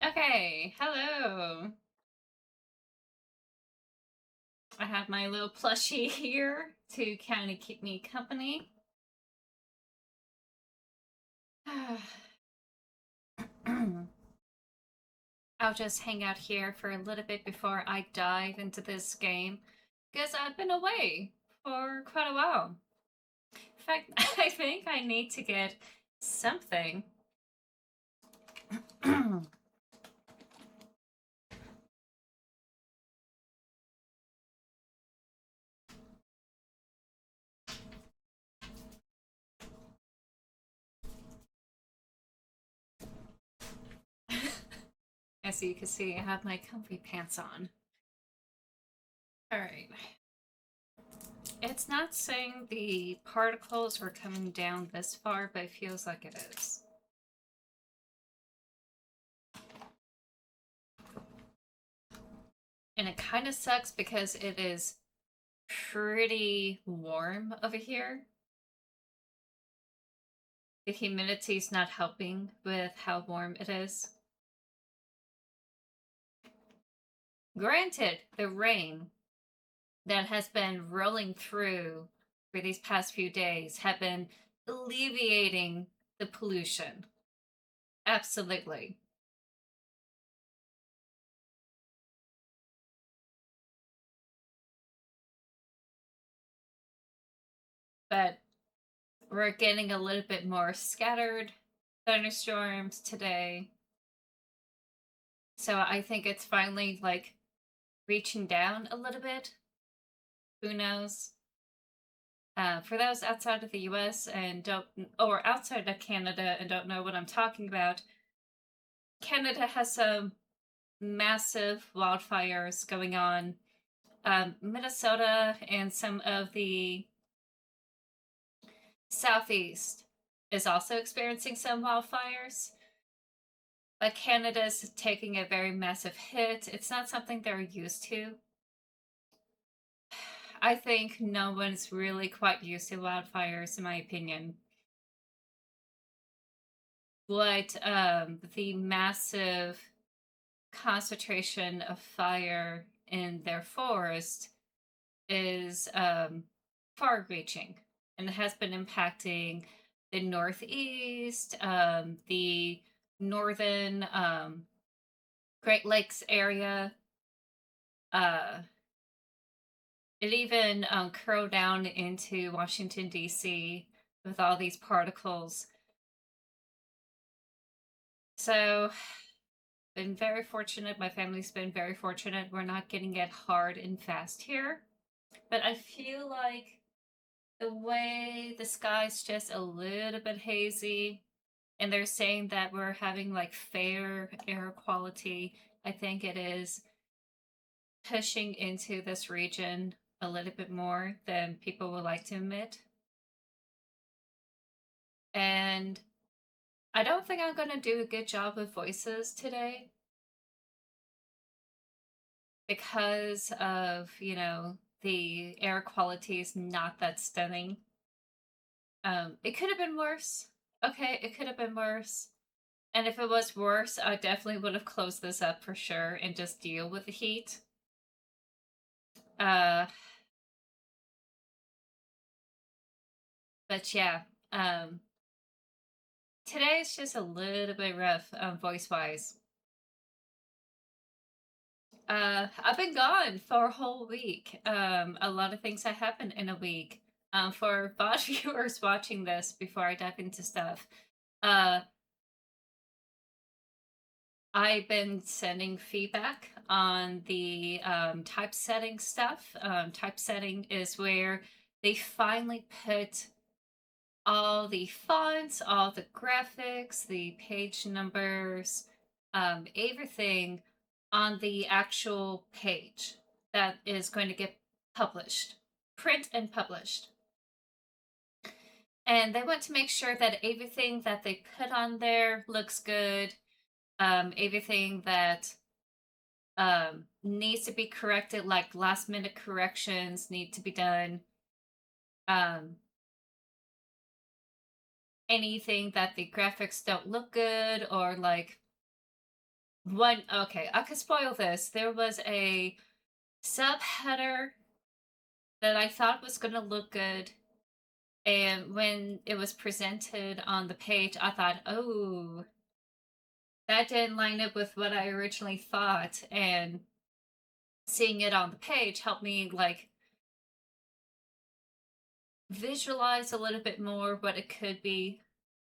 Okay, hello. I have my little plushie here to kind of keep me company. I'll just hang out here for a little bit before I dive into this game because I've been away for quite a while. In fact, I think I need to get something. As you can see, I have my comfy pants on. Alright. It's not saying the particles were coming down this far, but it feels like it is. And it kind of sucks because it is pretty warm over here. The humidity is not helping with how warm it is. Granted, the rain that has been rolling through for these past few days have been alleviating the pollution. Absolutely. But we're getting a little bit more scattered thunderstorms today. So I think it's finally like reaching down a little bit. Who knows? For those outside of the US and don't, or outside of Canada and don't know what I'm talking about, Canada has some massive wildfires going on. Minnesota and some of the southeast is also experiencing some wildfires. But Canada's taking a very massive hit. It's not something they're used to. I think no one's really quite used to wildfires, in my opinion. But the massive concentration of fire in their forest is far reaching and has been impacting the Northeast, the northern Great Lakes area. It even curled down into Washington, D.C. with all these particles. So, been very fortunate. My family's been very fortunate. We're not getting it hard and fast here. But I feel like the way the sky's just a little bit hazy, and they're saying that we're having like fair air quality. I think it is pushing into this region a little bit more than people would like to admit. And I don't think I'm going to do a good job with voices today because of, the air quality is not that stunning. It could have been worse. Okay, it could have been worse. And if it was worse, I definitely would have closed this up for sure and just deal with the heat. Uh, but yeah, today is just a little bit rough, voice wise. I've been gone for a whole week. A lot of things have happened in a week. For VOD viewers watching this before I dive into stuff, uh, I've been sending feedback on the typesetting stuff. Typesetting is where they finally put all the fonts, all the graphics, the page numbers, everything on the actual page that is going to get published, print and published. And they want to make sure that everything that they put on there looks good. Everything that needs to be corrected, like last minute corrections, need to be done. Um, Anything that the graphics don't look good or like one, okay, I could spoil this. There was a subheader that I thought was going to look good. And when it was presented on the page, I thought, oh, that didn't line up with what I originally thought. And seeing it on the page helped me like visualize a little bit more what it could be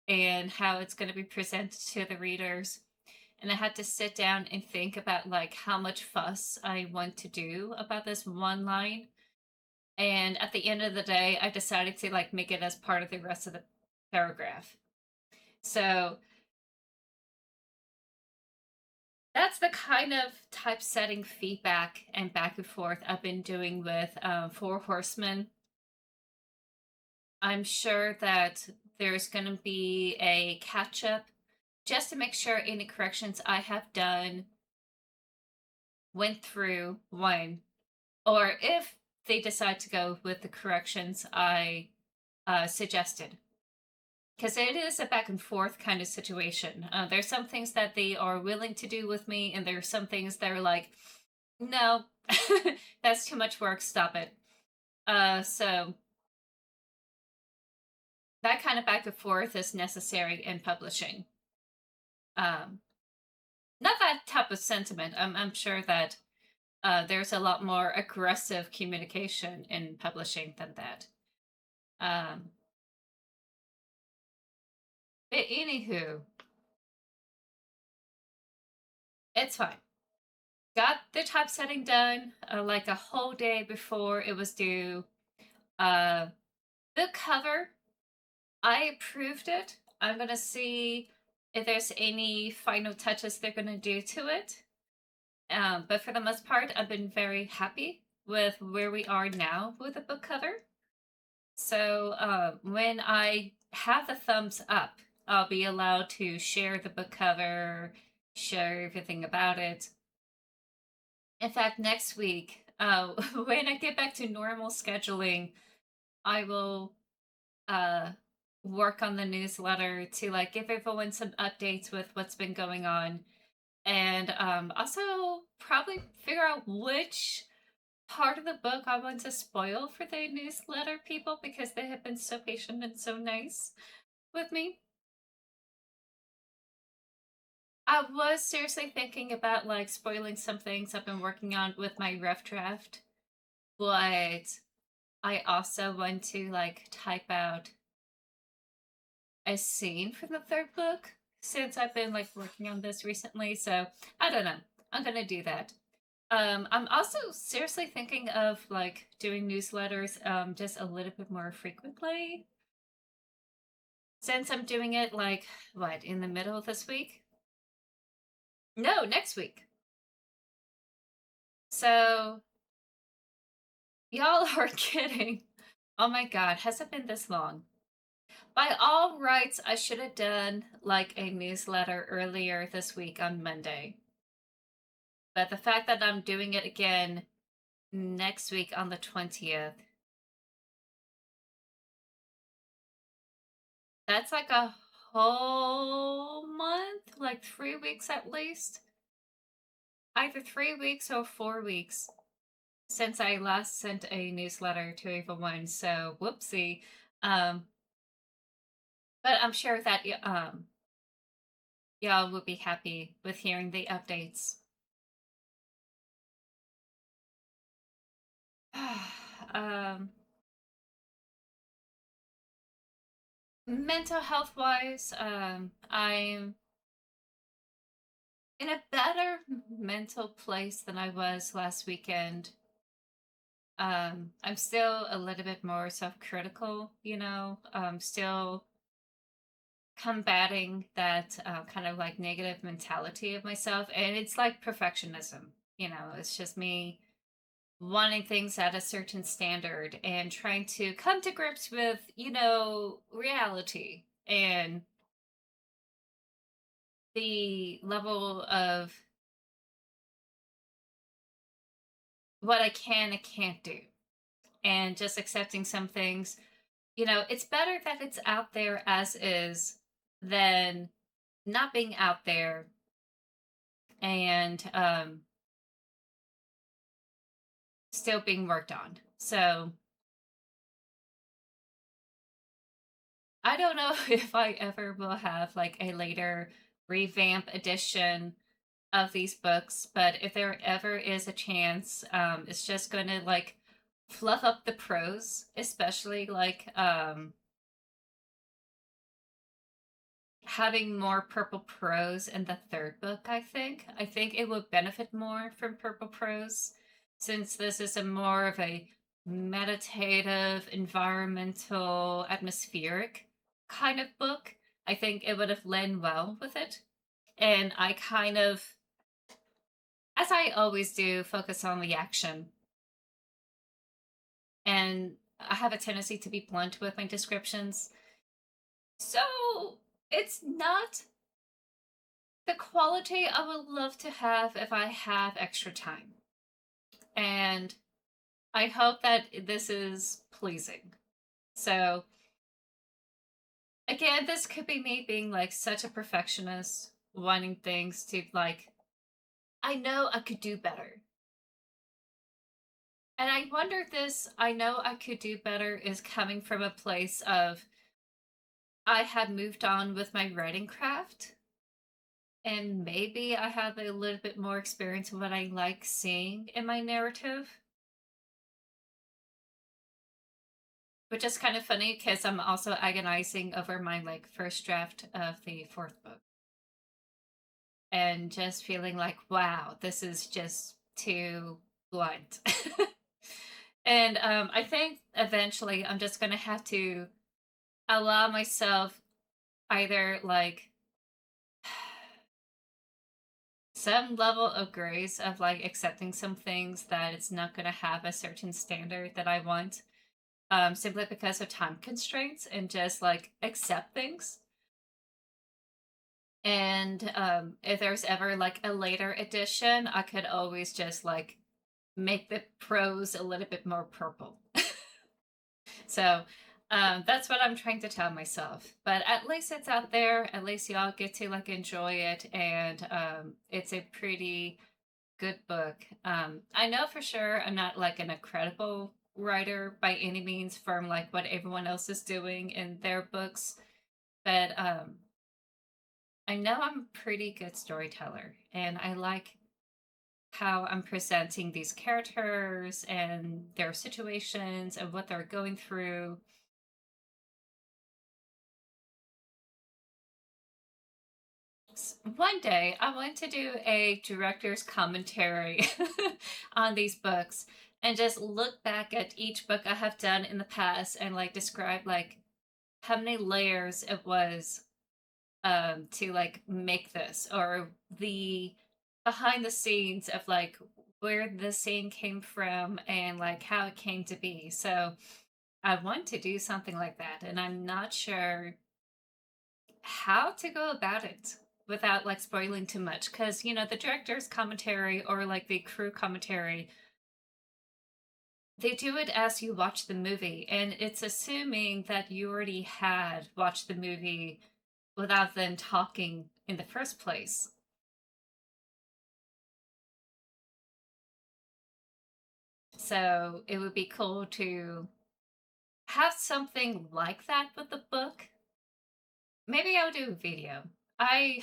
and how it's going to be presented to the readers. And I had to sit down and think about like how much fuss I want to do about this one line. And at the end of the day, I decided to like make it as part of the rest of the paragraph. So that's the kind of typesetting feedback and back and forth I've been doing with Four Horsemen. I'm sure that there's going to be a catch up just to make sure any corrections I have done went through one, or if they decide to go with the corrections I suggested. Because it is a back and forth kind of situation. There's some things that they are willing to do with me, and there's some things that are like, no, that's too much work, stop it. So that kind of back and forth is necessary in publishing. Um, Not that type of sentiment. I'm sure that there's a lot more aggressive communication in publishing than that. Um, but anywho, it's fine. Got the typesetting done like a whole day before it was due. Uh, the cover, I approved it. I'm gonna see if there's any final touches they're gonna do to it. But for the most part, I've been very happy with where we are now with the book cover. So when I have the thumbs up, I'll be allowed to share the book cover, share everything about it. In fact, next week, when I get back to normal scheduling, I will uh, work on the newsletter to like give everyone some updates with what's been going on, and also probably figure out which part of the book I want to spoil for the newsletter people because they have been so patient and so nice with me. I was seriously thinking about like spoiling some things I've been working on with my rough draft, but I also want to like type out a scene from the third book since I've been like working on this recently. So I don't know. I'm gonna do that. I'm also seriously thinking of like doing newsletters just a little bit more frequently since I'm doing it like what in the middle of this week? No, next week. So y'all are kidding. Oh my god, has it been this long? By all rights, I should have done like a newsletter earlier this week on Monday. But the fact that I'm doing it again next week on the 20th, that's like a whole month, like 3 weeks at least. Either 3 weeks or 4 weeks since I last sent a newsletter to everyone. So whoopsie. Um, but I'm sure that y'all will be happy with hearing the updates. um, Mental health wise, I'm in a better mental place than I was last weekend. I'm still a little bit more self-critical, still combating that kind of like negative mentality of myself, and it's like perfectionism. It's just me wanting things at a certain standard and trying to come to grips with reality and the level of what I can and can't do, and just accepting some things. It's better that it's out there as is than not being out there and still being worked on. So I don't know if I ever will have like a later revamp edition of these books, but if there ever is a chance, it's just going to like fluff up the prose, especially like having more purple prose in the third book. I think it would benefit more from purple prose, since this is a more of a meditative, environmental, atmospheric kind of book. I think it would have lent well with it. And I kind of, as I always do, focus on the action. And I have a tendency to be blunt with my descriptions. So it's not the quality I would love to have if I have extra time. And I hope that this is pleasing. So, again, this could be me being like such a perfectionist, wanting things to like, I know I could do better. And I wonder if this, I know I could do better, is coming from a place of I had moved on with my writing craft. And maybe I have a little bit more experience of what I like seeing in my narrative. Which is kind of funny because I'm also agonizing over my like first draft of the fourth book. And just feeling like, wow, this is just too blunt. And I think eventually I'm just gonna have to allow myself either like some level of grace of like accepting some things that it's not gonna have a certain standard that I want, simply because of time constraints, and just like accept things. And if there's ever like a later edition, I could always just like make the prose a little bit more purple. So that's what I'm trying to tell myself. But at least it's out there. At least y'all get to like enjoy it, and it's a pretty good book. I know for sure I'm not like an incredible writer by any means from like what everyone else is doing in their books, but I know I'm a pretty good storyteller, and I like how I'm presenting these characters and their situations and what they're going through. One day, I want to do a director's commentary on these books and just look back at each book I have done in the past and like describe like how many layers it was to like make this, or the behind the scenes of like where the scene came from and like how it came to be. So I want to do something like that, and I'm not sure how to go about it without like spoiling too much, because the director's commentary or like the crew commentary, they do it as you watch the movie, and it's assuming that you already had watched the movie without them talking in the first place. So it would be cool to have something like that with the book. Maybe I'll do a video. I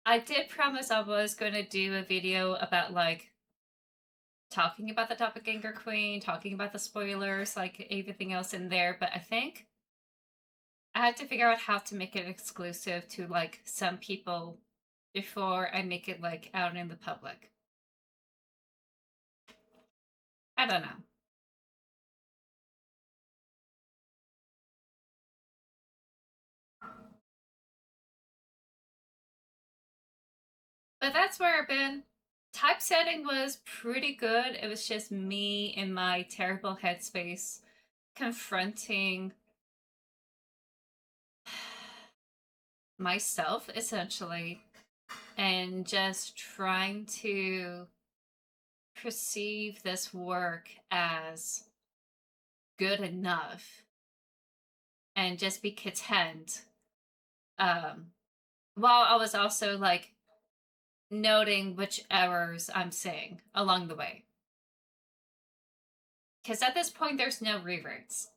I did promise I was going to do a video about like talking about the Doppelganger Queen, talking about the spoilers, like everything else in there, but I think I have to figure out how to make it exclusive to like some people before I make it like out in the public. I don't know. But that's where I've been. Typesetting was pretty good. It was just me in my terrible headspace confronting myself essentially, and just trying to perceive this work as good enough and just be content, um while I was also like noting which errors I'm saying along the way. Because at this point, there's no reverts.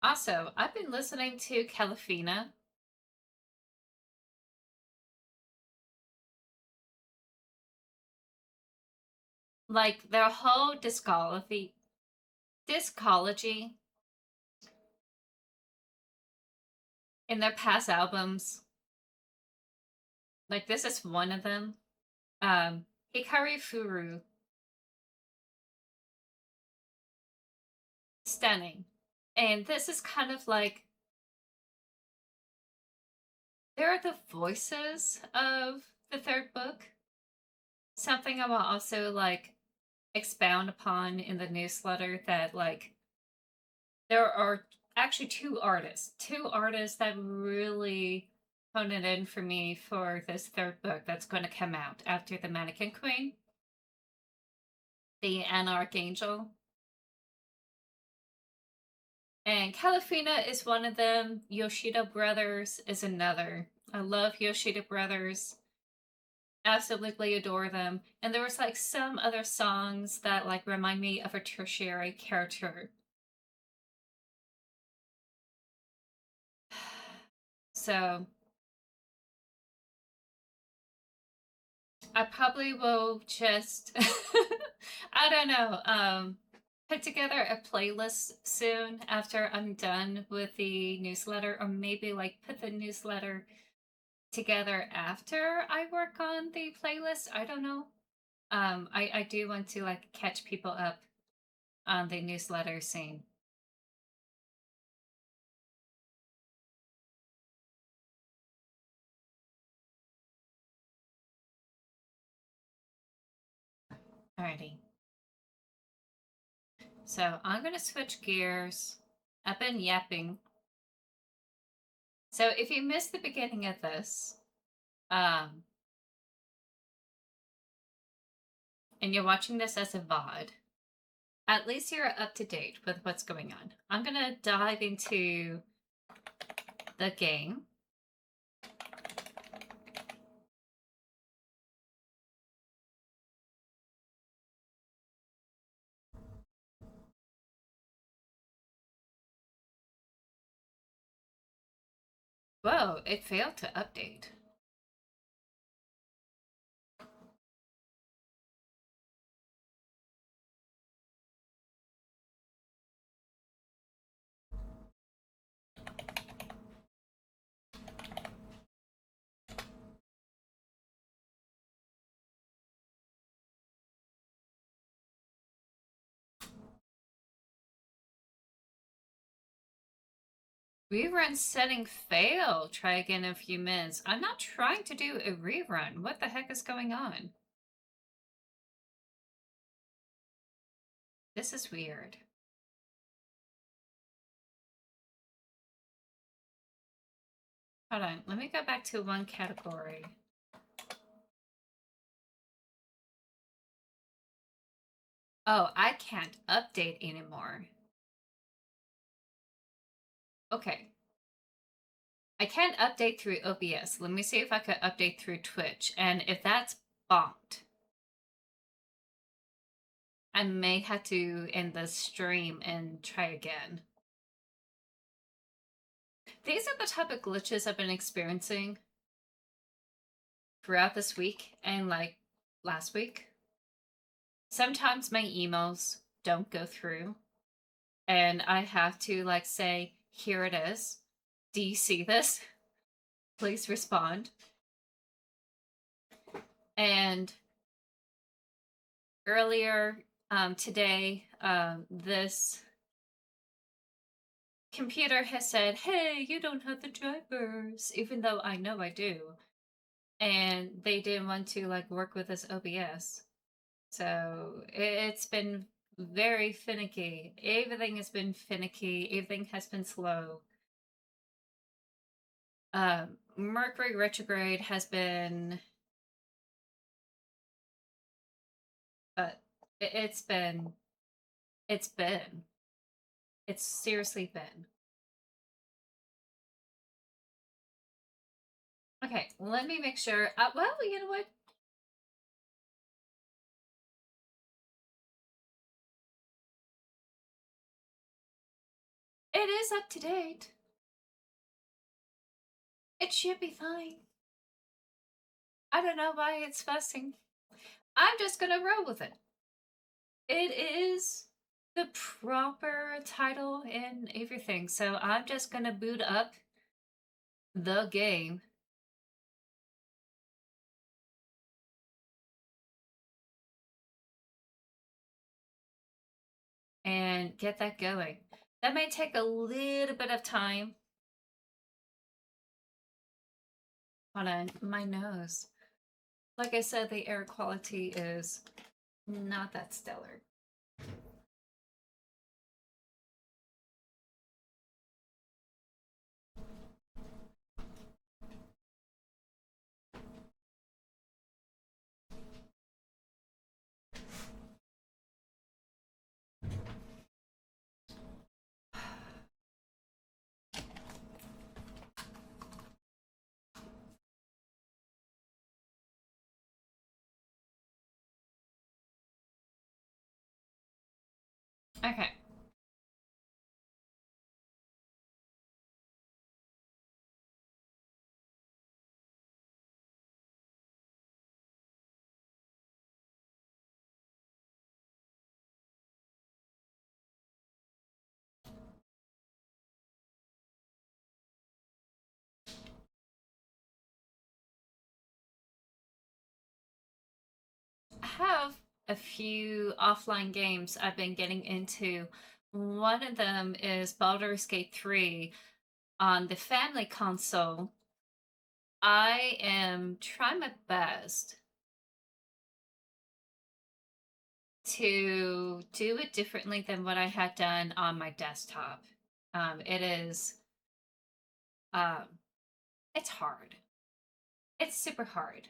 Also, I've been listening to Calafina. Like their whole discology in their past albums. Like this is one of them. Hikari Furu. Stunning. And this is kind of like they're the voices of the third book. Something I will also like expound upon in the newsletter that like there are actually two artists that really hone it in for me for this third book that's going to come out after the Mannequin Queen, the Anarchangel. And Calafina is one of them. Yoshida Brothers is another. I love Yoshida Brothers. Absolutely adore them. And there was like some other songs that like remind me of a tertiary character. So I probably will just I don't know, put together a playlist soon after I'm done with the newsletter, or maybe like put the newsletter together after I work on the playlist. I don't know. I do want to like catch people up on the newsletter scene. Alrighty. So I'm gonna switch gears. I've been yapping. So if you missed the beginning of this, um, and you're watching this as a VOD, at least you're up to date with what's going on. I'm gonna dive into the game. Whoa, it failed to update. Rerun setting fail. Try again in a few minutes. I'm not trying to do a rerun. What the heck is going on? This is weird. Hold on, let me go back to one category. Oh, I can't update anymore. Okay. I can't update through OBS. Let me see if I could update through Twitch. And if that's bonked, I may have to end the stream and try again. These are the type of glitches I've been experiencing throughout this week and like last week. Sometimes my emails don't go through and I have to like say, here it is. Do you see this? Please respond. And earlier today, this computer has said, hey, you don't have the drivers, even though I know I do. And they didn't want to like work with this OBS. So it's been very finicky. Everything has been finicky. Everything has been slow. Mercury retrograde has been It's been, it's been, it's seriously been. Okay, let me make sure. Well, you know what? It is up to date. It should be fine. I don't know why it's fussing. I'm just gonna roll with it. It is the proper title and everything, so I'm just gonna boot up the game and get that going. That may take a little bit of time. Hold on, my nose. Like I said, the air quality is not that stellar. Okay. I have a few offline games I've been getting into. One of them is Baldur's Gate 3 on the family console. I am trying my best to do it differently than what I had done on my desktop. It is, um, it's hard. It's super hard.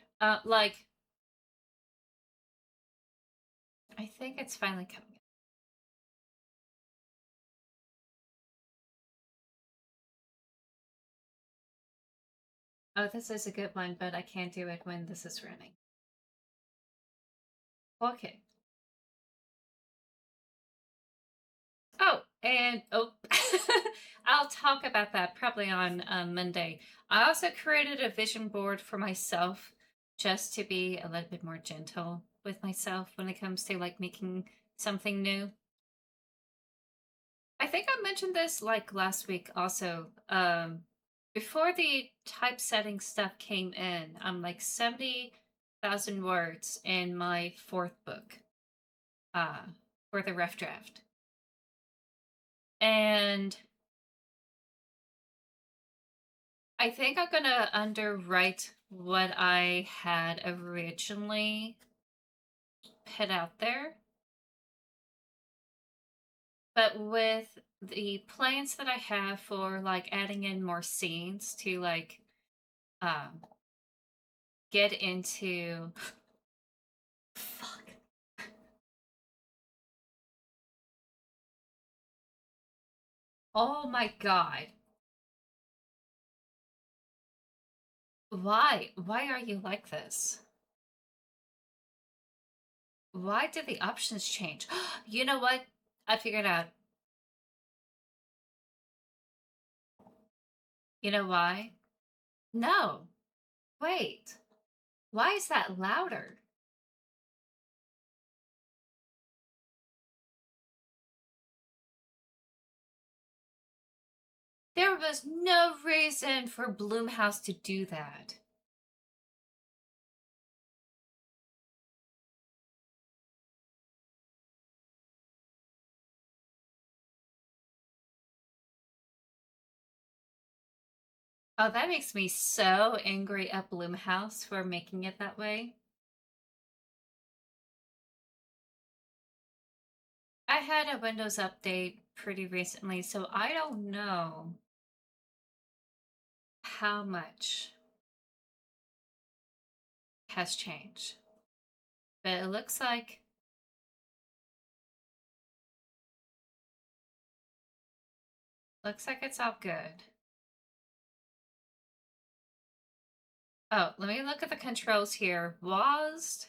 I think it's finally coming. Oh, this is a good one, but I can't do it when this is running. Okay. Oh, and oh, I'll talk about that probably on Monday. I also created a vision board for myself just to be a little bit more gentle with myself when it comes to like making something new. I think I mentioned this like last week also. Before the typesetting stuff came in, I'm like 70,000 words in my fourth book uh, for the rough draft. And I think I'm gonna underwrite what I had originally put out there. But with the plans that I have for like adding in more scenes to like um get into fuck. Oh my god. Why? Why are you like this? Why did the options change? You know what? I figured out. You know why? No. Wait. Why is that louder? There was no reason for Bloomhouse to do that. Oh, that makes me so angry at Bloomhouse for making it that way. I had a Windows update pretty recently, so I don't know how much has changed. But it looks like Looks like it's all good. Oh, let me look at the controls here. Was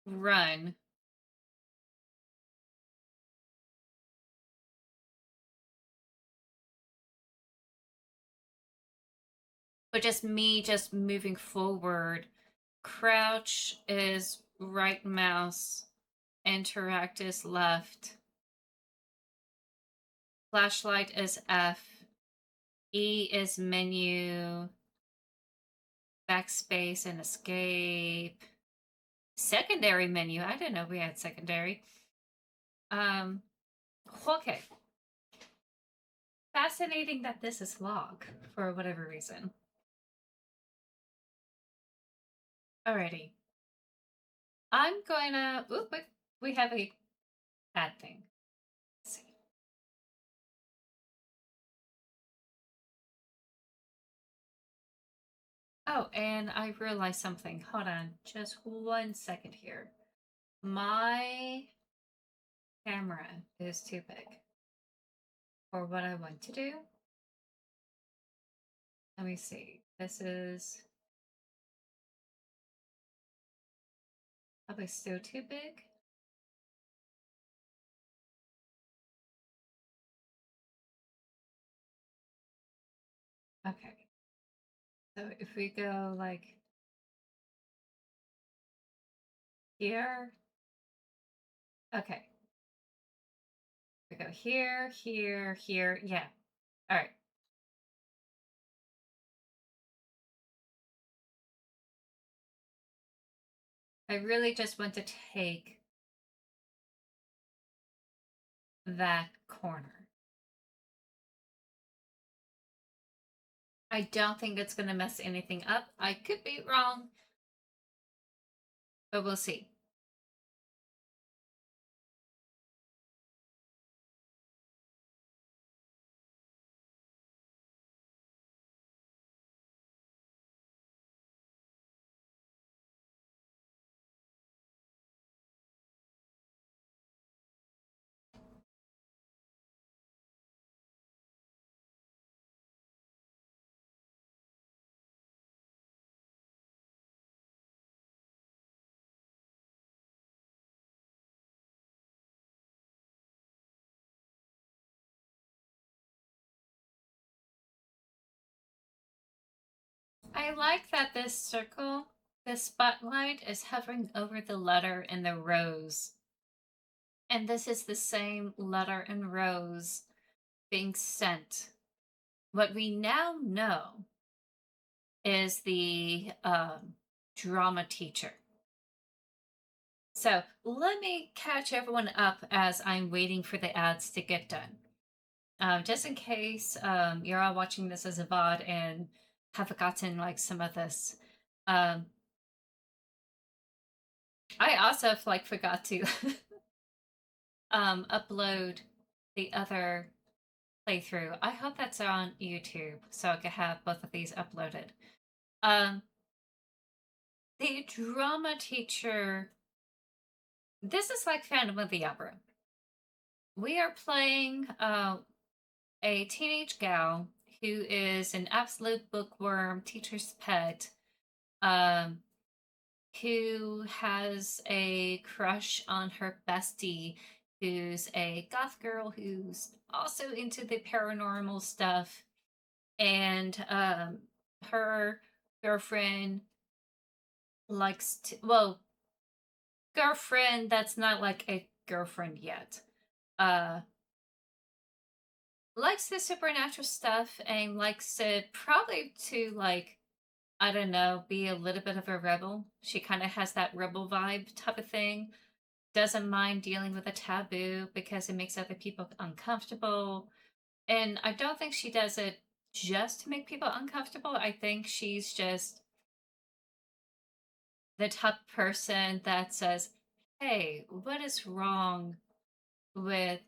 run. But just me just moving forward. Crouch is right mouse. Interact is left. Flashlight is F. E is menu. Backspace and escape. Secondary menu. I didn't know we had secondary. Okay. Fascinating that this is log for whatever reason. Alrighty. I'm going to. Oop, we have a bad thing. Let's see. Oh, and I realized something. Hold on, just 1 second here. My camera is too big for what I want to do. Let me see. This is probably still too big. Okay. So if we go like here, okay. We go here, here, here. Yeah. All right. I really just want to take that corner. I don't think it's going to mess anything up. I could be wrong, but we'll see. I like that this circle, this spotlight is hovering over the letter in the rose. And this is the same letter and rose being sent. What we now know is the drama teacher. So let me catch everyone up as I'm waiting for the ads to get done. Just in case you're all watching this as a VOD and have forgotten like some of this. Um, I also like forgot to upload the other playthrough. I hope that's on YouTube so I can have both of these uploaded. Um, the drama teacher. This is like Phantom of the Opera. We are playing a teenage gal who is an absolute bookworm, teacher's pet, um, who has a crush on her bestie, who's a goth girl who's also into the paranormal stuff, and her girlfriend likes to, well, girlfriend that's not like a girlfriend yet, uh, likes the supernatural stuff and likes it probably to like I don't know, be a little bit of a rebel. She kind of has that rebel vibe type of thing. Doesn't mind dealing with a taboo because it makes other people uncomfortable. And I don't think she does it just to make people uncomfortable. I think she's just the type of person that says, hey, what is wrong with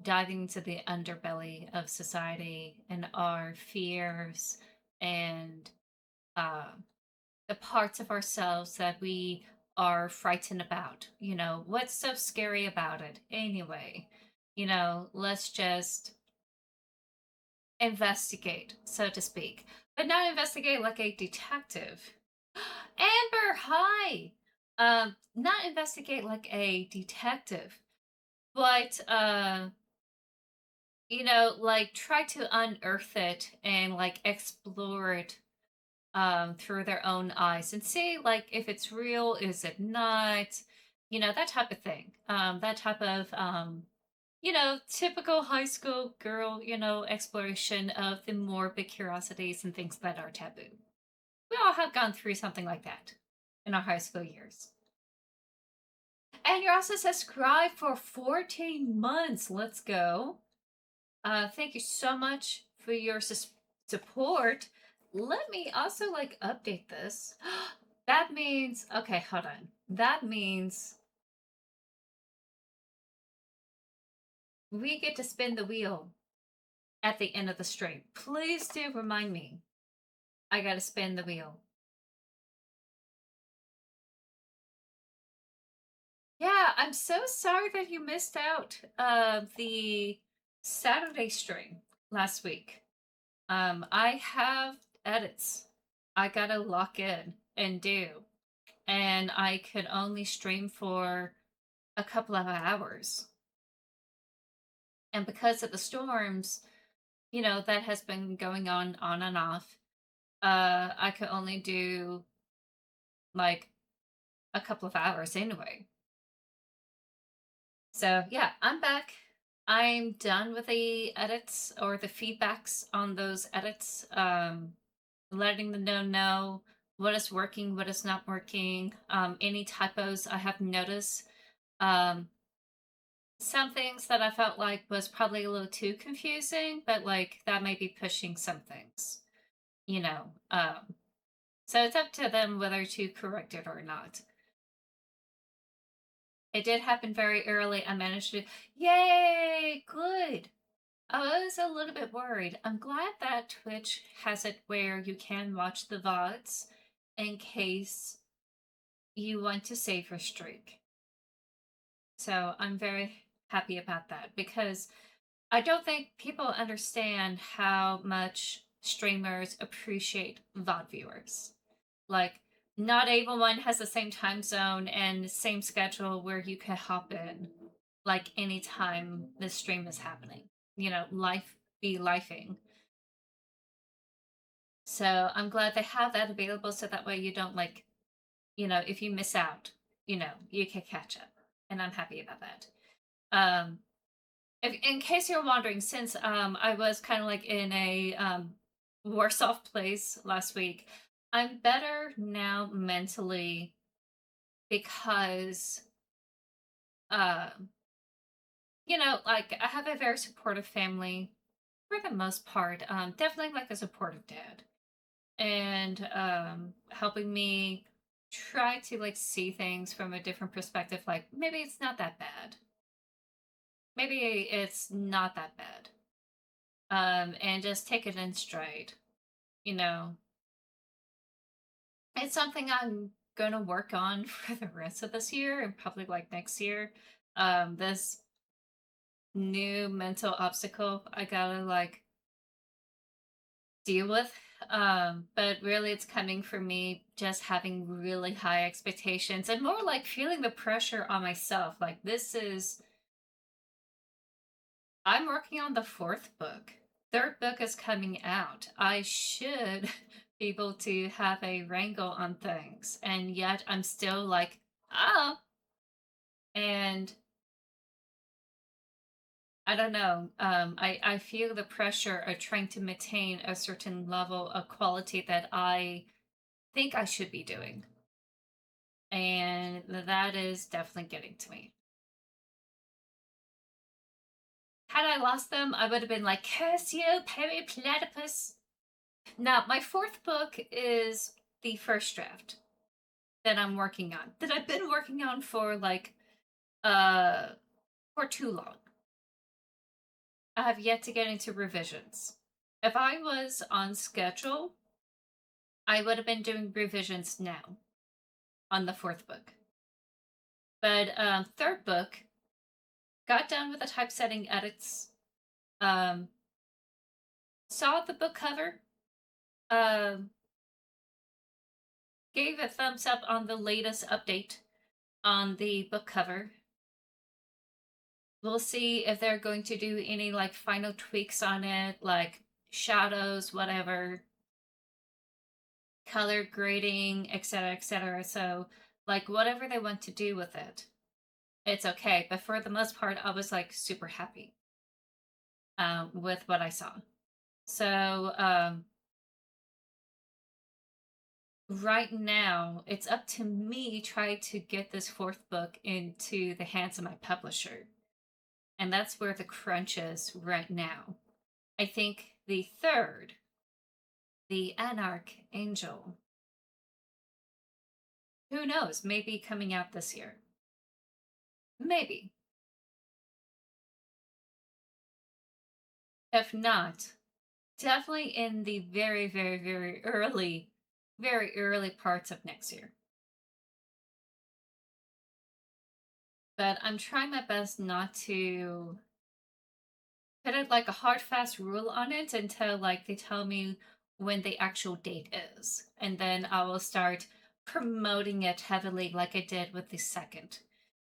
diving into the underbelly of society and our fears and uh, the parts of ourselves that we are frightened about. What's so scary about it? Anyway, let's just investigate, so to speak, but not investigate like a detective. Amber, hi. Not investigate like a detective, but like try to unearth it and like explore it through their own eyes and see like if it's real, is it not, that type of thing. That type of typical high school girl, exploration of the morbid curiosities and things that are taboo. We all have gone through something like that in our high school years. And you're also subscribed for 14 months. Let's go. Thank you so much for your support. Let me also like update this. That means, okay, hold on. That means we get to spin the wheel at the end of the stream. Please do remind me. I gotta spin the wheel. Yeah, I'm so sorry that you missed out the Saturday stream last week. I have edits I gotta lock in and do, and I could only stream for a couple of hours. And because of the storms, that has been going on and off. I could only do like a couple of hours anyway. So yeah, I'm back. I'm done with the edits or the feedbacks on those edits. Letting them know what is working, what is not working, any typos I have noticed. Um, some things that I felt like was probably a little too confusing, but like that may be pushing some things, you know. So it's up to them whether to correct it or not. It did happen very early. I managed to, yay, good. I was a little bit worried. I'm glad that Twitch has it where you can watch the VODs in case you want to save your streak. So I'm very happy about that because I don't think people understand how much streamers appreciate VOD viewers. Like, not everyone has the same time zone and same schedule where you can hop in like anytime the stream is happening. Life be lifing. So I'm glad they have that available so that way you don't like, if you miss out, you can catch up. And I'm happy about that. Um, in case you're wondering, since I was kind of like in a worse off place last week, I'm better now mentally because uh, like I have a very supportive family for the most part. Definitely like a supportive dad, and helping me try to like see things from a different perspective. Like maybe it's not that bad. Maybe it's not that bad. And just take it in stride. You know, it's something I'm gonna work on for the rest of this year and probably like next year. This new mental obstacle I gotta like deal with. But really it's coming from me just having really high expectations and more like feeling the pressure on myself. Like I'm working on the fourth book. Third book is coming out. I should be able to have a wrangle on things. And yet I'm still like, oh. And I don't know. I feel the pressure of trying to maintain a certain level of quality that I think I should be doing. And that is definitely getting to me. Had I lost them, I would have been like, curse you, periplatypus. Now, my fourth book is the first draft that I'm working on, that I've been working on for like, for too long. I have yet to get into revisions. If I was on schedule, I would have been doing revisions now on the fourth book. But third book, got done with the typesetting edits. Um, saw the book cover, um, gave a thumbs up on the latest update on the book cover. We'll see if they're going to do any like final tweaks on it, like shadows, whatever, color grading, etc., etc. So, like, whatever they want to do with it, it's okay. But for the most part, I was like super happy with what I saw. So, right now, it's up to me try to get this fourth book into the hands of my publisher. And that's where the crunch is right now. I think the third, the Anarch Angel, who knows, maybe coming out this year. Maybe. If not, definitely in the very, very, very early parts of next year. But I'm trying my best not to put it like a hard, fast rule on it until like they tell me when the actual date is. And then I will start promoting it heavily like I did with the second.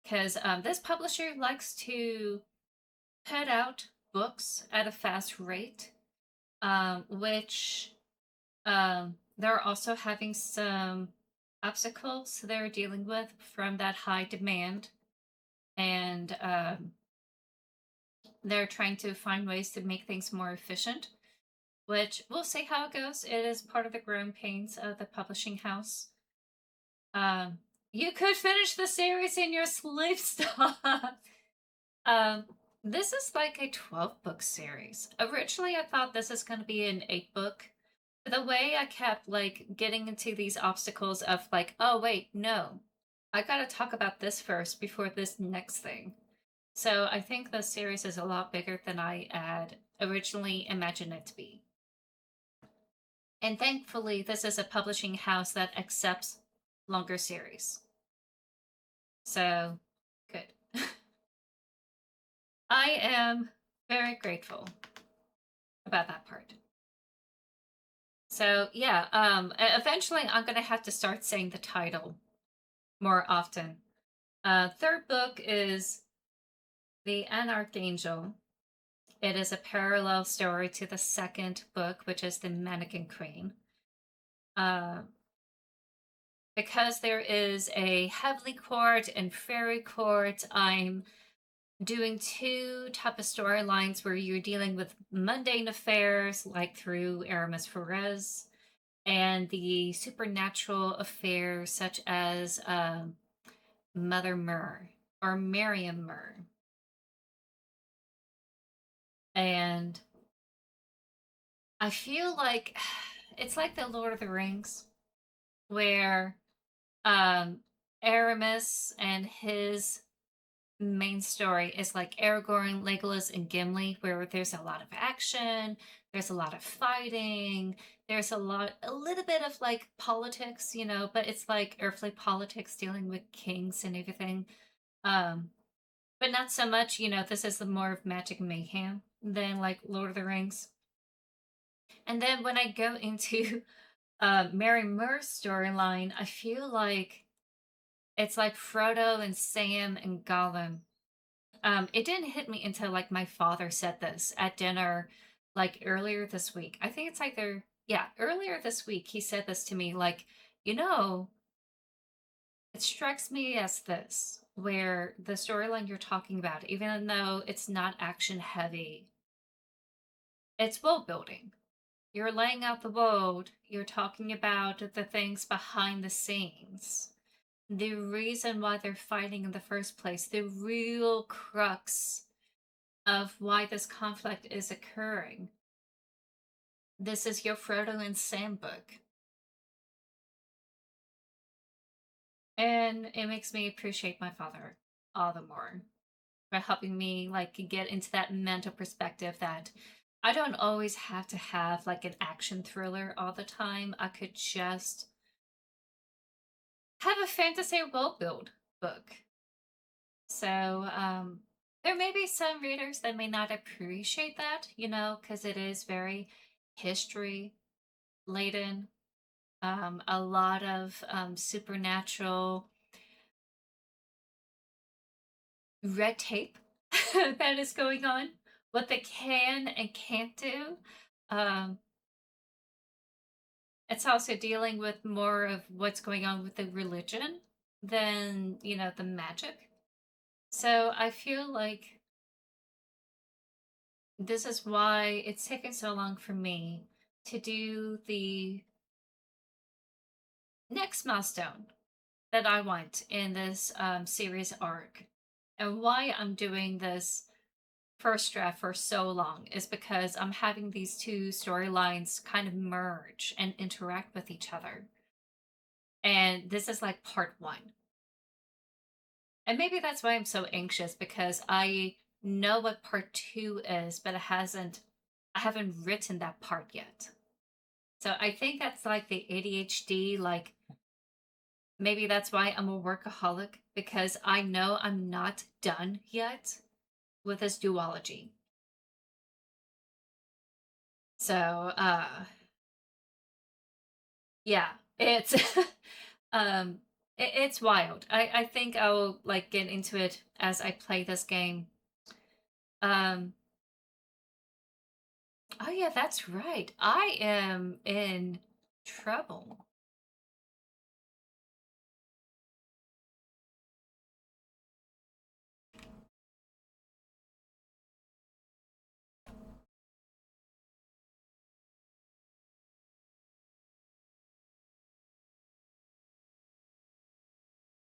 Because this publisher likes to put out books at a fast rate, which they're also having some obstacles they're dealing with from that high demand. And they're trying to find ways to make things more efficient, which we'll see how it goes. It is part of the growing pains of the publishing house. Um, you could finish the series in your sleep. Stop. Um, this is like a 12-book series. Originally, I thought this is going to be an 8-book. The way I kept like getting into these obstacles of like, oh wait, no, I gotta talk about this first before this next thing. So I think the series is a lot bigger than I had originally imagined it to be. And thankfully, this is a publishing house that accepts longer series. So, good. I am very grateful about that part. So, yeah, eventually I'm going to have to start saying the title more often. Third book is The Anarch Angel. It is a parallel story to the second book, which is The Mannequin Queen. Because there is a heavenly court and fairy court, I'm doing two type of storylines where you're dealing with mundane affairs, like through Aramis Ferrez, and the supernatural affairs, such as Mother Myrrh or Miriam Myrrh. And I feel like it's like the Lord of the Rings, where Aramis and his main story is like Aragorn, Legolas, and Gimli, where there's a lot of action, there's a lot of fighting, there's a little bit of like politics, but it's like earthly politics dealing with kings and everything. Um, but not so much, this is the more of magic mayhem than like Lord of the Rings. And then when I go into Mary Murr's storyline, I feel like it's like Frodo and Sam and Gollum. It didn't hit me until like my father said this at dinner, like earlier this week. I think it's either, yeah, earlier this week, he said this to me, like, you know, it strikes me as this, where the storyline you're talking about, even though it's not action heavy, it's world building. You're laying out the world, you're talking about the things behind the scenes, the reason why they're fighting in the first place, the real crux of why this conflict is occurring. This is your Frodo and Sam book. And it makes me appreciate my father all the more for helping me like get into that mental perspective that I don't always have to have like an action thriller all the time. I could just have a fantasy world build book. So there may be some readers that may not appreciate that, because it is very history laden, a lot of supernatural red tape that is going on, what they can and can't do. Um, it's also dealing with more of what's going on with the religion than, the magic. So I feel like this is why it's taken so long for me to do the next milestone that I want in this series arc. And why I'm doing this first draft for so long is because I'm having these two storylines kind of merge and interact with each other. And this is like part one. And maybe that's why I'm so anxious, because I know what part two is, but I haven't written that part yet. So I think that's like the ADHD, like maybe that's why I'm a workaholic, because I know I'm not done yet with this duology. So, yeah, it's um it's wild. I think I'll like get into it as I play this game. Um oh yeah, that's right. I am in trouble.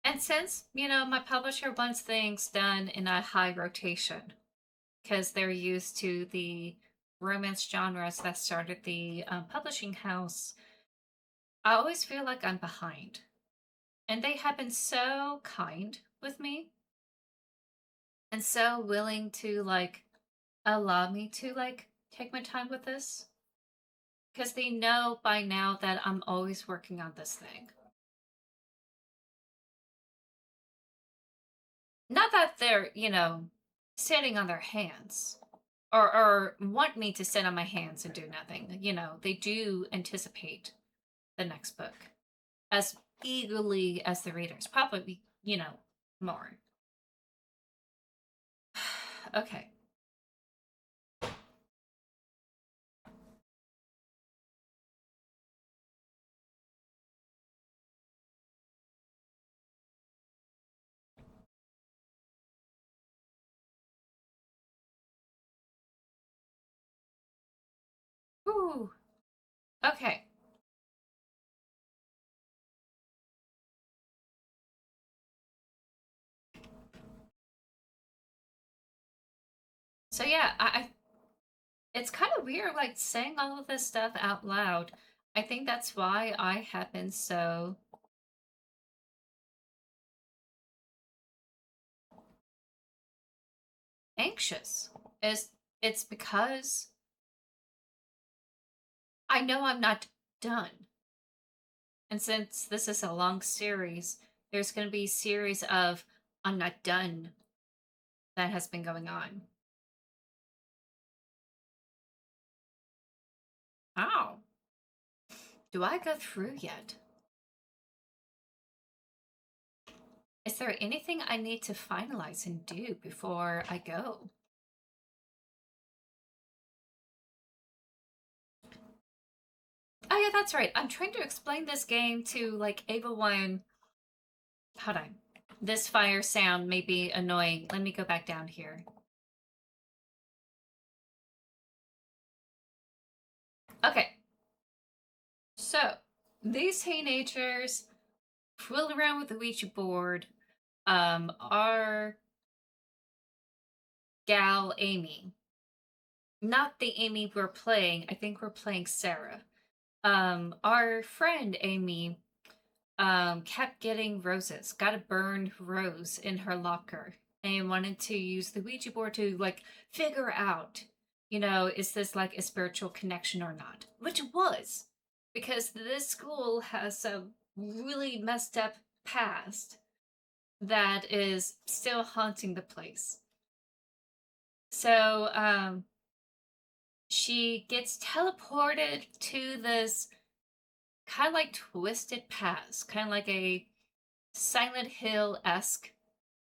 And since, my publisher wants things done in a high rotation, because they're used to the romance genres that started the publishing house, I always feel like I'm behind. And they have been so kind with me and so willing to like allow me to like take my time with this, because they know by now that I'm always working on this thing. Not that they're, sitting on their hands, or want me to sit on my hands and do nothing. They do anticipate the next book as eagerly as the readers, probably, more. Okay. Ooh. Okay. So yeah, it's kind of weird like saying all of this stuff out loud. I think that's why I have been so anxious. Is It's because I know I'm not done. And since this is a long series, there's going to be a series of I'm not done that has been going on. Oh, do I go through yet? Is there anything I need to finalize and do before I go? Oh yeah, that's right. I'm trying to explain this game to like Ava 1. Hold on. This fire sound may be annoying. Let me go back down here. Okay. So, these teenagers fool around with the Ouija board. Our gal Amy, not the Amy we're playing. I think we're playing Sarah. Our friend Amy kept getting roses, got a burned rose in her locker, and wanted to use the Ouija board to like figure out, is this like a spiritual connection or not? Which was, because this school has a really messed up past that is still haunting the place. So, she gets teleported to this kind of like twisted past, kind of like a Silent Hill esque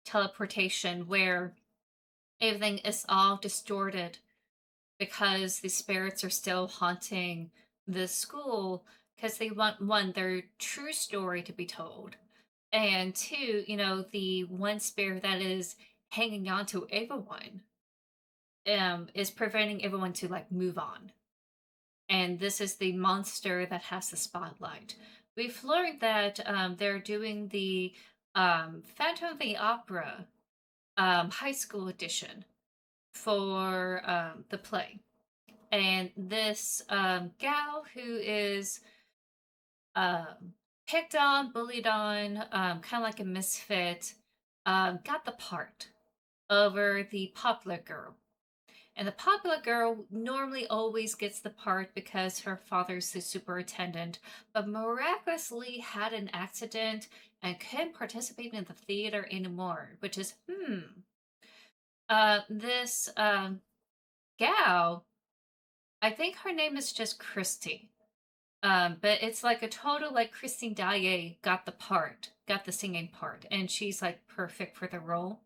teleportation where everything is all distorted because the spirits are still haunting the school because they want one, their true story to be told, and two, the one spirit that is hanging on to everyone is preventing everyone to like move on. And this is the monster that has the spotlight. We've learned that they're doing the Phantom of the Opera high school edition for the play. And this gal who is um, picked on, bullied on, kind of like a misfit, got the part over the popular girl. And the popular girl normally always gets the part because her father's the superintendent, but miraculously had an accident and couldn't participate in the theater anymore, which is, this gal, I think her name is just Christy. But it's like a total like Christine Daae got the singing part, and she's like perfect for the role.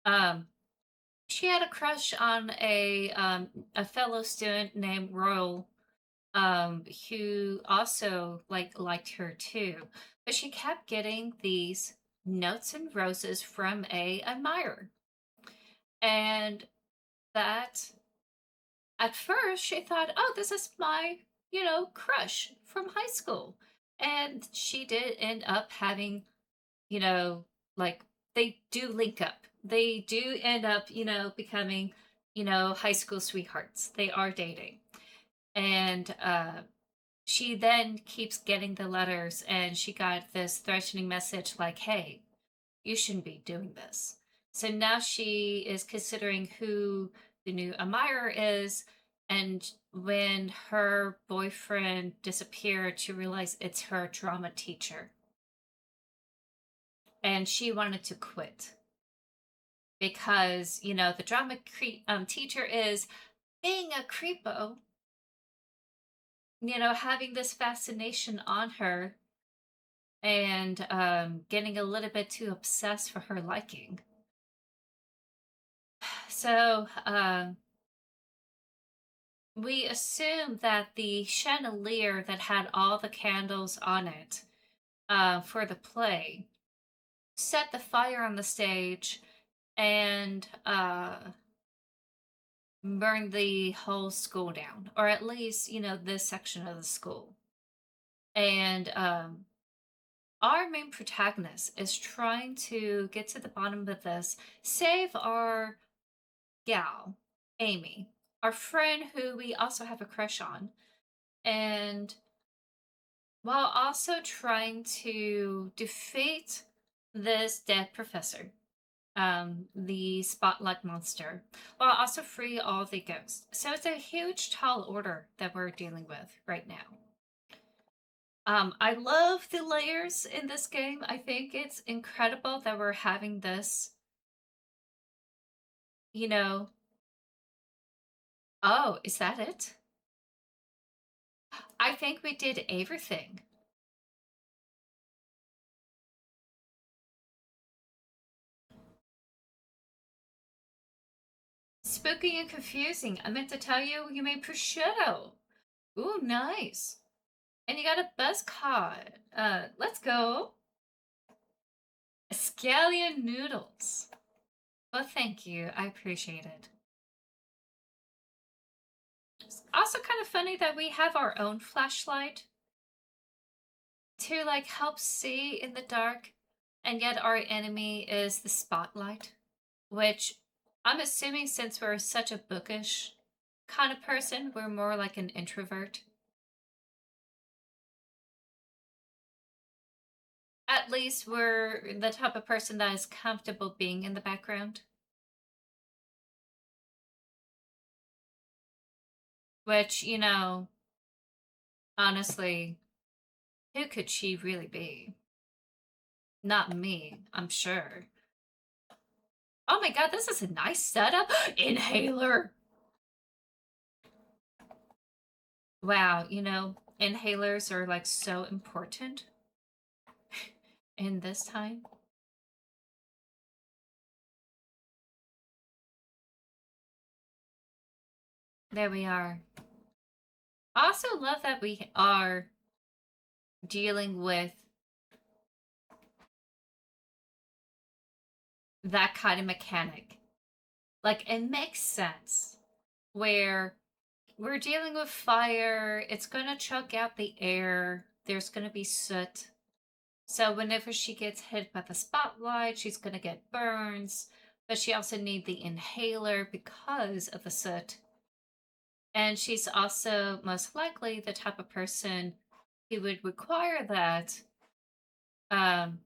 Um, she had a crush on a fellow student named Royal, who also like liked her too, but she kept getting these notes and roses from a admirer, and that at first she thought, oh, this is my crush from high school, and she did end up having you know like they do link up, they do end up becoming high school sweethearts, they are dating, and she then keeps getting the letters, and she got this threatening message like, hey, you shouldn't be doing this. So now she is considering who the new admirer is, and when her boyfriend disappeared, she realized it's her drama teacher, and she wanted to quit because the drama teacher is being a creepo, having this fascination on her, and getting a little bit too obsessed for her liking. So we assume that the chandelier that had all the candles on it for the play set the fire on the stage and burned the whole school down, or at least, this section of the school. And our main protagonist is trying to get to the bottom of this, save our gal, Amy, our friend who we also have a crush on, and while also trying to defeat this dead professor, the spotlight monster, while also free all the ghosts. So it's a huge tall order that we're dealing with right now. I love the layers in this game. I think it's incredible that we're having this, you know. Oh, is that it? I think we did everything. Spooky and confusing. I meant to tell you, you made prosciutto. Ooh, nice. And you got a buzz cut. Let's go. Scallion noodles. Well, thank you. I appreciate it. It's also kind of funny that we have our own flashlight to like help see in the dark, and yet our enemy is the spotlight, which I'm assuming since we're such a bookish kind of person, we're more like an introvert. At least we're the type of person that is comfortable being in the background. Which, honestly, who could she really be? Not me, I'm sure. Oh my god, this is a nice setup. Inhaler. Wow, inhalers are like so important in this time. There we are. I also love that we are dealing with that kind of mechanic. Like, it makes sense where we're dealing with fire, it's going to choke out the air, there's going to be soot. So, whenever she gets hit by the spotlight, she's going to get burns, but she also needs the inhaler because of the soot. And she's also most likely the type of person who would require that, um,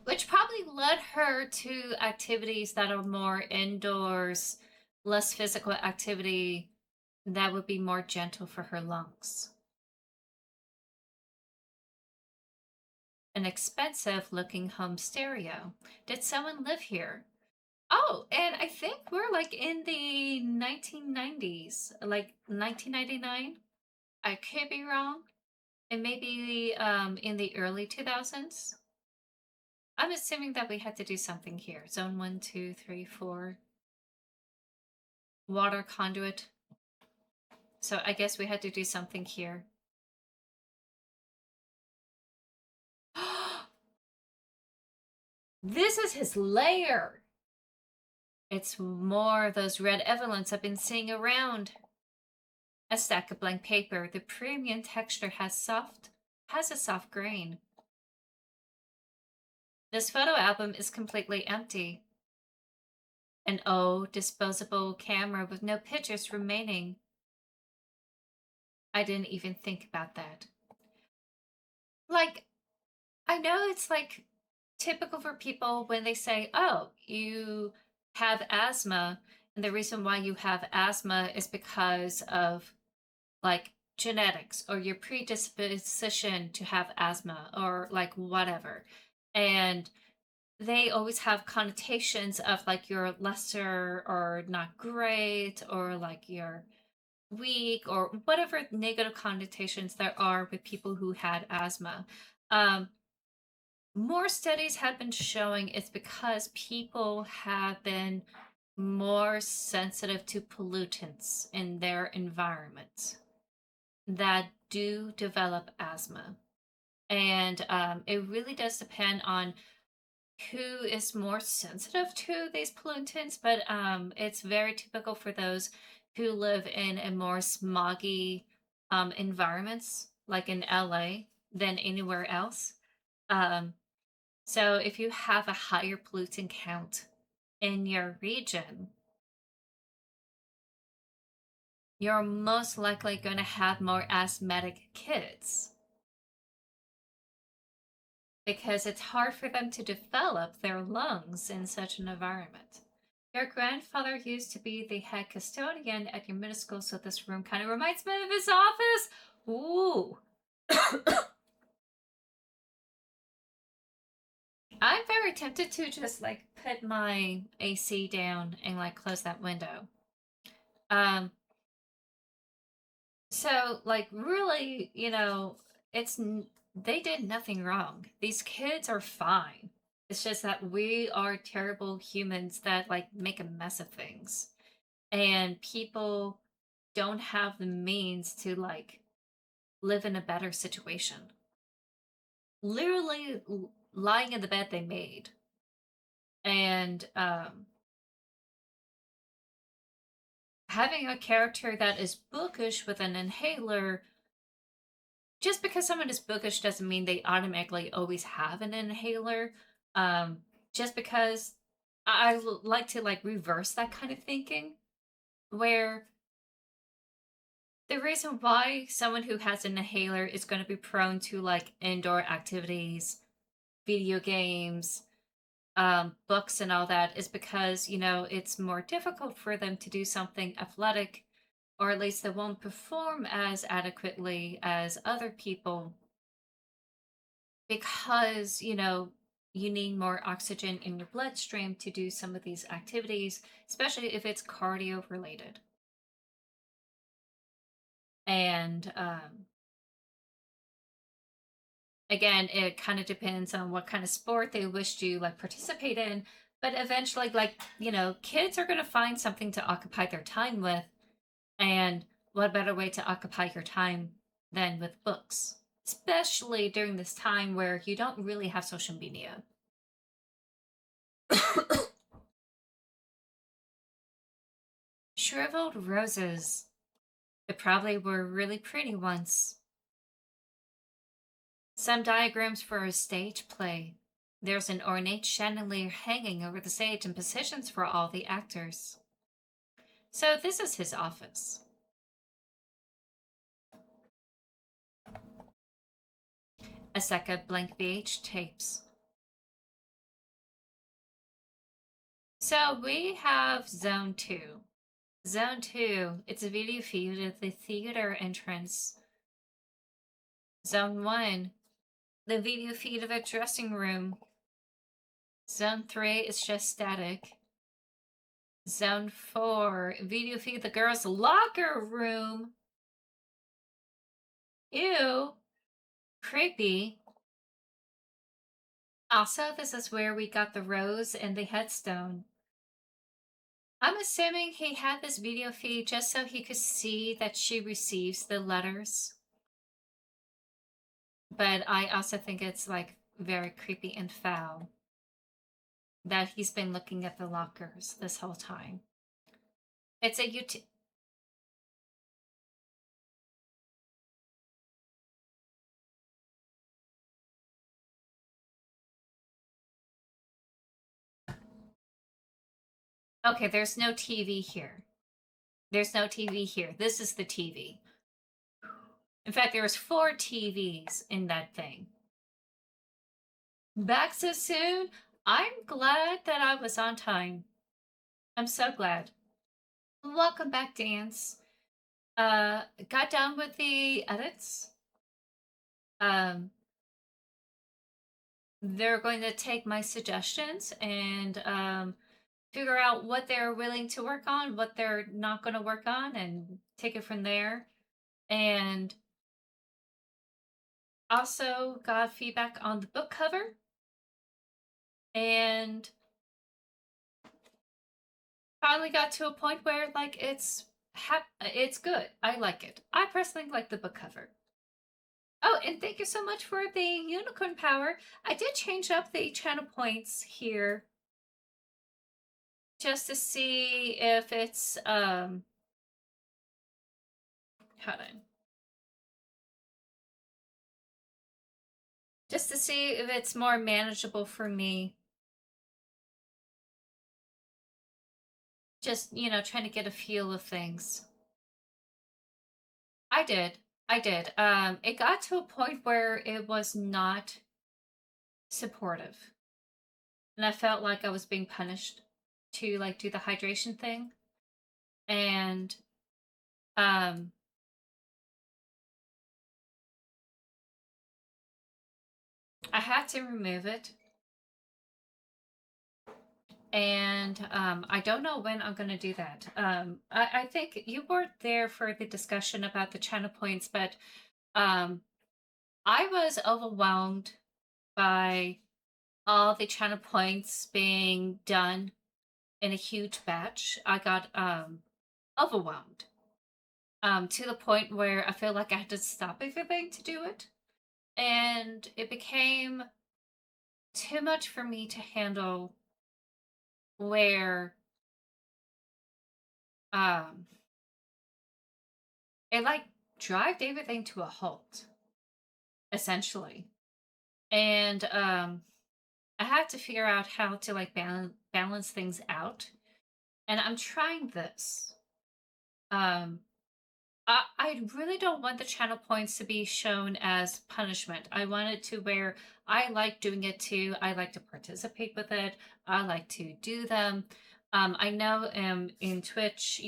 which probably led her to activities that are more indoors, less physical activity that would be more gentle for her lungs. An expensive looking home stereo. Did someone live here? Oh, and I think we're like in the 1990s, like 1999. I could be wrong. And maybe in the early 2000s. I'm assuming that we had to do something here. Zone 1, 2, 3, 4. Water conduit. So I guess we had to do something here. This is his lair. It's more of those red envelopes I've been seeing around. A stack of blank paper. The premium texture has a soft grain. This photo album is completely empty. An old disposable camera with no pictures remaining. I didn't even think about that. Like, I know it's like typical for people when they say, oh, you have asthma, and the reason why you have asthma is because of like genetics or your predisposition to have asthma or like whatever. And they always have connotations of like you're lesser or not great or like you're weak or whatever negative connotations there are with people who had asthma. Um, More studies have been showing it's because people have been more sensitive to pollutants in their environment that do develop asthma. And it really does depend on who is more sensitive to these pollutants, but it's very typical for those who live in a more smoggy environments, like in LA, than anywhere else. Um, so if you have a higher pollutant count in your region, you're most likely going to have more asthmatic kids because it's hard for them to develop their lungs in such an environment. Your grandfather used to be the head custodian at your middle school, so this room kind of reminds me of his office. Ooh. I'm very tempted to just like put my AC down and like close that window. Um, so like really, it's they did nothing wrong. These kids are fine. It's just that we are terrible humans that like make a mess of things. And people don't have the means to like live in a better situation. Literally lying in the bed they made. And having a character that is bookish with an inhaler, just because someone is bookish doesn't mean they automatically always have an inhaler. Um, just because I like to like reverse that kind of thinking, where the reason why someone who has an inhaler is going to be prone to like indoor activities, video games, books, and all that is because, it's more difficult for them to do something athletic, or at least they won't perform as adequately as other people because, you need more oxygen in your bloodstream to do some of these activities, especially if it's cardio related. And again, it kind of depends on what kind of sport they wish to like participate in. But eventually, like, kids are going to find something to occupy their time with. And what better way to occupy your time than with books? Especially during this time where you don't really have social media. Shriveled roses. They probably were really pretty once. Some diagrams for a stage play. There's an ornate chandelier hanging over the stage and positions for all the actors. So this is his office. A stack of blank VH tapes. So we have Zone 2. Zone 2, it's a video feed of the theater entrance. Zone 1, the video feed of a dressing room. Zone 3 is just static. Zone 4, video feed the girls' locker room. Ew. Creepy. Also, this is where we got the rose and the headstone. I'm assuming he had this video feed just so he could see that she receives the letters. But I also think it's like very creepy and foul that he's been looking at the lockers this whole time. It's a YouTube. Okay, there's no TV here. There's no TV here. This is the TV. In fact, there's 4 TVs in that thing. Back so soon? I'm glad that I was on time. I'm so glad. Welcome back, Dance. Got done with the edits. They're going to take my suggestions and figure out what they're willing to work on, what they're not going to work on, and take it from there. And also got feedback on the book cover. And finally got to a point where like it's good. I like it. I personally like the book cover. Oh, and thank you so much for the unicorn power. I did change up the channel points here just to see if it's hold on. Just to see if it's more manageable for me. Just, trying to get a feel of things. I did. I did. It got to a point where it was not supportive. And I felt like I was being punished to like do the hydration thing. And um I had to remove it. And I don't know when I'm going to do that. I think you weren't there for the discussion about the channel points, but I was overwhelmed by all the channel points being done in a huge batch. I got overwhelmed to the point where I feel like I had to stop everything to do it. And it became too much for me to handle where um it like dragged everything to a halt essentially. And I had to figure out how to like balance things out, and I'm trying this. um I really don't want the channel points to be shown as punishment. I want it to where I like doing it too. I like to participate with it. I like to do them. I know in Twitch,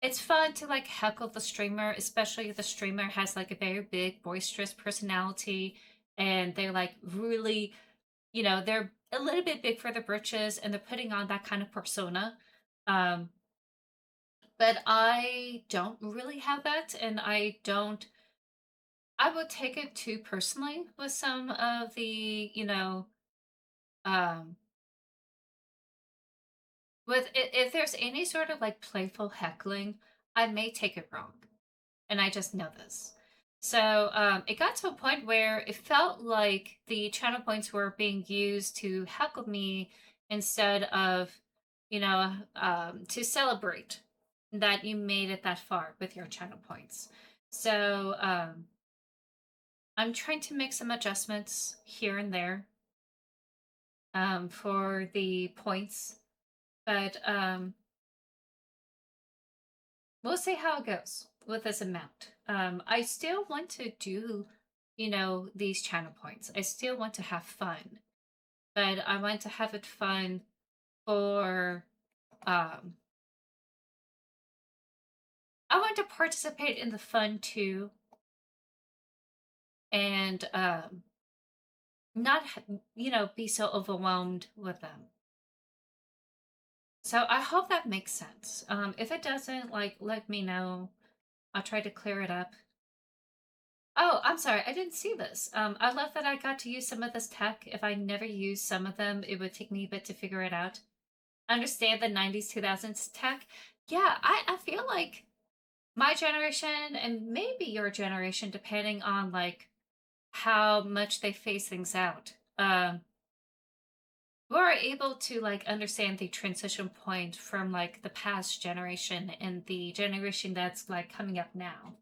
it's fun to like heckle the streamer, especially if the streamer has like a very big, boisterous personality and they're like really, they're a little bit big for the britches and they're putting on that kind of persona. Um, But I don't really have that, and I would take it too personally with some of the, um, if there's any sort of like playful heckling, I may take it wrong, and I just know this. So it got to a point where it felt like the channel points were being used to heckle me instead of, to celebrate that you made it that far with your channel points. So I'm trying to make some adjustments here and there for the points, but we'll see how it goes with this amount. I still want to do, these channel points. I still want to have fun, but I want to have it fun for, um, I want to participate in the fun too, and not, be so overwhelmed with them. So I hope that makes sense. If it doesn't, like, let me know. I'll try to clear it up. Oh, I'm sorry. I didn't see this. I love that I got to use some of this tech. If I never used some of them, it would take me a bit to figure it out. Understand the 90s, 2000s tech. Yeah, I feel like my generation and maybe your generation, depending on like how much they phase things out, we're able to like understand the transition point from like the past generation and the generation that's like coming up now,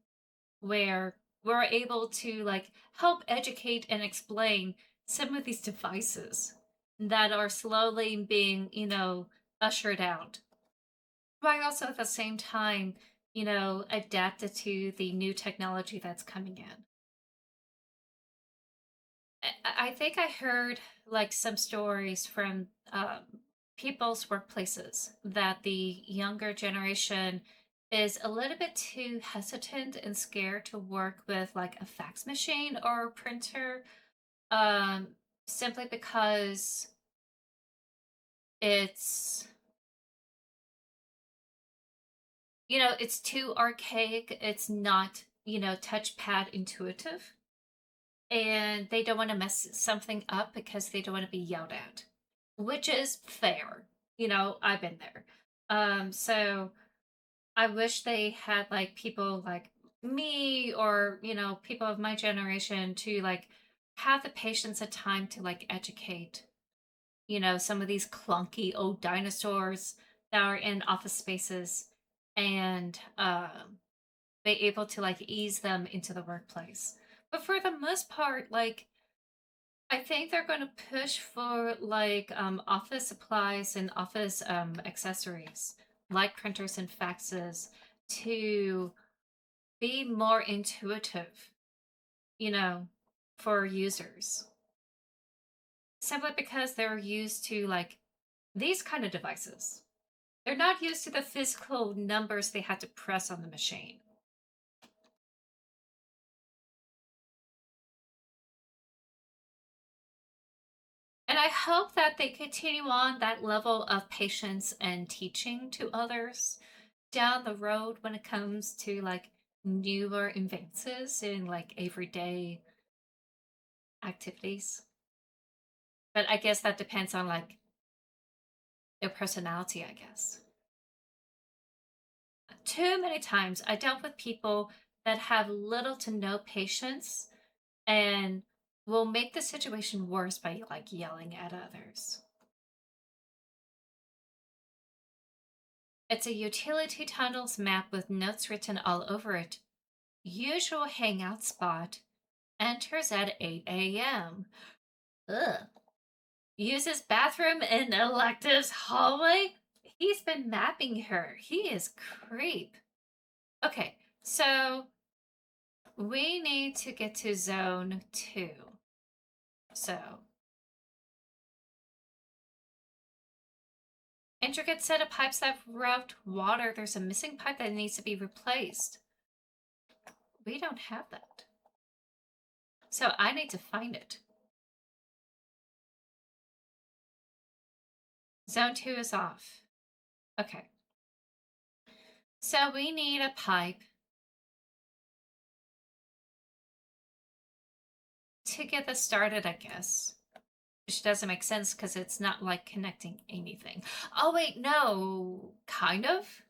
where we're able to like help educate and explain some of these devices that are slowly being, ushered out. But also at the same time, adapted to the new technology that's coming in. I think I heard like some stories from people's workplaces that the younger generation is a little bit too hesitant and scared to work with like a fax machine or a printer, um, simply because it's it's too archaic. It's not touchpad intuitive, and they don't want to mess something up because they don't want to be yelled at, which is fair. I've been there. So I wish they had like people like me or, people of my generation to like have the patience and time to like educate, some of these clunky old dinosaurs that are in office spaces, and be able to like ease them into the workplace. But for the most part, like I think they're going to push for like office supplies and office accessories like printers and faxes to be more intuitive, you know, for users. Simply because they're used to like these kind of devices. They're not used to the physical numbers they had to press on the machine. And I hope that they continue on that level of patience and teaching to others down the road when it comes to like newer advances in like everyday activities. But I guess that depends on like their personality, I guess. Too many times I dealt with people that have little to no patience and will make the situation worse by like yelling at others. It's a utility tunnels map with notes written all over it. Usual hangout spot. Enters at 8 a.m. Ugh. Uses bathroom in electives hallway? He's been mapping her. He is creep. Okay, so we need to get to zone 2. So, intricate set of pipes that route water. There's a missing pipe that needs to be replaced. We don't have that. So I need to find it. Zone 2 is off. Okay. So we need a pipe to get this started, I guess. Which doesn't make sense because it's not like connecting anything. Oh, wait, no. Kind of?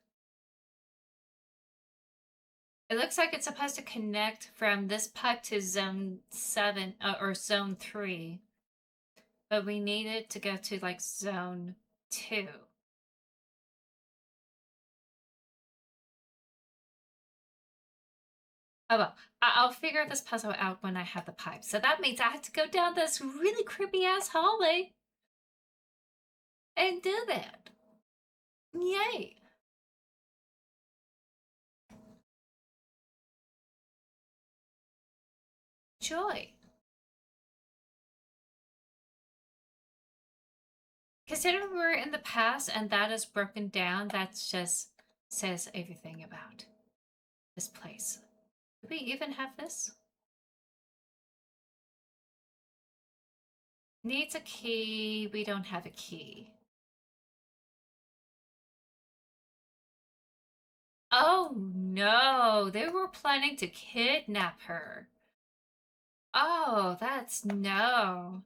It looks like it's supposed to connect from this pipe to zone 7 or zone 3. But we need it to go to like zone 2. Oh well, I'll figure this puzzle out when I have the pipe. So that means I have to go down this really creepy ass hallway and do that. Yay! Joy. Considering we're in the past and that is broken down, that just says everything about this place. Do we even have this? Needs a key. We don't have a key. Oh no, they were planning to kidnap her. Oh, that's no.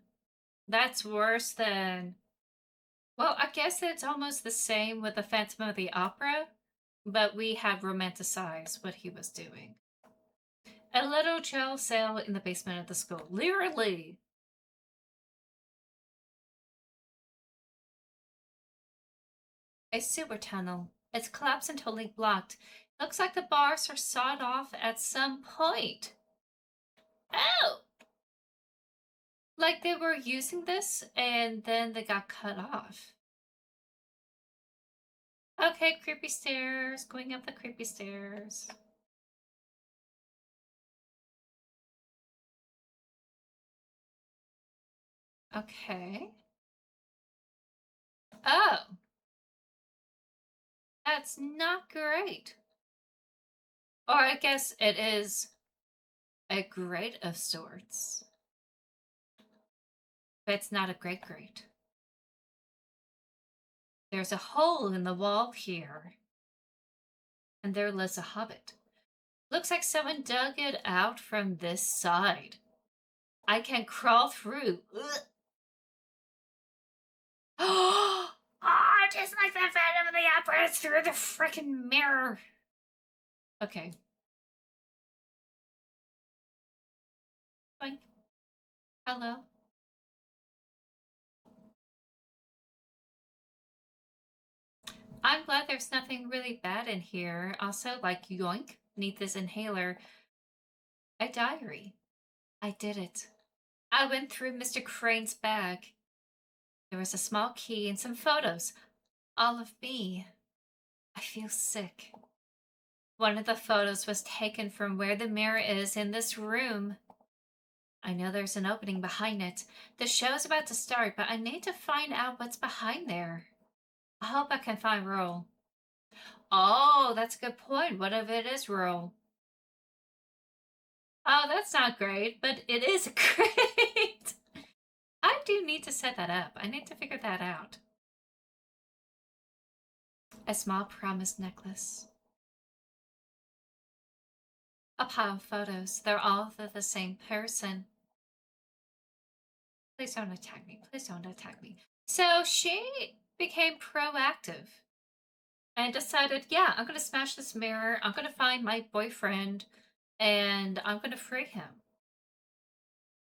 That's worse than. Well, I guess it's almost the same with the Phantom of the Opera, but we have romanticized what he was doing. A little jail cell in the basement of the school. Literally. A sewer tunnel. It's collapsed and totally blocked. Looks like the bars are sawed off at some point. Oh! Like they were using this and then they got cut off. Okay, creepy stairs. Going up the creepy stairs. Okay. Oh! That's not great. Or I guess it is a grate of sorts. But it's not a great grate. There's a hole in the wall here. And there lives a hobbit. Looks like someone dug it out from this side. I can crawl through. Oh, just like the Phantom of the Opera through the freaking mirror. Okay. Boink. Hello. I'm glad there's nothing really bad in here. Also, like, yoink, need this inhaler. A diary. I did it. I went through Mr. Crane's bag. There was a small key and some photos. All of me. I feel sick. One of the photos was taken from where the mirror is in this room. I know there's an opening behind it. The show's about to start, but I need to find out what's behind there. I hope I can find Roll. Oh, that's a good point. What if it is Roll? Oh, that's not great, but it is great. I do need to set that up. I need to figure that out. A small promise necklace. A pile of photos. They're all the same person. Please don't attack me. Please don't attack me. So she became proactive and decided, yeah, I'm going to smash this mirror. I'm going to find my boyfriend and I'm going to free him.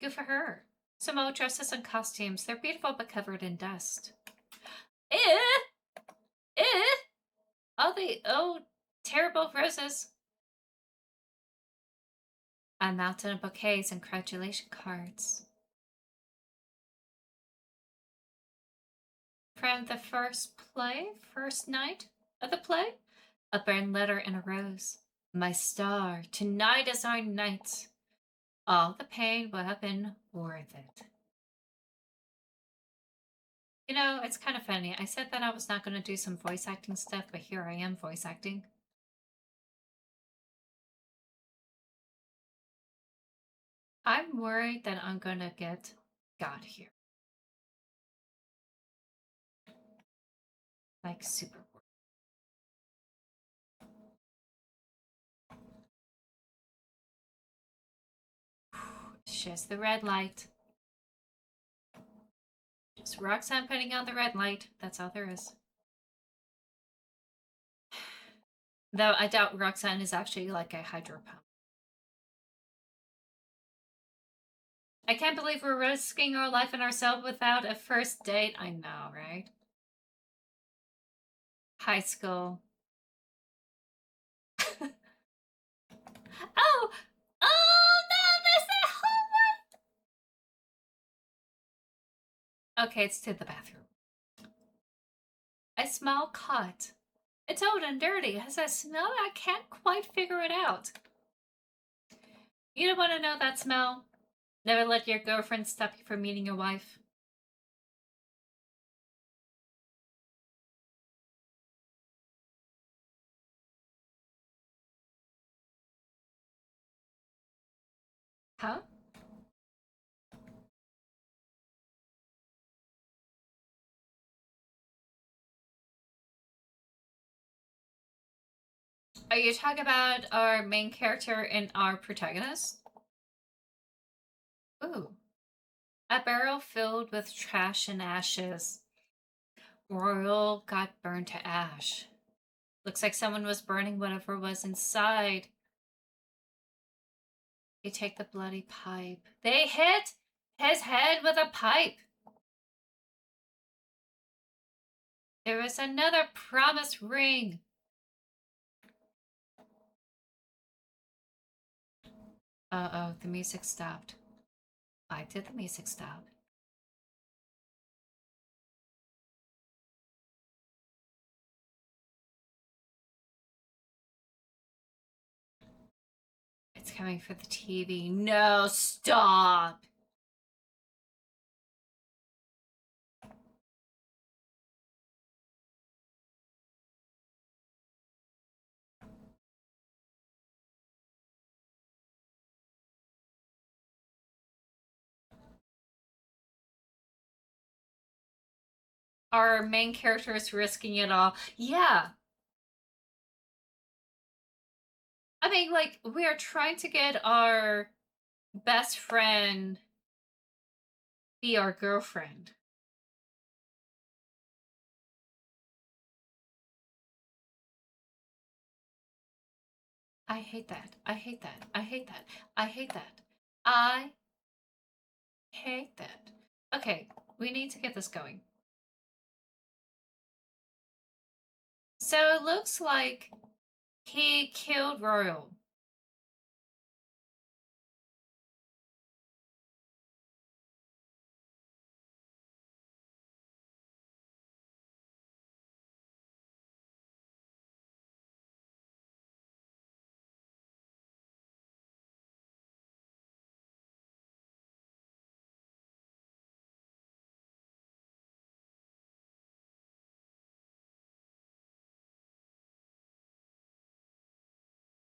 Good for her. Some old dresses and costumes. They're beautiful but covered in dust. Eh! Eh! All the old terrible roses. A mountain of bouquets and congratulation cards. From the first night of the play, a burned letter and a rose. My star, tonight is our night. All the pain will have been worth it. You know, it's kind of funny. I said that I was not going to do some voice acting stuff, but here I am voice acting. I'm worried that I'm going to get God here. Like, super worried. It's just the red light. Just Roxanne putting on the red light. That's all there is. Though I doubt Roxanne is actually like a hydro pump. I can't believe we're risking our life and ourselves without a first date. I know, right? High school. Oh! Oh no, there's that hallway! Okay, it's to the bathroom. I smell caught. It's old and dirty. Has a smell? I can't quite figure it out. You don't want to know that smell? Never let your girlfriend stop you from meeting your wife. Huh? Are you talking about our main character and our protagonist? Ooh. A barrel filled with trash and ashes. Royal got burned to ash. Looks like someone was burning whatever was inside. They take the bloody pipe. They hit his head with a pipe. There was another promise ring. Uh-oh, the music stopped. Why did the music stop? It's coming for the TV. No, stop! Our main character is risking it all. Yeah. I mean, like, we are trying to get our best friend be our girlfriend. I hate that. I hate that. I hate that. I hate that. I hate that. Okay, we need to get this going. So it looks like he killed Royal.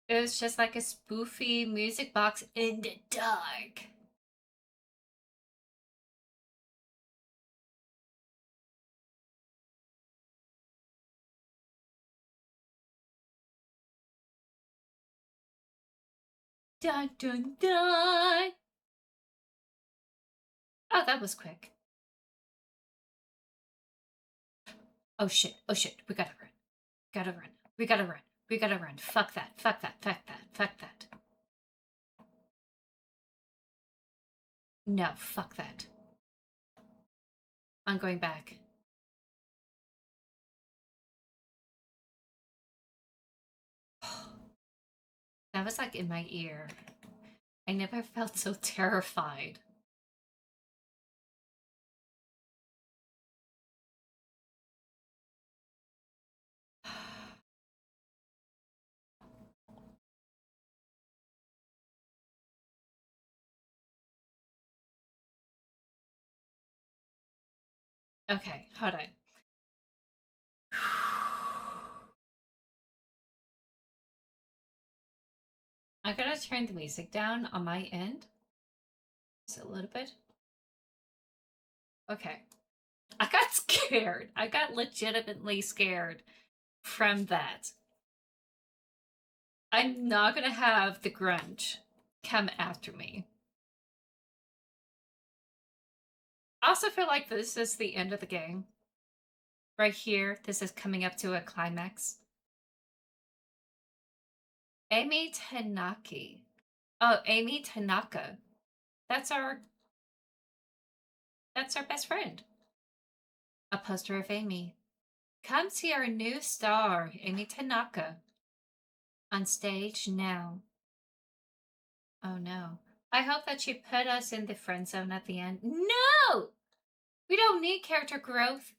It was just like a spoofy music box in the dark. Dun dun dun! Oh, that was quick. Oh shit, oh shit, we gotta run. Gotta run. We gotta run. We gotta run. Fuck that, fuck that, fuck that, fuck that. No, fuck that. I'm going back. That was like in my ear. I never felt so terrified. Okay, hold on. I'm gonna turn the music down on my end. Just a little bit. Okay. I got scared. I got legitimately scared from that. I'm not gonna have the grunge come after me. I also feel like this is the end of the game. Right here, this is coming up to a climax. Amy Tanaki. Oh, Amy Tanaka. That's our that's our best friend. A poster of Amy. Come see our new star, Amy Tanaka. On stage now. Oh no. I hope that she put us in the friend zone at the end. No! We don't need character growth.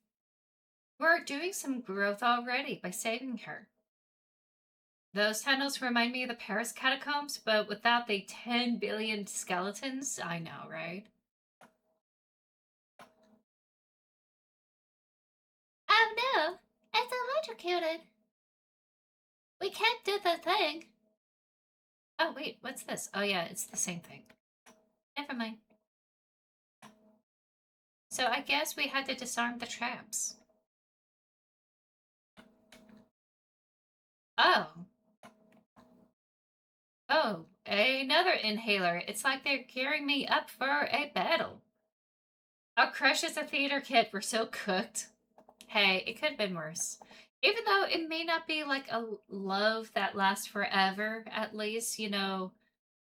We're doing some growth already by saving her. Those tunnels remind me of the Paris catacombs, but without the 10 billion skeletons. I know, right? Oh no! It's electrocuted! We can't do the thing! Oh wait, what's this? Oh yeah, it's the same thing. Never mind. So I guess we had to disarm the traps. Oh. Oh, another inhaler. It's like they're gearing me up for a battle. Our crush as a theater kid, we're so cooked. Hey, it could have been worse. Even though it may not be like a love that lasts forever, at least,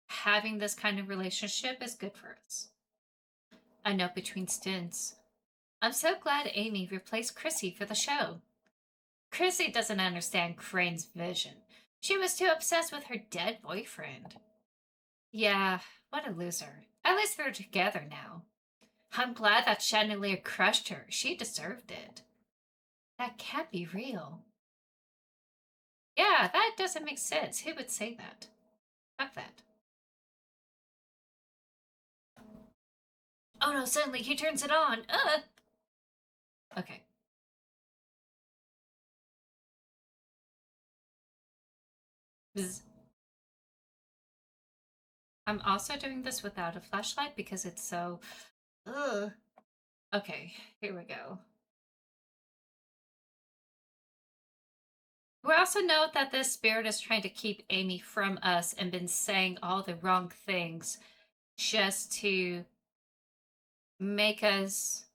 having this kind of relationship is good for us. A note between stints. I'm so glad Amy replaced Chrissy for the show. Chrissy doesn't understand Crane's vision. She was too obsessed with her dead boyfriend. Yeah, what a loser. At least they're together now. I'm glad that Chandelier crushed her. She deserved it. That can't be real. Yeah, that doesn't make sense. Who would say that? Fuck that. Oh no, suddenly he turns it on. Okay. Bzz. I'm also doing this without a flashlight because it's so... Ugh. Okay, here we go. We also note that this spirit is trying to keep Amy from us and been saying all the wrong things just to make us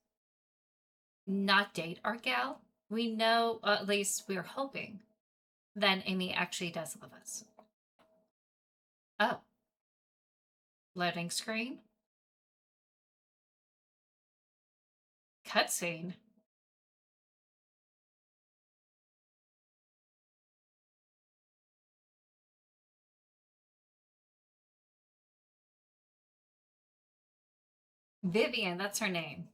not date our gal. We know, at least we're hoping, that Amy actually does love us. Oh. Loading screen. Cutscene. Vivian, that's her name.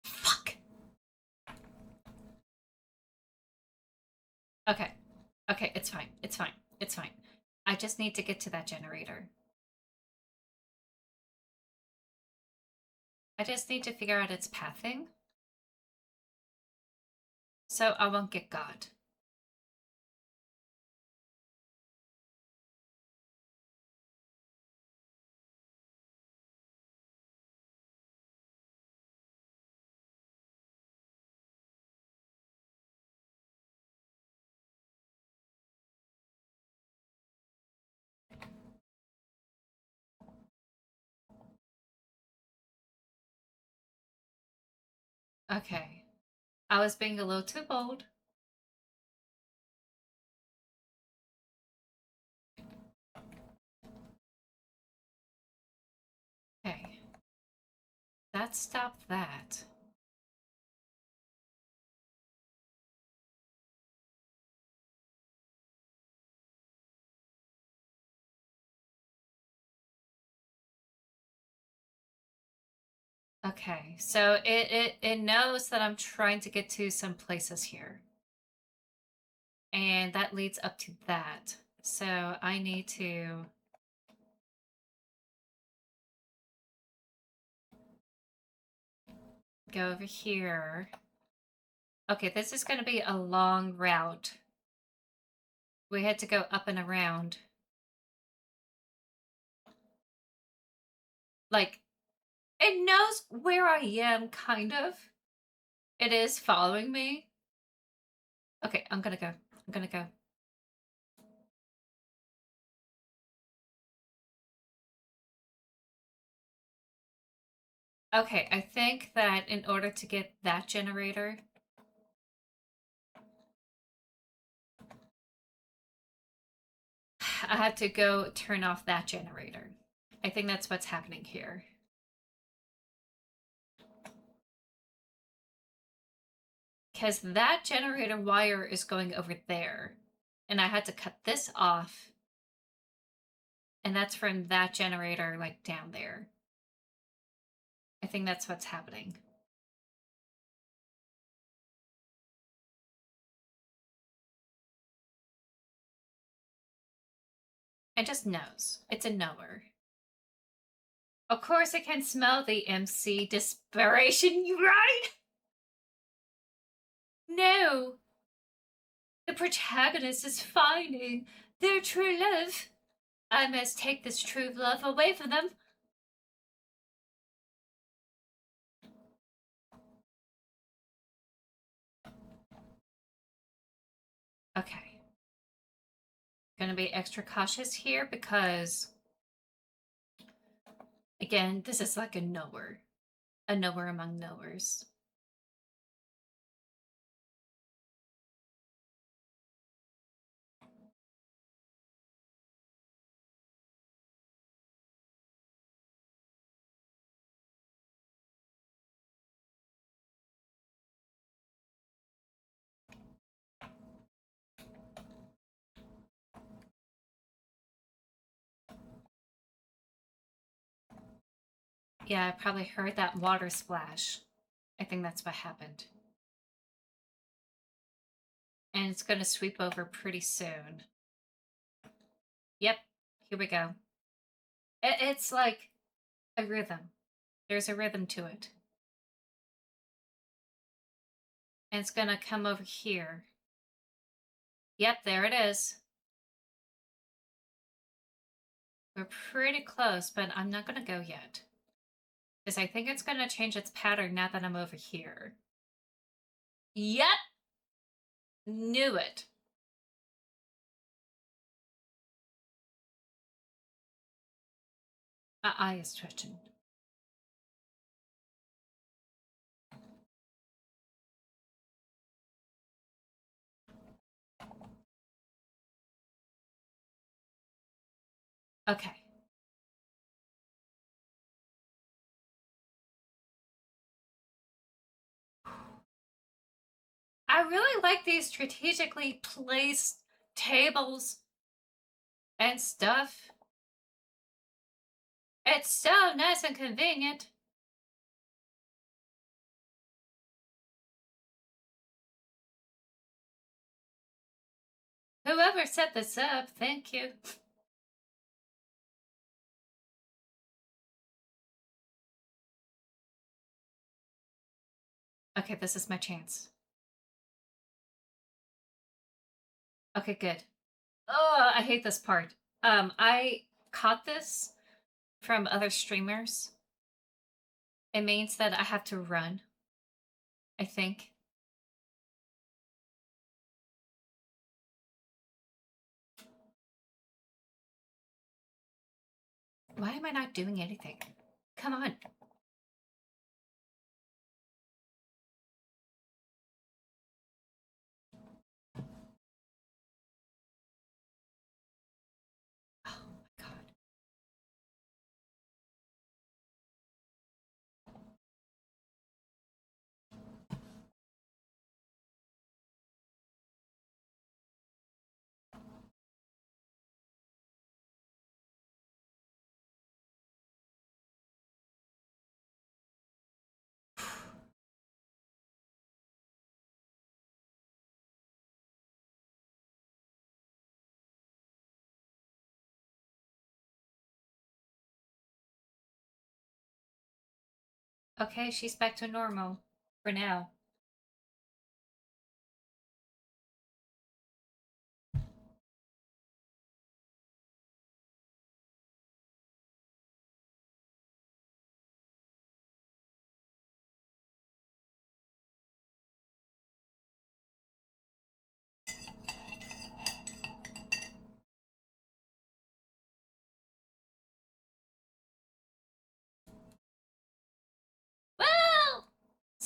Fuck. Okay. Okay, it's fine. It's fine. It's fine. I just need to get to that generator. I just need to figure out its pathing. So I won't get got. Okay. I was being a little too bold. Okay. That stopped that. Okay, so it knows that I'm trying to get to some places here. And that leads up to that. So I need to go over here. Okay, this is going to be a long route. We had to go up and around. Like, it knows where I am, kind of. It is following me. Okay, I'm gonna go. I'm gonna go. Okay, I think that in order to get that generator, I have to go turn off that generator. I think that's what's happening here. Because that generator wire is going over there. And I had to cut this off. And that's from that generator, like, down there. I think that's what's happening. It just knows. It's a knower. Of course I can smell the MC desperation, right? No! The protagonist is finding their true love. I must take this true love away from them. Okay. Gonna be extra cautious here because, again, this is like a knower. A knower among knowers. Yeah, I probably heard that water splash. I think that's what happened. And it's gonna sweep over pretty soon. Yep, here we go. It's like a rhythm. There's a rhythm to it. And it's gonna come over here. Yep, there it is. We're pretty close, but I'm not gonna go yet. Because I think it's gonna change its pattern now that I'm over here. Yep! Knew it. My eye is twitching. Okay. I really like these strategically placed tables and stuff. It's so nice and convenient. Whoever set this up, thank you. Okay, this is my chance. Okay, good. Oh, I hate this part. I caught this from other streamers. It means that I have to run, I think. Why am I not doing anything? Come on. Oh my god. Okay, she's back to normal. For now.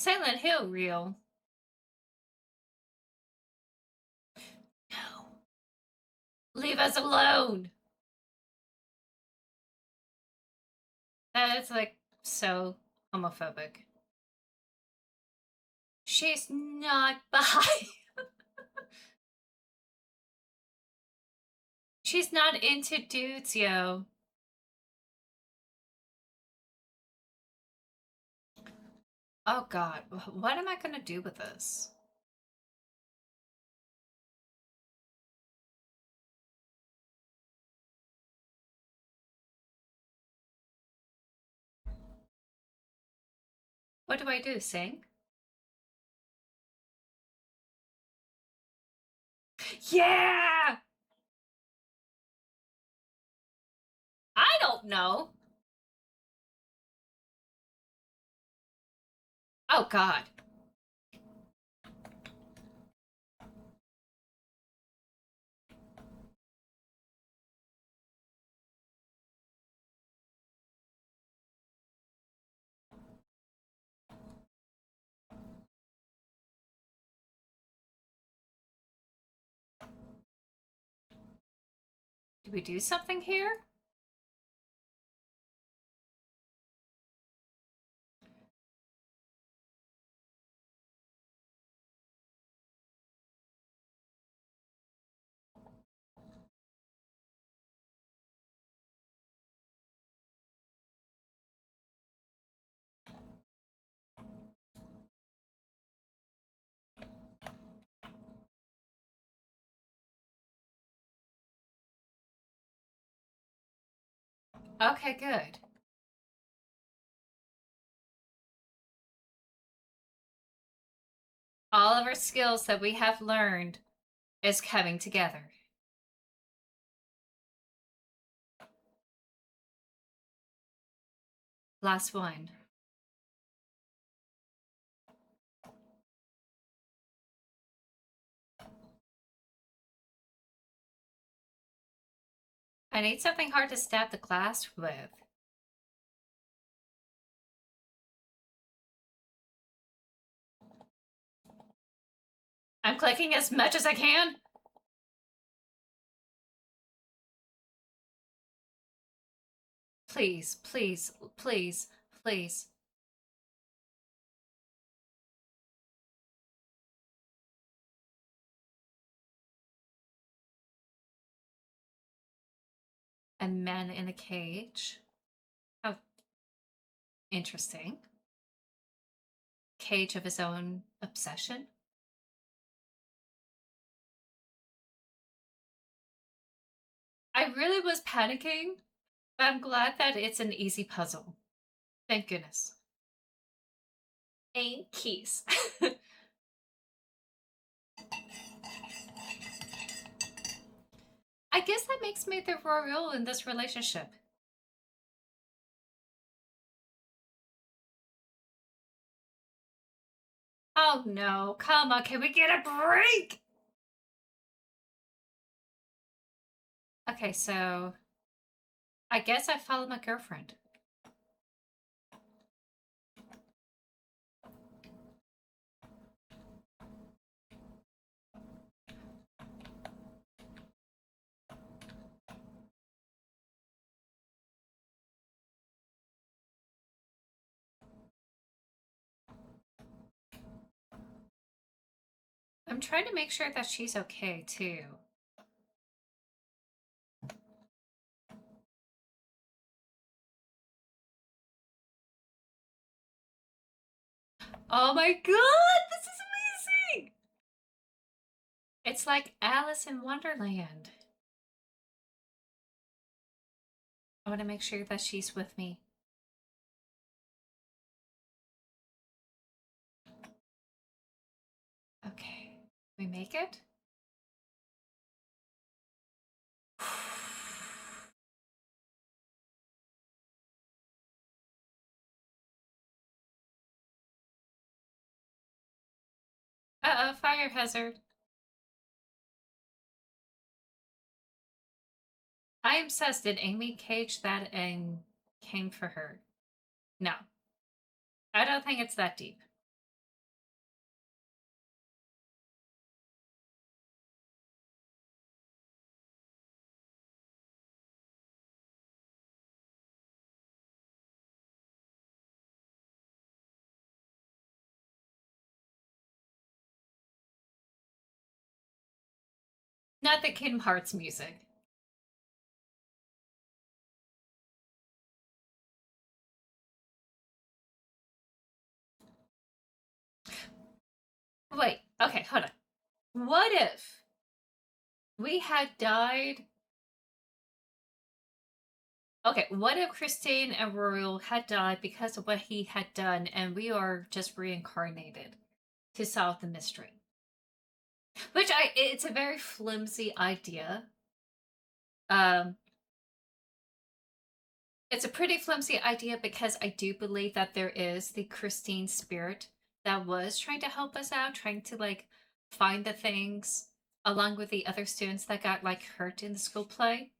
Silent Hill real. No. Leave us alone. That is like so homophobic. She's not bi. She's not into dudes, yo. Oh god, what am I gonna do with this? What do I do? Sing? Yeah! I don't know. Oh god. Do we do something here? Okay, good. All of our skills that we have learned is coming together. Last one. I need something hard to stab the glass with. I'm clicking as much as I can. Please, please, please, please. A man in a cage. Oh, interesting. Cage of his own obsession. I really was panicking, but I'm glad that it's an easy puzzle. Thank goodness. Ain't keys. I guess that makes me the royal in this relationship. Oh no, come on, can we get a break? Okay, so I guess I follow my girlfriend. I'm trying to make sure that she's okay too. Oh my god, this is amazing! It's like Alice in Wonderland. I want to make sure that she's with me. Okay, we make it? Uh-oh, fire hazard. I am sus. Did Amy cage that and came for her? No. I don't think it's that deep. Not the Kingdom Hearts music. Wait, okay, hold on. What if we had died? Okay, what if Christine and Royal had died because of what he had done, and we are just reincarnated to solve the mystery? It's a very flimsy idea. Um, it's a pretty flimsy idea because I do believe that there is the Christine spirit that was trying to help us out, trying to like find the things along with the other students that got like hurt in the school play.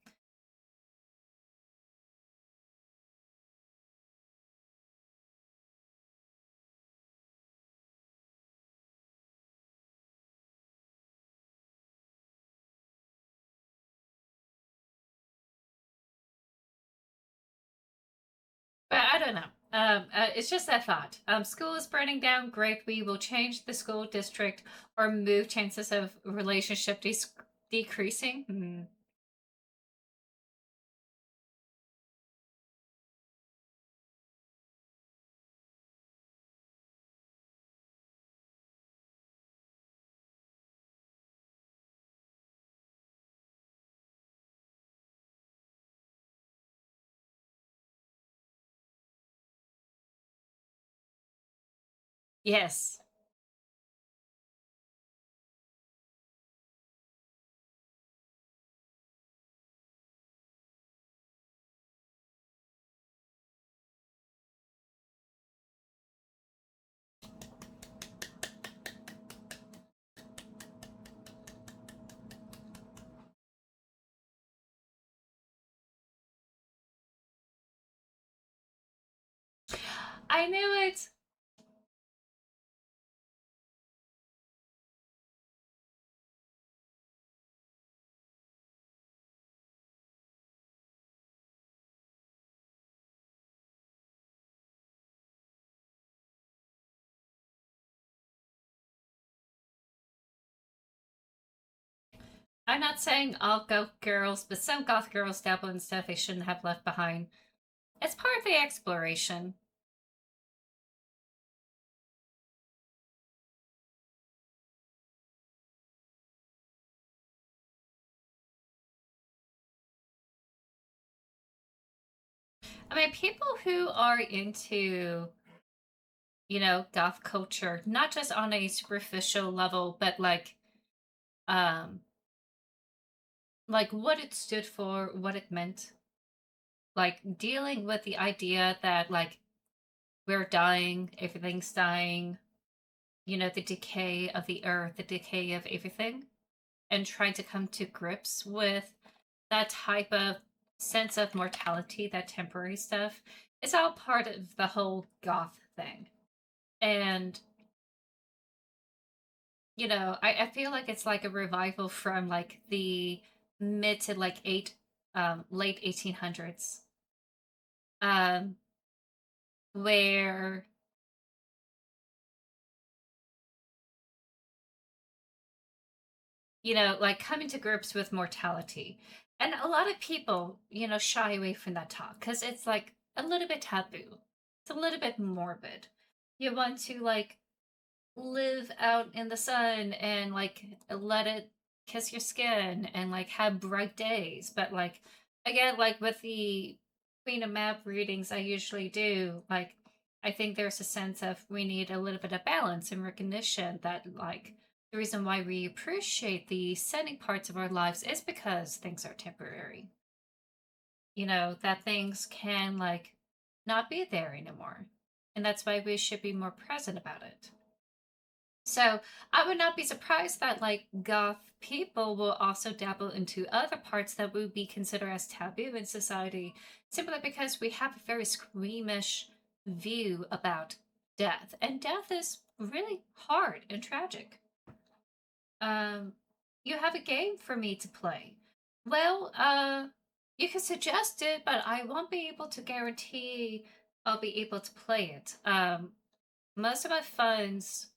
But I don't know. It's just that thought. School is burning down. Great. We will change the school district or move chances of relationship decreasing. Hmm. Yes. I knew it. I'm not saying all goth girls, but some goth girls dabble in stuff they shouldn't have left behind. It's part of the exploration. I mean, people who are into, goth culture, not just on a superficial level, but um, like what it stood for, what it meant, like dealing with the idea that like we're dying, everything's dying, the decay of the earth, the decay of everything, and trying to come to grips with that type of sense of mortality, that temporary stuff. It's all part of the whole goth thing. And, I feel like it's like a revival from like the mid to like late 1800s. Um, where like coming to grips with mortality. And a lot of people, shy away from that talk because it's like a little bit taboo. It's a little bit morbid. You want to like live out in the sun and like let it kiss your skin and like have bright days. But like again, like with the Queen of Map readings I usually do, like I think there's a sense of we need a little bit of balance and recognition that like the reason why we appreciate the sunny parts of our lives is because things are temporary. That things can like not be there anymore. And that's why we should be more present about it. So I would not be surprised that like goth people will also dabble into other parts that would be considered as taboo in society, simply because we have a very squeamish view about death, and death is really hard and tragic. Um, you have a game for me to play. Well, you can suggest it, but I won't be able to guarantee I'll be able to play it. Most of my funds,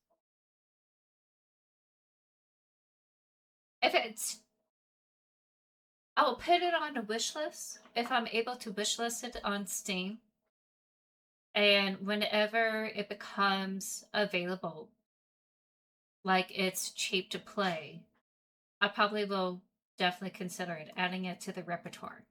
if it's I will put it on a wish list if I'm able to wish list it on Steam. And whenever it becomes available, like it's cheap to play, I probably will definitely consider it, adding it to the repertoire.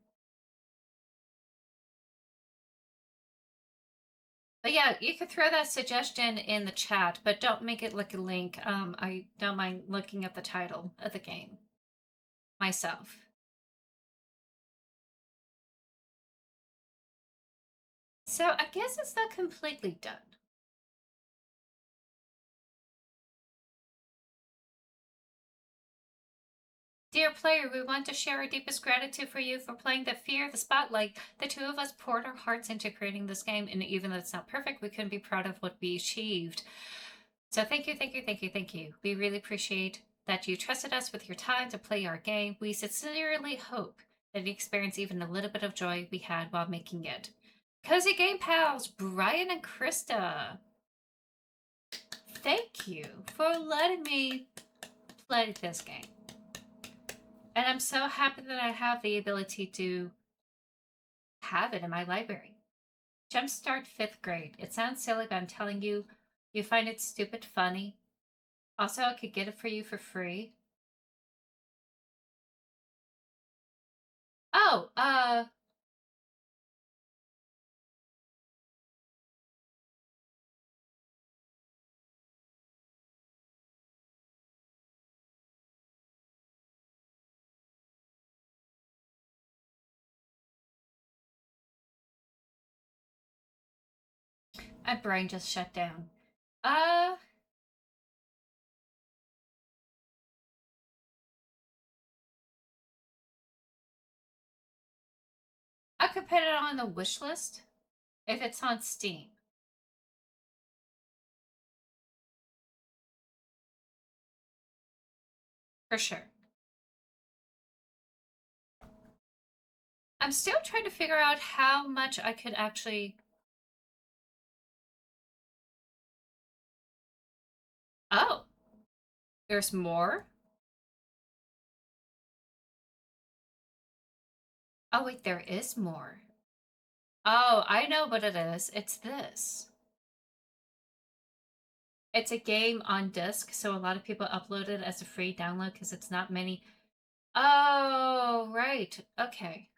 But yeah, you could throw that suggestion in the chat, but don't make it like a link. I don't mind looking at the title of the game myself. So I guess it's not completely done. Dear player, we want to share our deepest gratitude for you for playing the Fear of the Spotlight. The two of us poured our hearts into creating this game, and even though it's not perfect, we couldn't be proud of what we achieved. So thank you, thank you, thank you, thank you. We really appreciate that you trusted us with your time to play our game. We sincerely hope that you experience even a little bit of joy we had while making it. Cozy Game Pals, Brian and Krista, thank you for letting me play this game. And I'm so happy that I have the ability to have it in my library. Jumpstart 5th grade. It sounds silly, but I'm telling you, you find it stupid funny. Also, I could get it for you for free. Oh, my brain just shut down. Uh, I could put it on the wish list if it's on Steam. For sure. I'm still trying to figure out how much I could actually. Oh, there's more? Oh, wait, there is more. Oh, I know what it is. It's this. It's a game on disc, so a lot of people upload it as a free download because it's not many. Oh, right. Okay.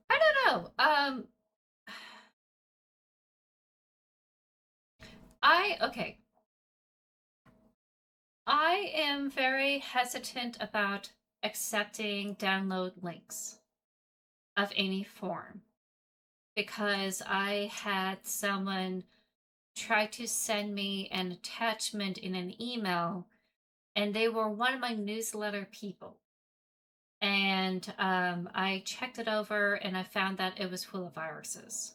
I don't know. Okay. I am very hesitant about accepting download links of any form because I had someone try to send me an attachment in an email, and they were one of my newsletter people. And I checked it over and I found that it was full of viruses.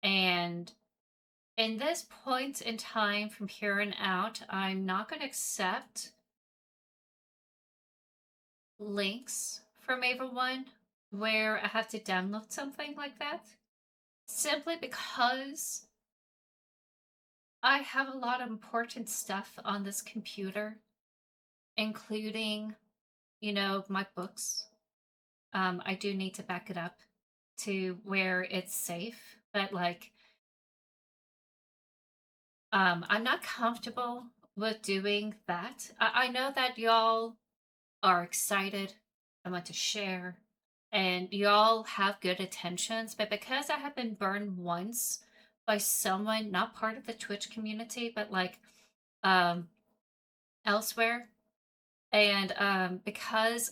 And in this point in time from here and out, I'm not going to accept links from everyone where I have to download something like that. Simply because I have a lot of important stuff on this computer, including, my books. I do need to back it up to where it's safe, but like, I'm not comfortable with doing that. I know that y'all are excited. I want to share, and y'all have good intentions, but because I have been burned once by someone not part of the Twitch community, but like um elsewhere, and because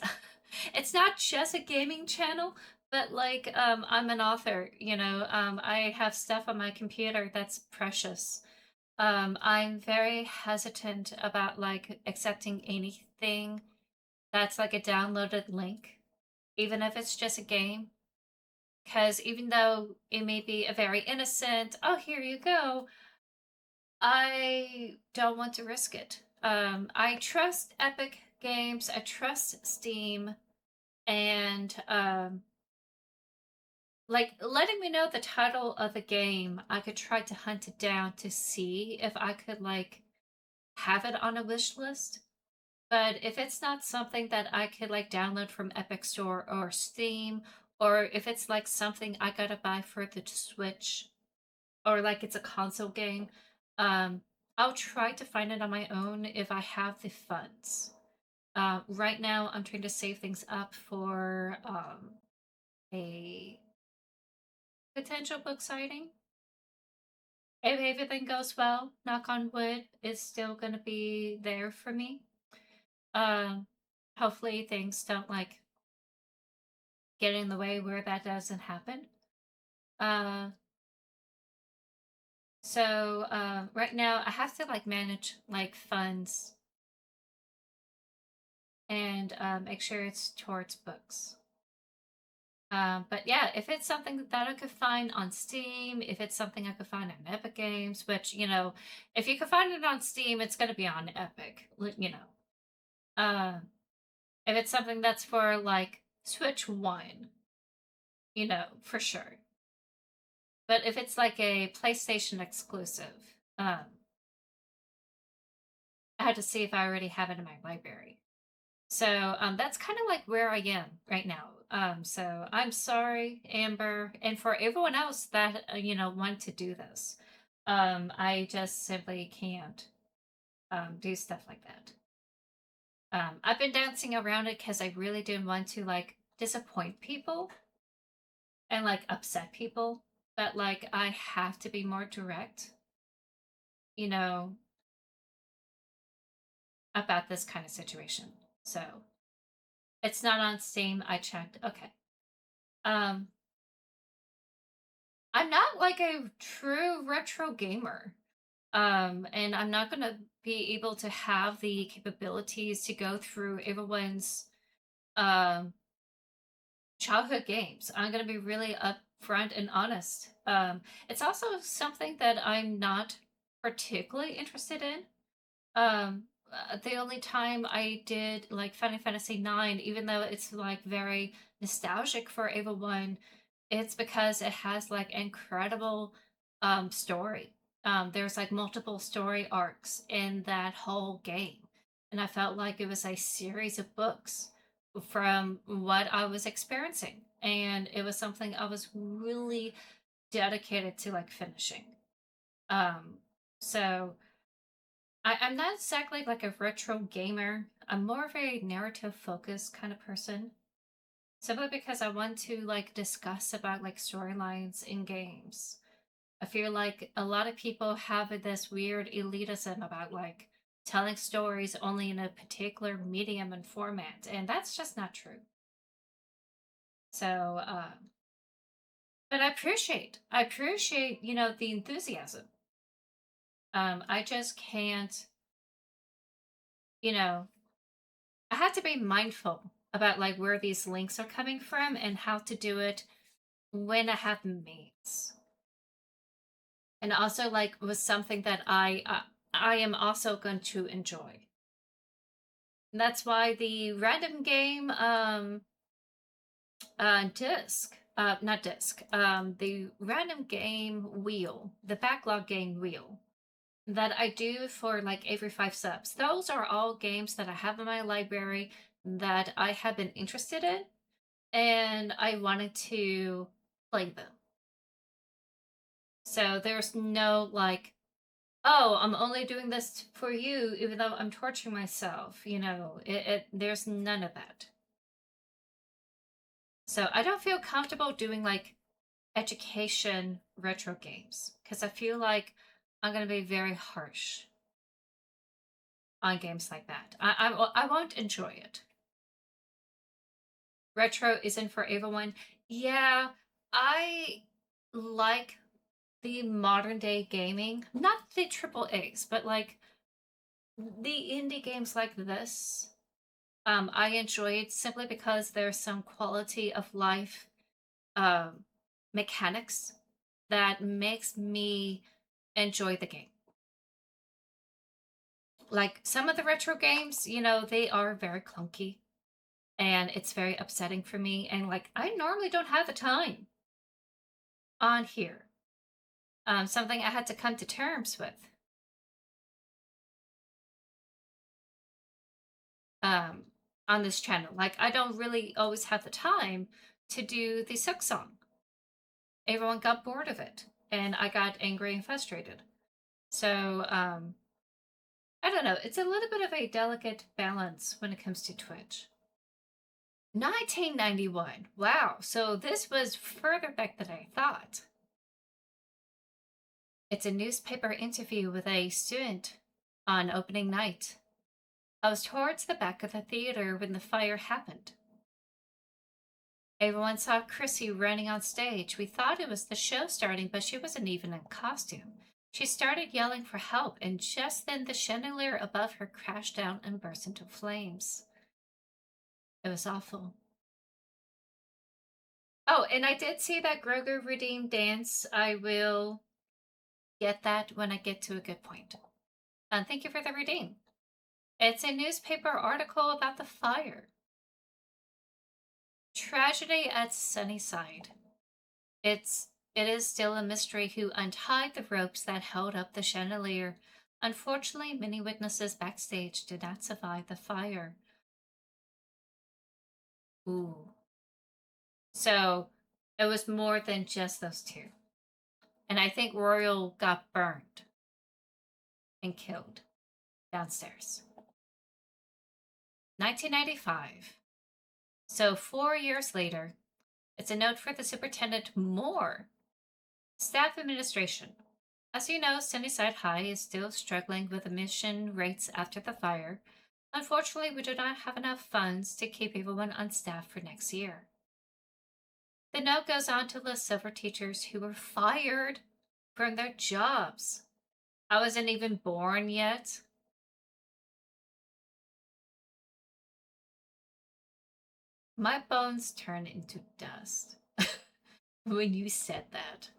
it's not just a gaming channel, but like I'm an author, I have stuff on my computer that's precious. I'm very hesitant about like accepting anything that's like a downloaded link, even if it's just a game. Because even though it may be a very innocent, oh, here you go, I don't want to risk it. I trust Epic Games, I trust Steam, and like letting me know the title of the game, I could try to hunt it down to see if I could like have it on a wish list. But if it's not something that I could like download from Epic Store or Steam, or if it's like something I gotta buy for the Switch, or like it's a console game, um, I'll try to find it on my own if I have the funds. Right now, I'm trying to save things up for a potential book signing. If everything goes well, knock on wood, it's still going to be there for me. Um, Hopefully things don't like get in the way where that doesn't happen. Uh, right now I have to like manage like funds and make sure it's towards books. But yeah, if it's something that I could find on Steam, if it's something I could find on Epic Games, which, you know, if you could find it on Steam, it's going to be on Epic, you know. If it's something that's for like Switch 1, you know, for sure. But if it's like a PlayStation exclusive, I had to see if I already have it in my library. So that's kind of like where I am right now. So I'm sorry, Amber, and for everyone else that you know want to do this. I just simply can't do stuff like that. I've been dancing around it because I really didn't want to like disappoint people and like upset people, but like I have to be more direct, you know, about this kind of situation. So it's not on Steam. I checked. Okay. Um, I'm not like a true retro gamer. And I'm not gonna be able to have the capabilities to go through everyone's um childhood games. I'm gonna be really upfront and honest. It's also something that I'm not particularly interested in. The only time I did like Final Fantasy 9, even though it's like very nostalgic for everyone, it's because it has like incredible story. There's like multiple story arcs in that whole game. And I felt like it was a series of books from what I was experiencing. And it was something I was really dedicated to like finishing. Um, so I'm not exactly like a retro gamer. I'm more of a narrative focused kind of person. Simply because I want to like discuss about like storylines in games. I feel like a lot of people have this weird elitism about like telling stories only in a particular medium and format, and that's just not true. So, but I appreciate, you know, the enthusiasm. I just can't, you know, I have to be mindful about like where these links are coming from and how to do it when I have mates. And also like with something that I am also going to enjoy. And that's why the random game disc not disc the random game wheel, the backlog game wheel that I do for like every 5 subs. Those are all games that I have in my library that I have been interested in and I wanted to play them. So there's no like, oh, I'm only doing this for you, even though I'm torturing myself. You know, there's none of that. So I don't feel comfortable doing like education retro games because I feel like I'm gonna be very harsh on games like that. I won't enjoy it. Retro isn't for everyone. Yeah, I like the modern day gaming, not the triple A's, but like the indie games like this. I enjoy it simply because there's some quality of life um, mechanics that makes me enjoy the game. Like some of the retro games, you know, they are very clunky and it's very upsetting for me. And like, I normally don't have the time on here. Something I had to come to terms with. Um, on this channel. Like I don't really always have the time to do the silk song. Everyone got bored of it, and I got angry and frustrated. So I don't know. It's a little bit of a delicate balance when it comes to Twitch. 1991. Wow. So this was further back than I thought. It's a newspaper interview with a student on opening night. I was towards the back of the theater when the fire happened. Everyone saw Chrissy running on stage. We thought it was the show starting, but she wasn't even in costume. She started yelling for help, and just then the chandelier above her crashed down and burst into flames. It was awful. Oh, and I did see that Grogu redeemed dance. I will get that when I get to a good point. And thank you for the redeem. It's a newspaper article about the fire. Tragedy at Sunnyside. It is still a mystery who untied the ropes that held up the chandelier. Unfortunately, many witnesses backstage did not survive the fire. Ooh. So it was more than just those two. And I think Royal got burned and killed downstairs. 1995. So 4 years later, it's a note for the superintendent Moore. Staff administration. As you know, Sunnyside High is still struggling with admission rates after the fire. Unfortunately, we do not have enough funds to keep everyone on staff for next year. The note goes on to list several teachers who were fired from their jobs. I wasn't even born yet. My bones turned into dust when you said that.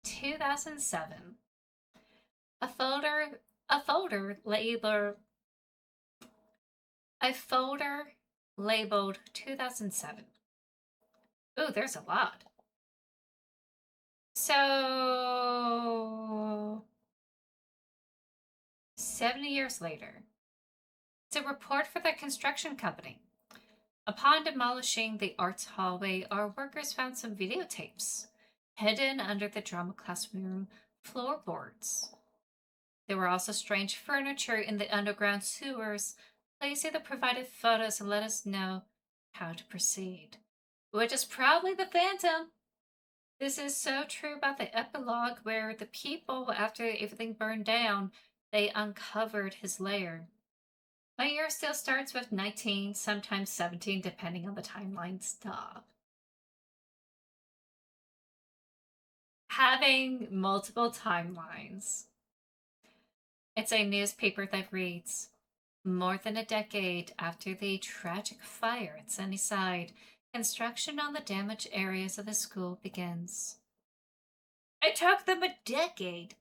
2007. A folder a folder labeled a folder labeled 2007. Ooh, there's a lot. So 70 years later, it's a report for the construction company. Upon demolishing the arts hallway, our workers found some videotapes hidden under the drama classroom floorboards. There were also strange furniture in the underground sewers. Please see the provided photos and let us know how to proceed. Which is probably the Phantom. This is so true about the epilogue where the people, after everything burned down, they uncovered his lair. My year still starts with 19, sometimes 17, depending on the timeline. Stop. Having multiple timelines. It's a newspaper that reads, more than a decade after the tragic fire at Sunnyside, construction on the damaged areas of the school begins. It took them a decade.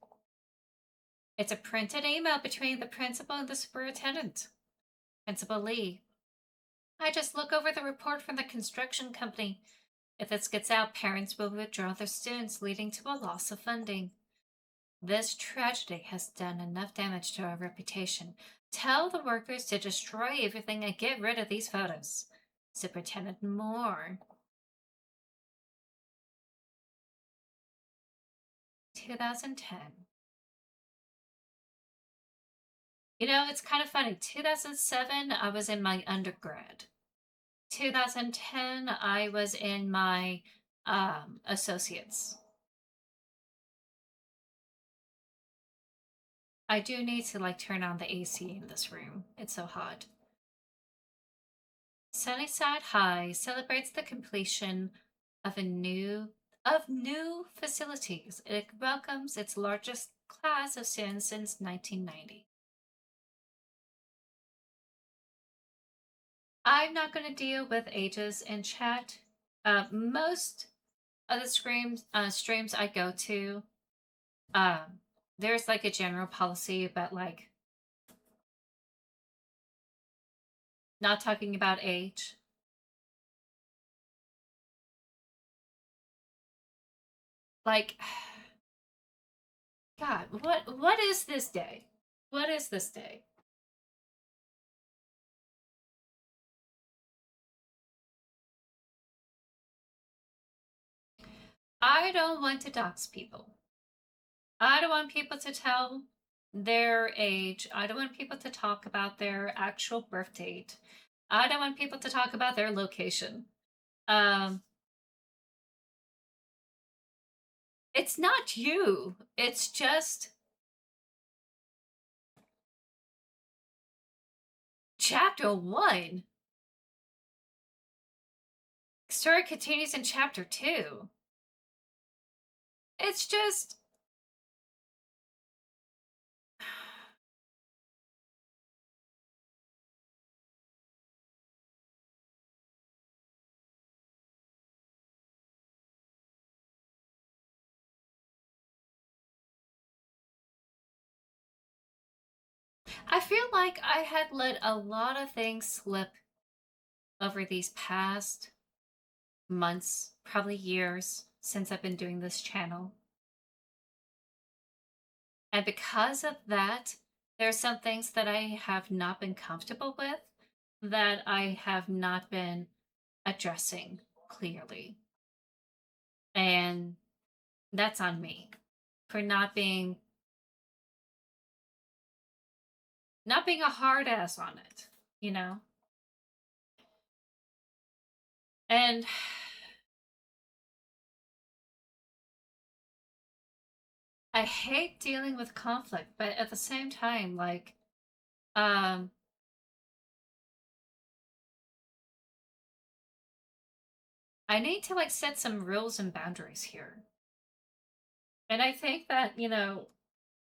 It's a printed email between the principal and the superintendent. Principal Lee. I just look over the report from the construction company. If this gets out, parents will withdraw their students, leading to a loss of funding. This tragedy has done enough damage to our reputation. Tell the workers to destroy everything and get rid of these photos. Superintendent Moore. 2010. You know, it's kind of funny. 2007, I was in my undergrad. 2010, I was in my associates. I do need to like turn on the AC in this room. It's so hot. Sunnyside High celebrates the completion of new facilities. It welcomes its largest class of students since 1990. I'm not going to deal with ages in chat. Most of the streams I go to, um, there's like a general policy about like Not talking about age. Like, God, what is this day? What is this day? I don't want to dox people. I don't want people to tell their age. I don't want people to talk about their actual birth date. I don't want people to talk about their location. Um, it's not you. It's just chapter one. Story continues in chapter two. It's just I feel like I had let a lot of things slip over these past months, probably years since I've been doing this channel. And because of that, there's some things that I have not been comfortable with that I have not been addressing clearly. And that's on me for not being a hard ass on it, you know? And I hate dealing with conflict, but at the same time, like, um, I need to like set some rules and boundaries here. And I think that,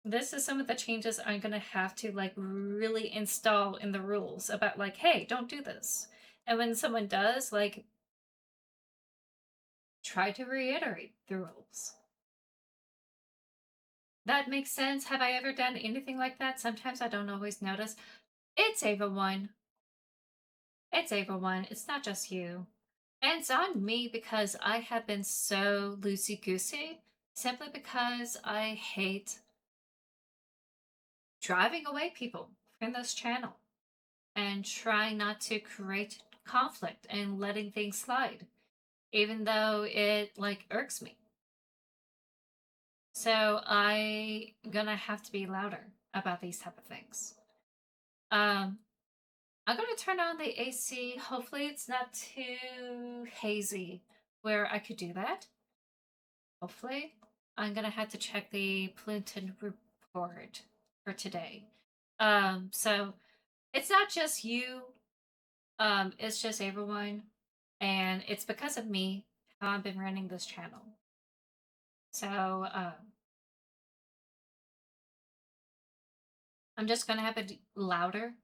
this is some of the changes I'm going to have to like really install in the rules about like, hey, don't do this. And when someone does, like, try to reiterate the rules. That makes sense. Have I ever done anything like that? Sometimes I don't always notice. It's everyone. It's everyone. It's not just you. And it's on me because I have been so loosey goosey simply because I hate driving away people from this channel and trying not to create conflict and letting things slide, even though it like irks me. So I gonna have to be louder about these type of things. Um, I'm gonna turn on the AC. Hopefully it's not too hazy where I could do that. Hopefully. I'm gonna have to check the pollutant report for today. So it's not just you, it's just everyone. And it's because of me how I've been running this channel. So I'm just gonna have it louder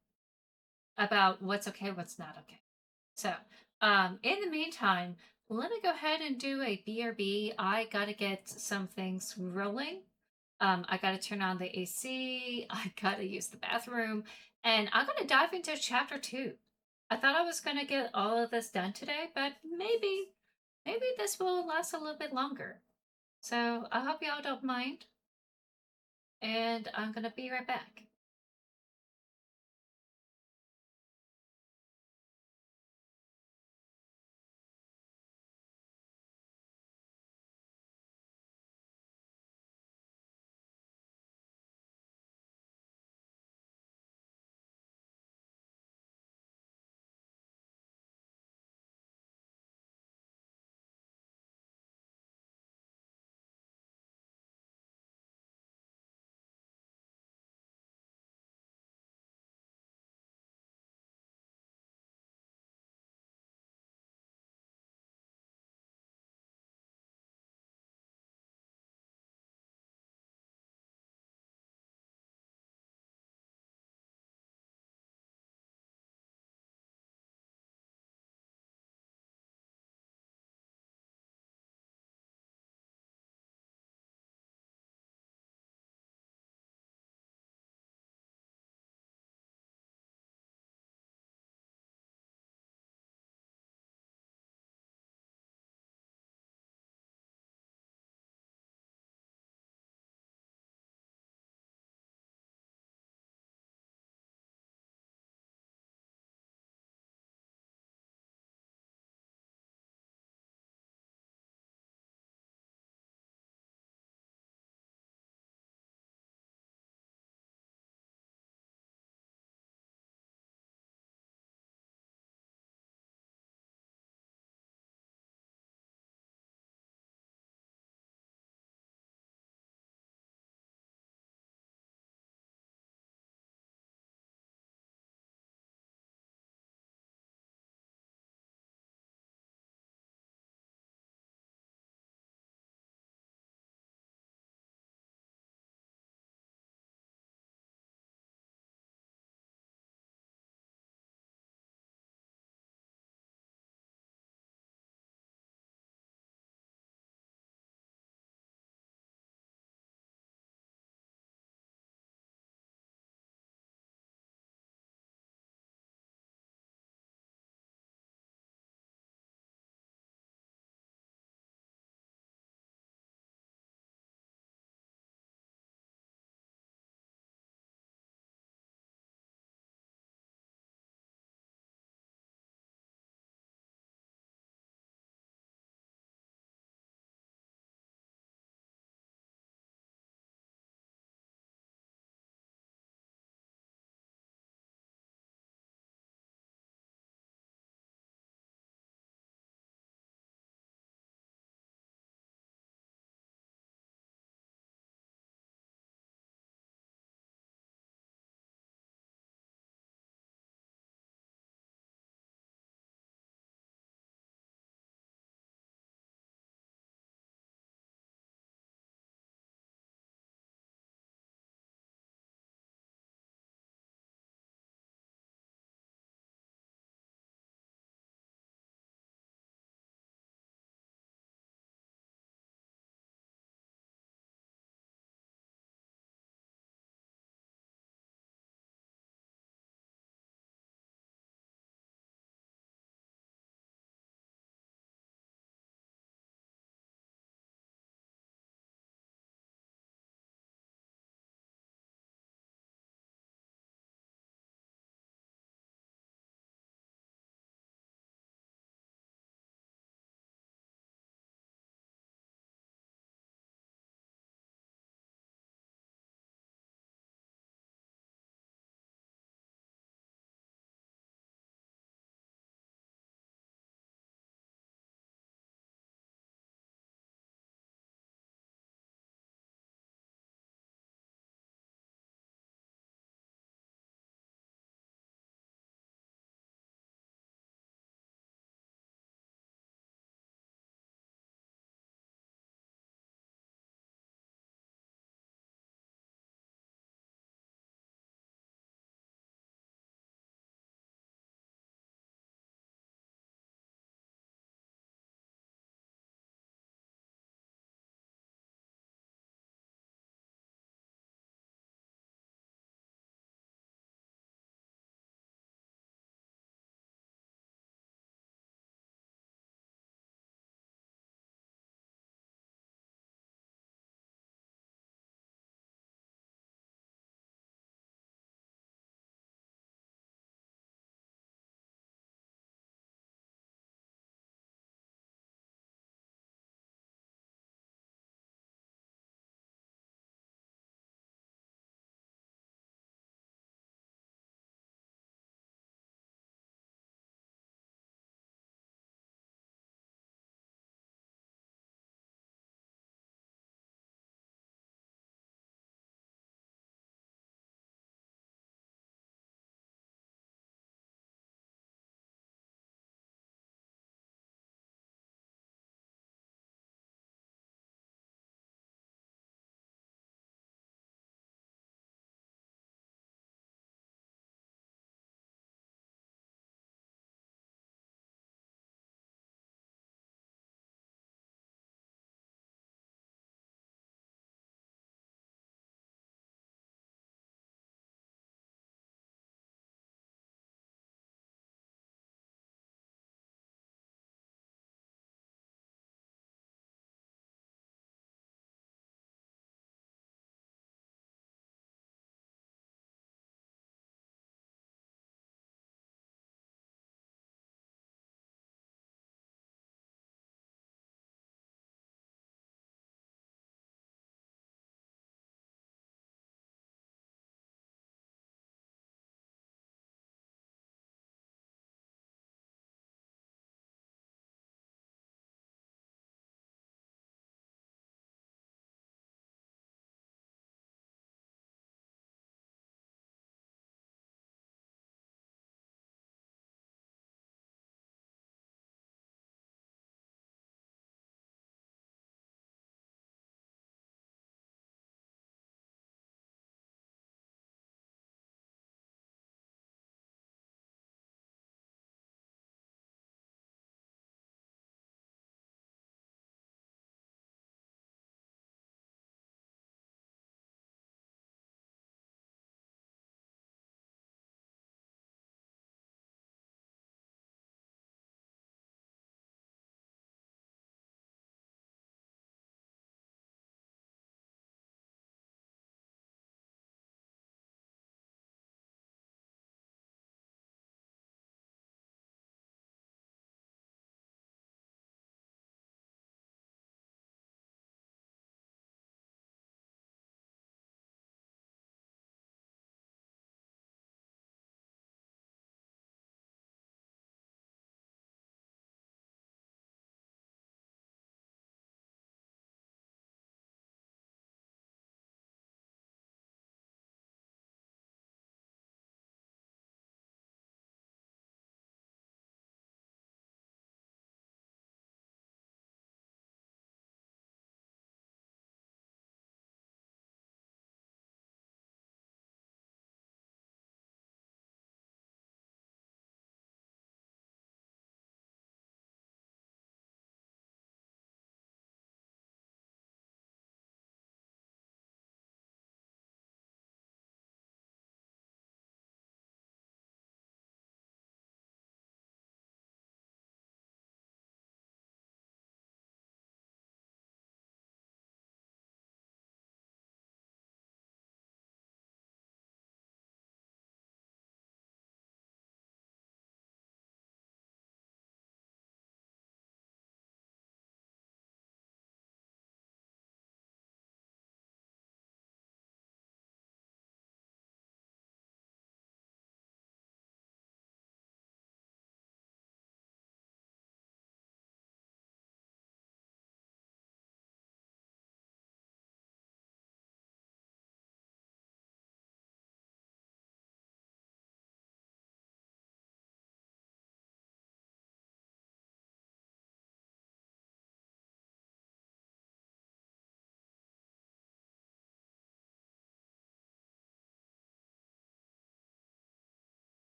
about what's okay, what's not okay. So in the meantime, let me go ahead and do a BRB. I gotta get some things rolling. I gotta turn on the AC. I gotta use the bathroom, and I'm gonna dive into chapter two. I thought I was gonna get all of this done today, but maybe this will last a little bit longer. So I hope y'all don't mind, and I'm gonna be right back.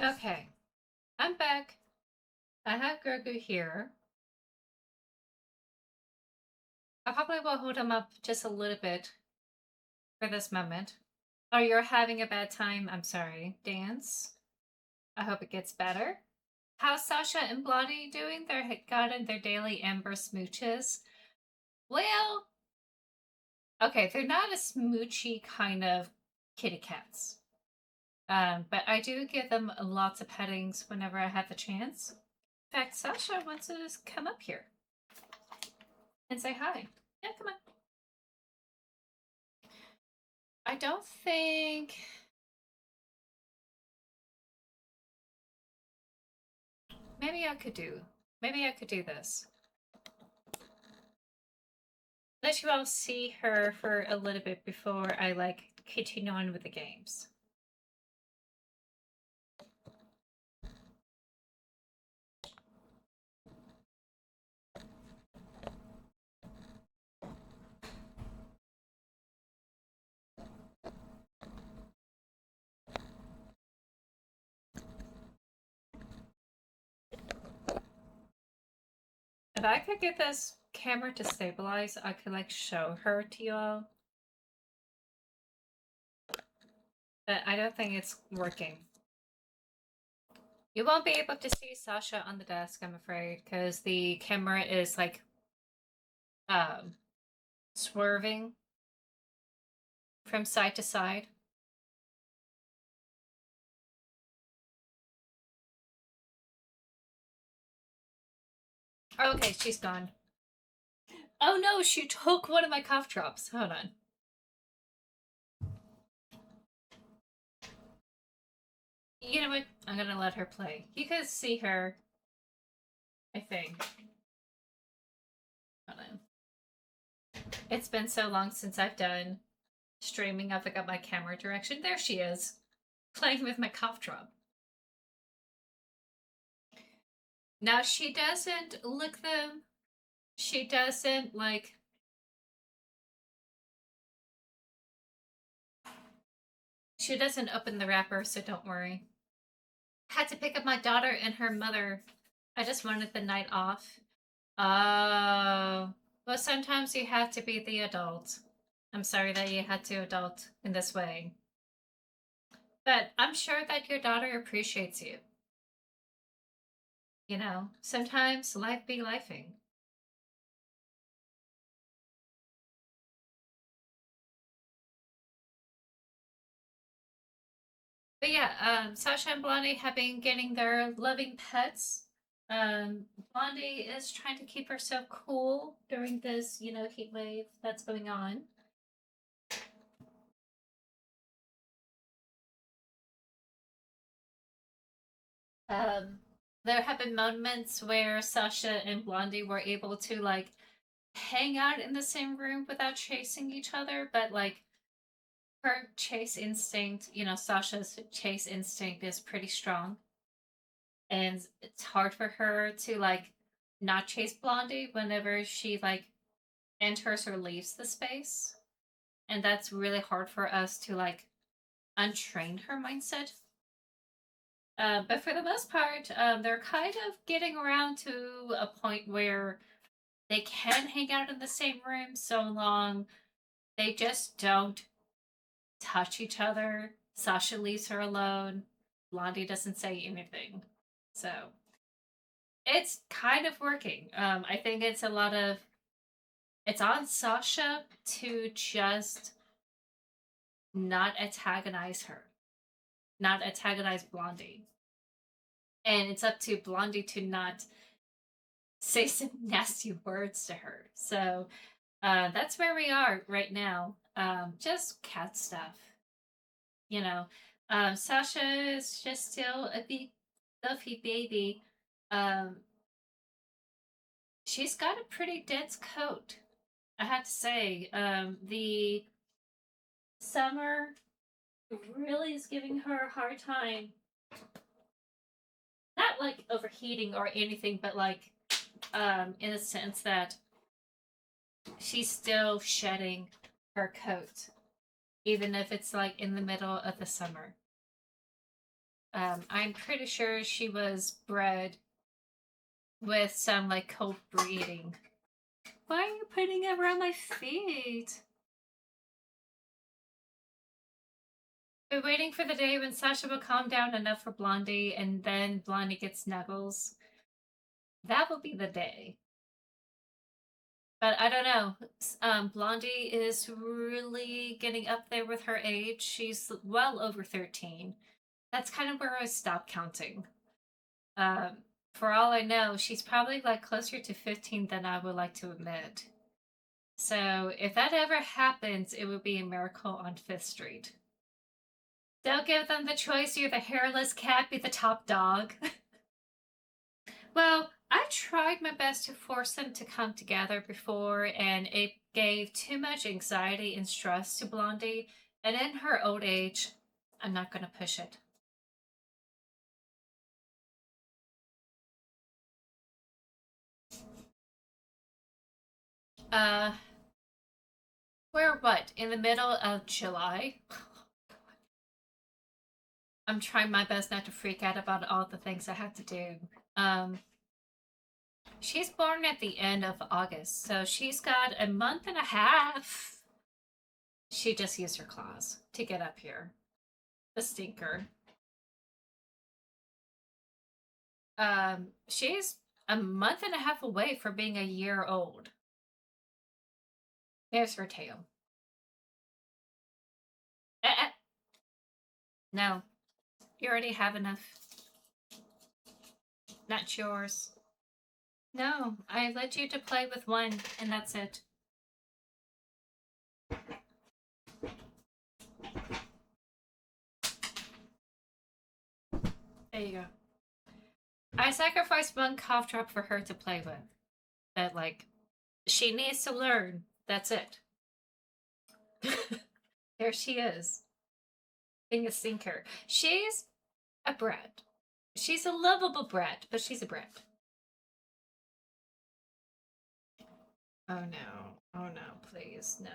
Okay, I'm back. I have Grogu here. I probably will hold him up just a little bit for this moment. Oh, you're having a bad time? I'm sorry. Dance. I hope it gets better. How's Sasha and Blondie doing? They're gotten their daily Amber smooches. Well, okay, they're not a smoochy kind of kitty cats. But I do give them lots of pettings whenever I have the chance. In fact, Sasha wants to just come up here and say hi. Yeah, come on. I don't think... Maybe I could do this. Let you all see her for a little bit before I continue on with the games. If I could get this camera to stabilize, I could show her to y'all. But I don't think it's working. You won't be able to see Sasha on the desk, I'm afraid, because the camera is swerving from side to side. Okay, she's gone. Oh no, she took one of my cough drops. Hold on. You know what? I'm gonna let her play. You can see her, I think. Hold on. It's been so long since I've done streaming. I forgot my camera direction. There she is, playing with my cough drop. Now she doesn't lick them. She doesn't She doesn't open the wrapper, so don't worry. Had to pick up my daughter and her mother. I just wanted the night off. Oh, well, sometimes you have to be the adult. I'm sorry that you had to adult in this way. But I'm sure that your daughter appreciates you. You know, sometimes life be lifing. But yeah, Sasha and Blondie have been getting their loving pets. Blondie is trying to keep herself cool during this, heat wave that's going on. Um, there have been moments where Sasha and Blondie were able to hang out in the same room without chasing each other, but her chase instinct, Sasha's chase instinct is pretty strong. And it's hard for her to not chase Blondie whenever she enters or leaves the space. And that's really hard for us to untrain her mindset. But for the most part, they're kind of getting around to a point where they can hang out in the same room so long they just don't touch each other. Sasha leaves her alone. Blondie doesn't say anything. So it's kind of working. I think it's on Sasha to just not antagonize her, not antagonize Blondie. And it's up to Blondie to not say some nasty words to her. So that's where we are right now. Just cat stuff. Sasha is just still a big fluffy baby. She's got a pretty dense coat, I have to say. The summer really is giving her a hard time. Not overheating or anything, but in a sense that she's still shedding her coat, even if it's in the middle of the summer. I'm pretty sure she was bred with some like cold breeding. Why are you putting it around my feet? We're waiting for the day when Sasha will calm down enough for Blondie, and then Blondie gets Snuggles. That will be the day. But I don't know. Blondie is really getting up there with her age. She's well over 13. That's kind of where I stopped counting. Um, for all I know, she's probably like closer to 15 than I would like to admit. So if that ever happens, it would be a miracle on Fifth Street. Don't give them the choice. You're the hairless cat, be the top dog. Well, I tried my best to force them to come together before, and it gave too much anxiety and stress to Blondie. And in her old age, I'm not going to push it. Uh, we're what? In the middle of July? I'm trying my best not to freak out about all the things I have to do. Um, she's born at the end of August, so she's got a month and a half. She just used her claws to get up here. The stinker. She's a month and a half away from being a year old. There's her tail. Eh. No, you already have enough. Not yours. No, I let you to play with one, and that's it. There you go. I sacrificed one cough drop for her to play with. But, like, she needs to learn. That's it. There she is. Being a stinker. She's a brat. She's a lovable brat, but she's a brat. Oh no. Oh no, please. No.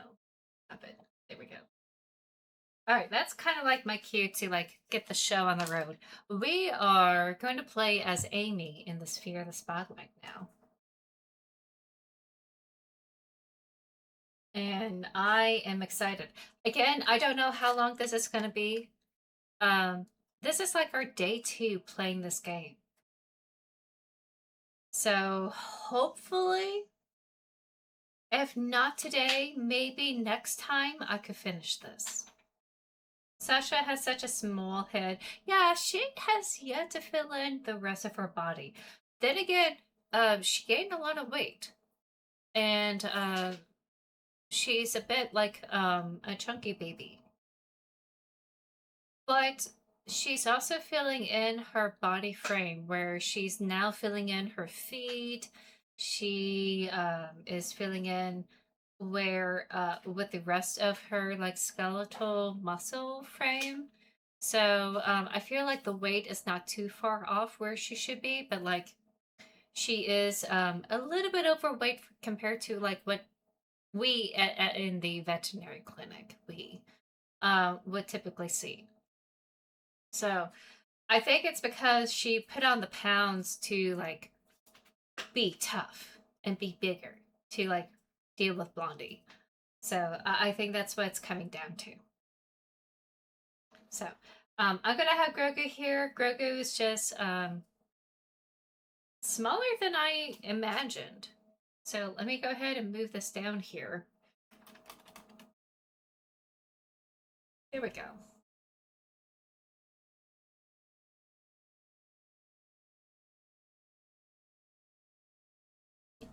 Stop it. There we go. Alright, that's kind of like my cue to like get the show on the road. We are going to play as Amy in the Sphere of the Spotlight now. And I am excited. Again, I don't know how long this is going to be. This is like our day 2 playing this game. So hopefully, if not today, maybe next time I could finish this. Sasha has such a small head. Yeah, she has yet to fill in the rest of her body. Then again, she gained a lot of weight. And she's a bit like a chunky baby. But she's also filling in her body frame where she's now filling in her feet. She is filling in where with the rest of her like skeletal muscle frame. So I feel like the weight is not too far off where she should be, but like she is a little bit overweight compared to like what we in the veterinary clinic we would typically see. So I think it's because she put on the pounds to like be tough and be bigger to like deal with Blondie. So I think that's what it's coming down to. So I'm gonna have Grogu here. Grogu is just smaller than I imagined. So let me go ahead and move this down here. Here we go.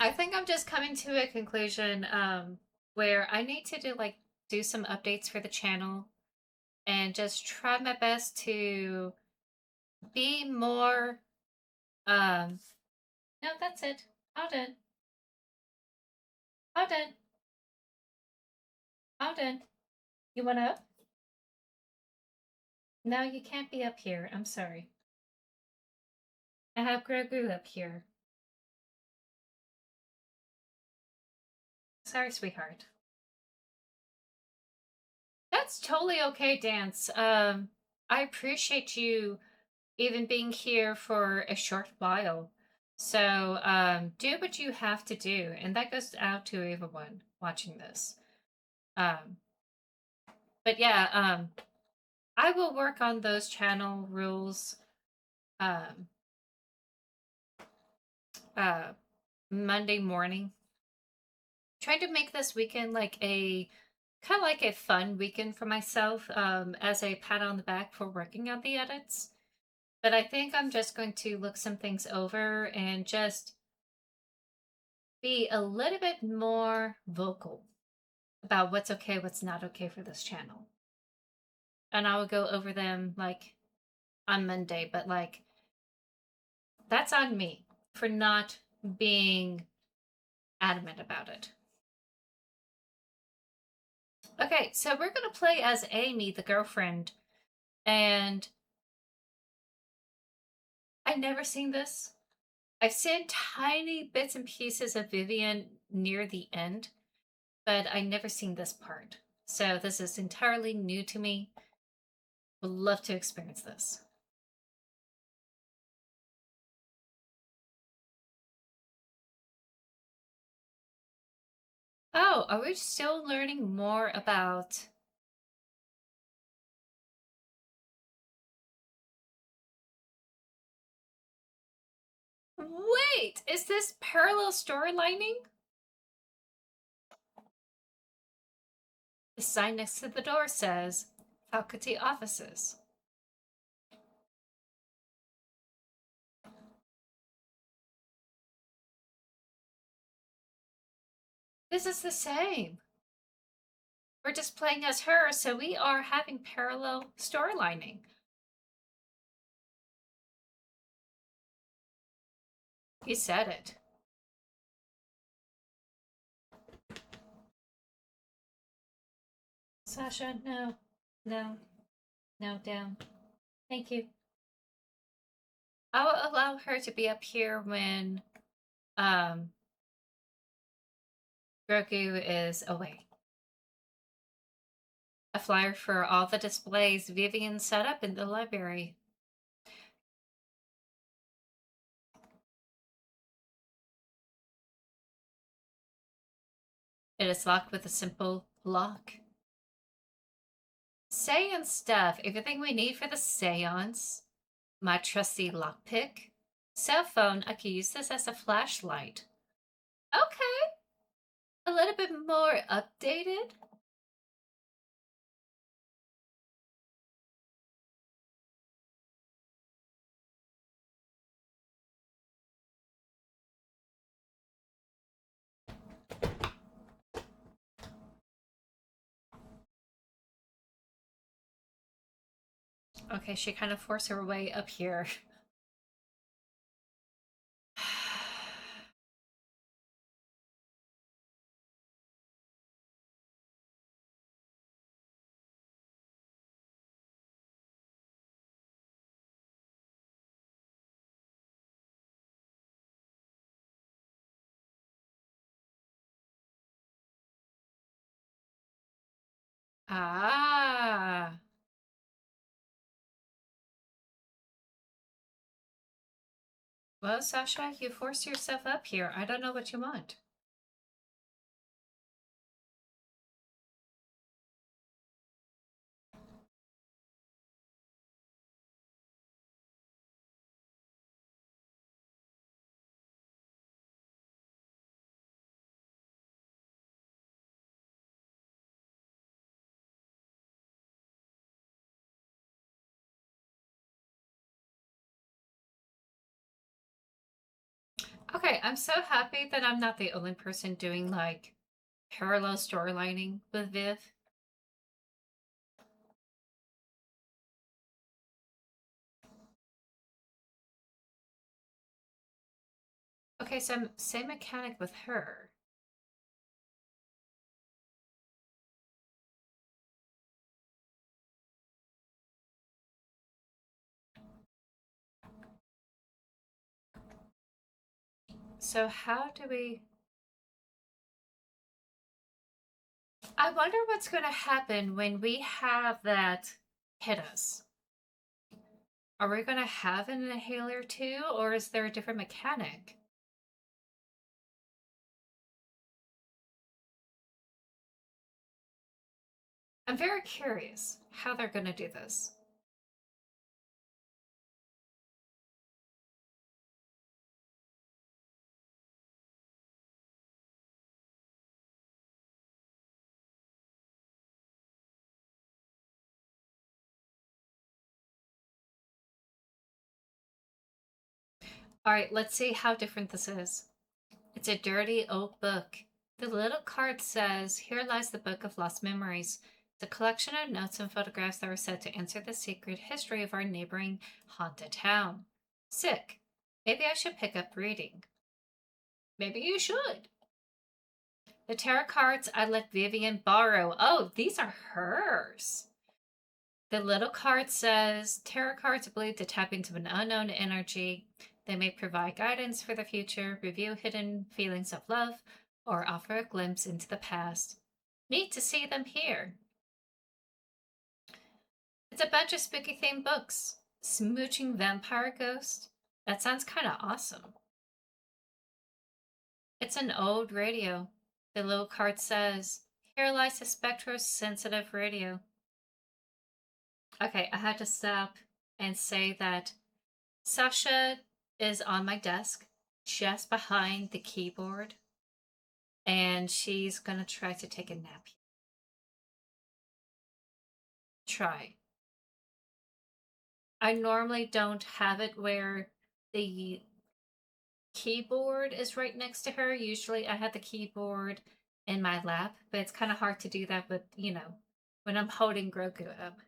I think I'm just coming to a conclusion where I need to do some updates for the channel and just try my best to be more no, that's it. All done. All done. All done. You want up? No, you can't be up here. I'm sorry. I have Grogu up here. Sorry, sweetheart. That's totally okay, Dance. I appreciate you even being here for a short while. So do what you have to do. And that goes out to everyone watching this. Um, but yeah, I will work on those channel rules um, uh, Monday morning. Trying to make this weekend like a kind of like a fun weekend for myself as a pat on the back for working on the edits. But I think I'm just going to look some things over and just be a little bit more vocal about what's okay, what's not okay for this channel. And I will go over them like on Monday, but like that's on me for not being adamant about it. Okay, so we're going to play as Amy, the girlfriend, and I've never seen this. I've seen tiny bits and pieces of Vivian near the end, but I never seen this part. So this is entirely new to me. Would love to experience this. Oh, are we still learning more about... Wait, is this parallel storylining? The sign next to the door says faculty offices. This is the same. We're just playing as her, so we are having parallel storylining. He said it. Sasha, no. No. No, down. Thank you. I'll allow her to be up here when um Grogu is away. A flyer for all the displays Vivian set up in the library. It is locked with a simple lock. Seance stuff. Everything we need for the seance. My trusty lockpick. Cell phone. I could use this as a flashlight. Okay. A little bit more updated. Okay, she kind of forced her way up here. Ah. Well, Sasha, you forced yourself up here. I don't know what you want. Okay, I'm so happy that I'm not the only person doing like parallel storylining with Viv. Okay, so same mechanic with her. So how do we... I wonder what's going to happen when we have that hit us. Are we going to have an inhaler too, or is there a different mechanic? I'm very curious how they're going to do this. All right, let's see how different this is. It's a dirty old book. The little card says, "Here lies the Book of Lost Memories, the collection of notes and photographs that were said to answer the secret history of our neighboring haunted town." Sick. Maybe I should pick up reading. Maybe you should. The tarot cards I let Vivian borrow. Oh, these are hers. The little card says, "Tarot cards are believed to tap into an unknown energy. They may provide guidance for the future, reveal hidden feelings of love, or offer a glimpse into the past." Neat to see them here. It's a bunch of spooky themed books. Smooching Vampire Ghost. That sounds kind of awesome. It's an old radio. The little card says, "Here lies the spectro-sensitive radio." Okay, I had to stop and say that Sasha is on my desk, just behind the keyboard, and she's gonna try to take a nap. Try. I normally don't have it where the keyboard is right next to her. Usually I have the keyboard in my lap, but it's kind of hard to do that with, when I'm holding Grogu up.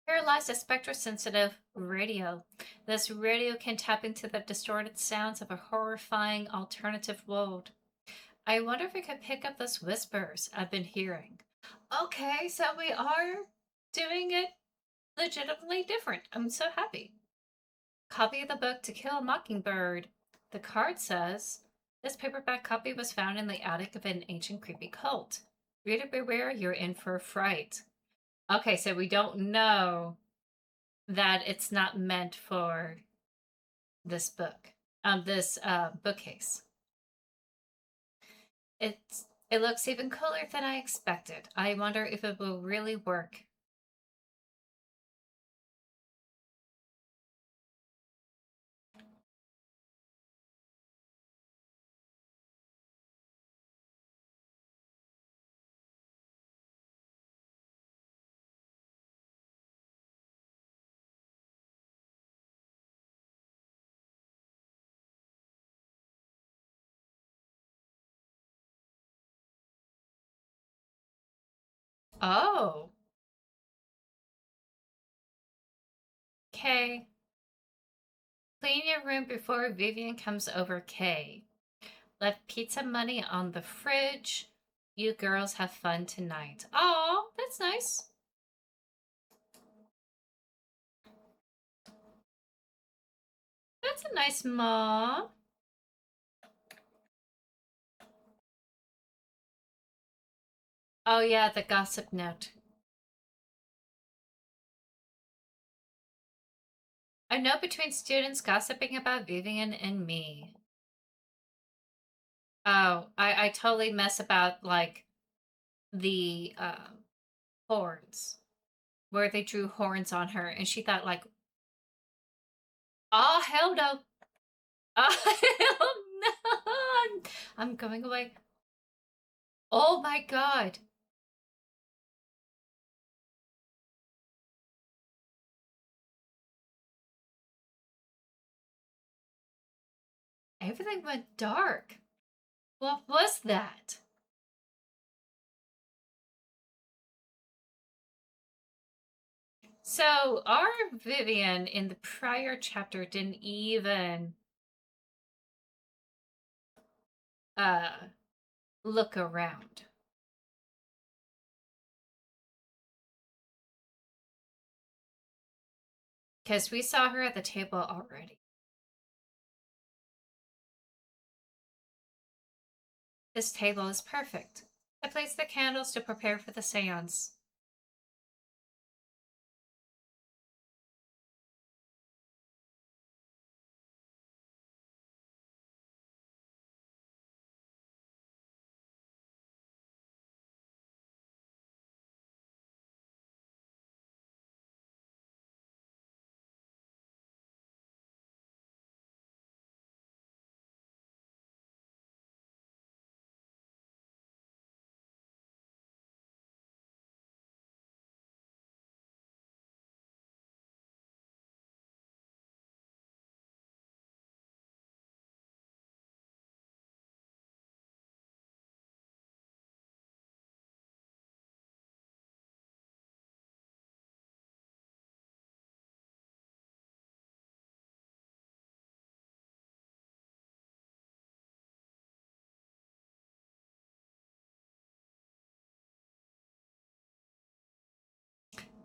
Here lies a spectrosensitive radio. This radio can tap into the distorted sounds of a horrifying alternative world. I wonder if we could pick up those whispers I've been hearing. Okay, so we are doing it legitimately different. I'm so happy. Copy of the book To Kill a Mockingbird. The card says, "This paperback copy was found in the attic of an ancient creepy cult. Reader beware, you're in for a fright." Okay, so we don't know that it's not meant for this book, this bookcase. It looks even cooler than I expected. I wonder if it will really work. Oh, Kay. Clean your room before Vivian comes over, Kay. Left pizza money on the fridge. You girls have fun tonight. Oh, that's nice. That's a nice mom. Oh, yeah, the gossip note. A note between students gossiping about Vivian and me. Oh, I totally mess about like the horns, where they drew horns on her, and she thought like, "Oh hell no, oh hell no, I'm going away." Oh my god, everything went dark. What was that? So our Vivian in the prior chapter didn't even uh look around. Because we saw her at the table already. This table is perfect. I placed the candles to prepare for the seance.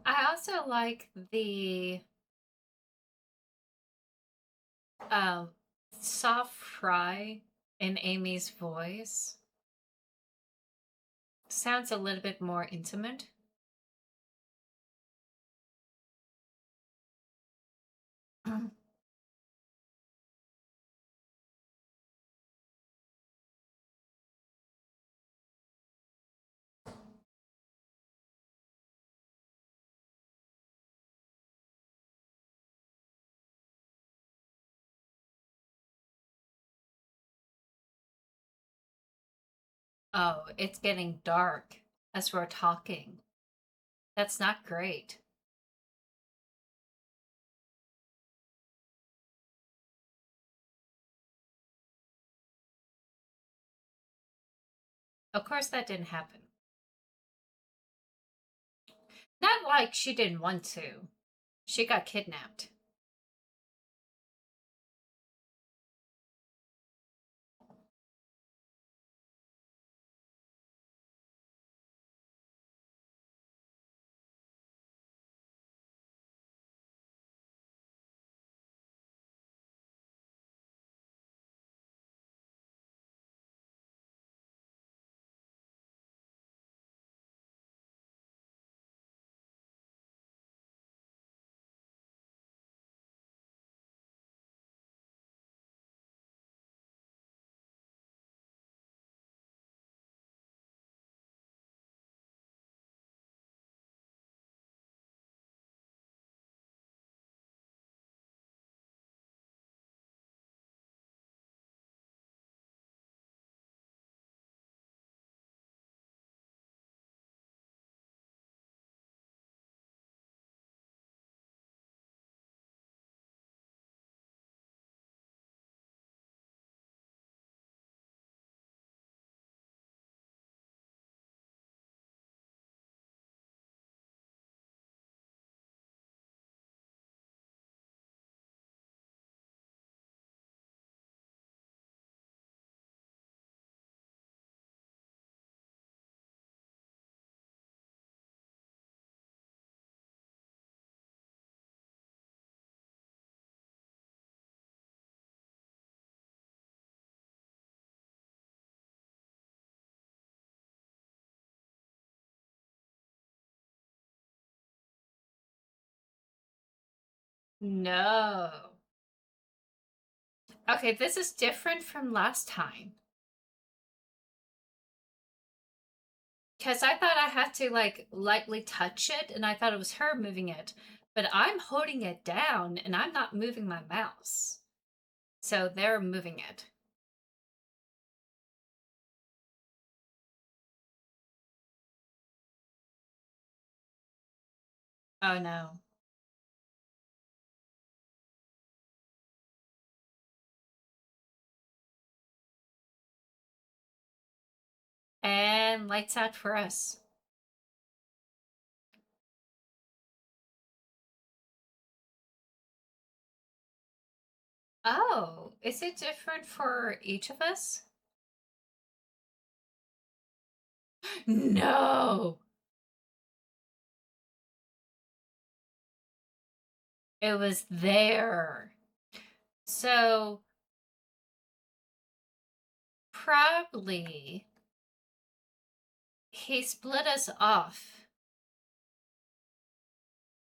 I also like the um, soft cry in Amy's voice. Sounds a little bit more intimate. Oh, it's getting dark as we're talking. That's not great. Of course, that didn't happen. Not like she didn't want to. She got kidnapped. No. Okay, this is different from last time. Because I thought I had to like lightly touch it and I thought it was her moving it. But I'm holding it down and I'm not moving my mouse. So they're moving it. Oh no. And lights out for us. Oh, is it different for each of us? No. It was there. So probably he split us off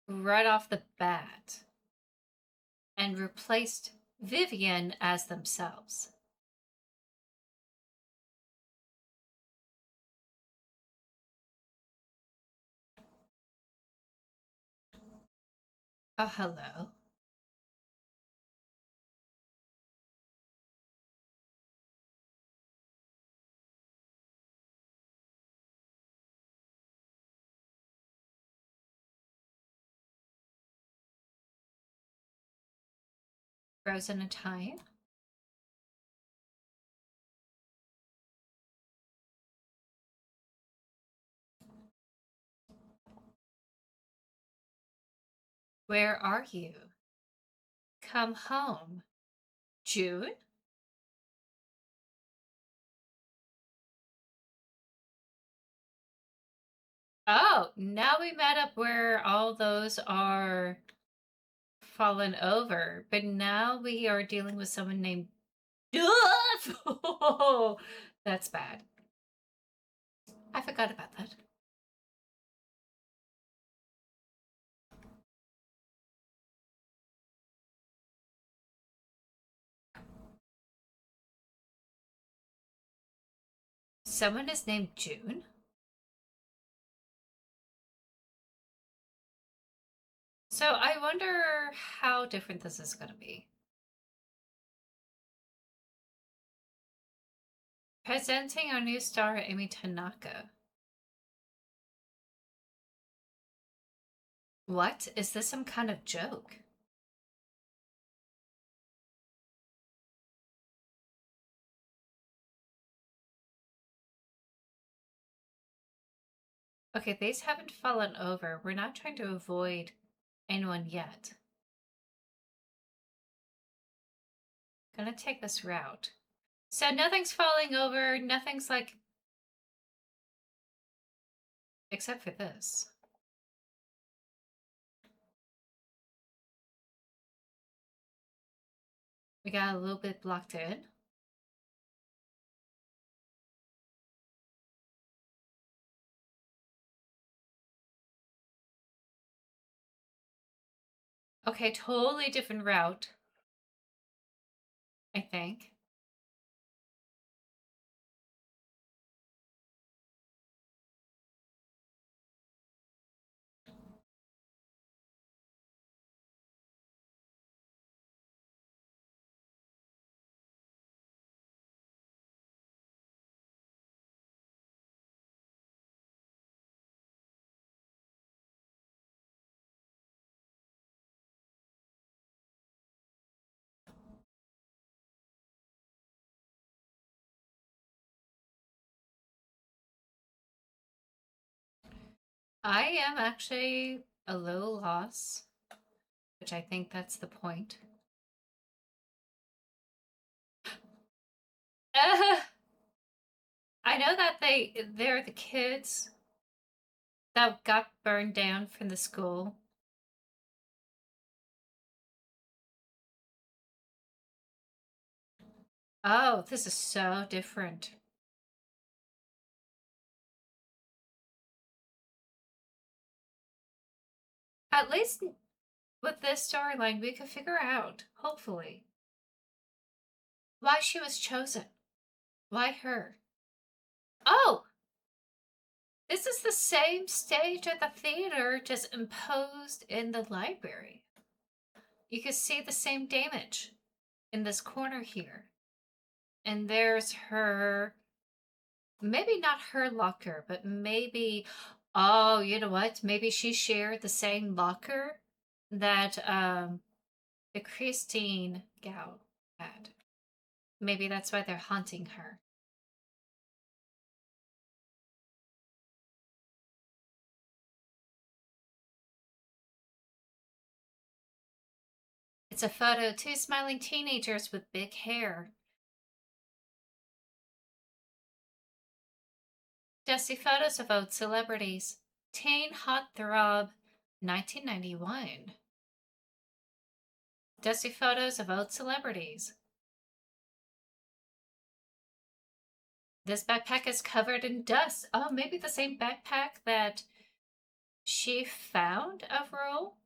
right off the bat and replaced Vivian as themselves. Oh, hello. Frozen in time. Where are you? Come home. June? Oh, now we met up where all those are fallen over, but now we are dealing with someone named Duff. Oh, that's bad. I forgot about that. Someone is named June? So I wonder how different this is going to be. Presenting our new star, Amy Tanaka. What? Is this some kind of joke? Okay, these haven't fallen over. We're not trying to avoid anyone yet. Gonna take this route. So nothing's falling over, nothing's like... Except for this. We got a little bit blocked in. Okay, totally different route, I think. I am actually a little lost, which I think that's the point. I know that they're the kids that got burned down from the school. Oh, this is so different. At least with this storyline, we could figure out, hopefully, why she was chosen. Why her? Oh! This is the same stage at the theater, just imposed in the library. You can see the same damage in this corner here. And there's her, maybe not her locker, but maybe, oh, you know what? Maybe she shared the same locker that the Christine gal had. Maybe that's why they're haunting her. It's a photo of two smiling teenagers with big hair. Dusty photos of old celebrities. Teen hot throb, 1991. Dusty photos of old celebrities. This backpack is covered in dust. Oh, maybe the same backpack that she found of Roll?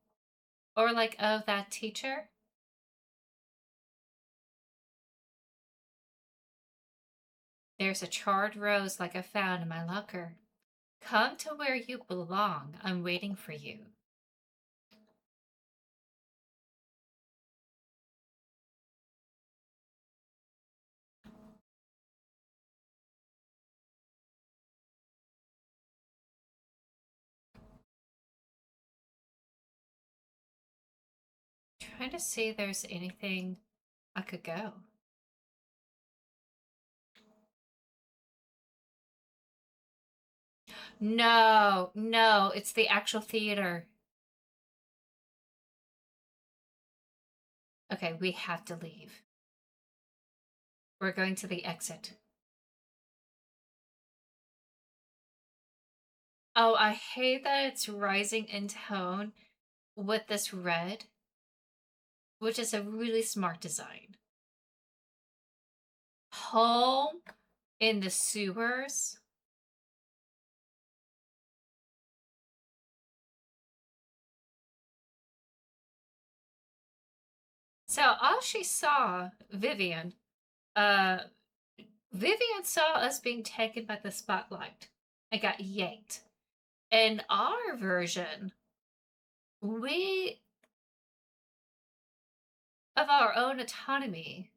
Or like of that teacher? There's a charred rose like I found in my locker. Come to where you belong. I'm waiting for you. Trying to see if there's anything I could go. No, no, it's the actual theater. Okay, we have to leave. We're going to the exit. Oh, I hate that it's rising in tone with this red, which is a really smart design. Home in the sewers. So all she saw, uh, Vivian saw us being taken by the spotlight and got yanked. In our version, we, of our own autonomy,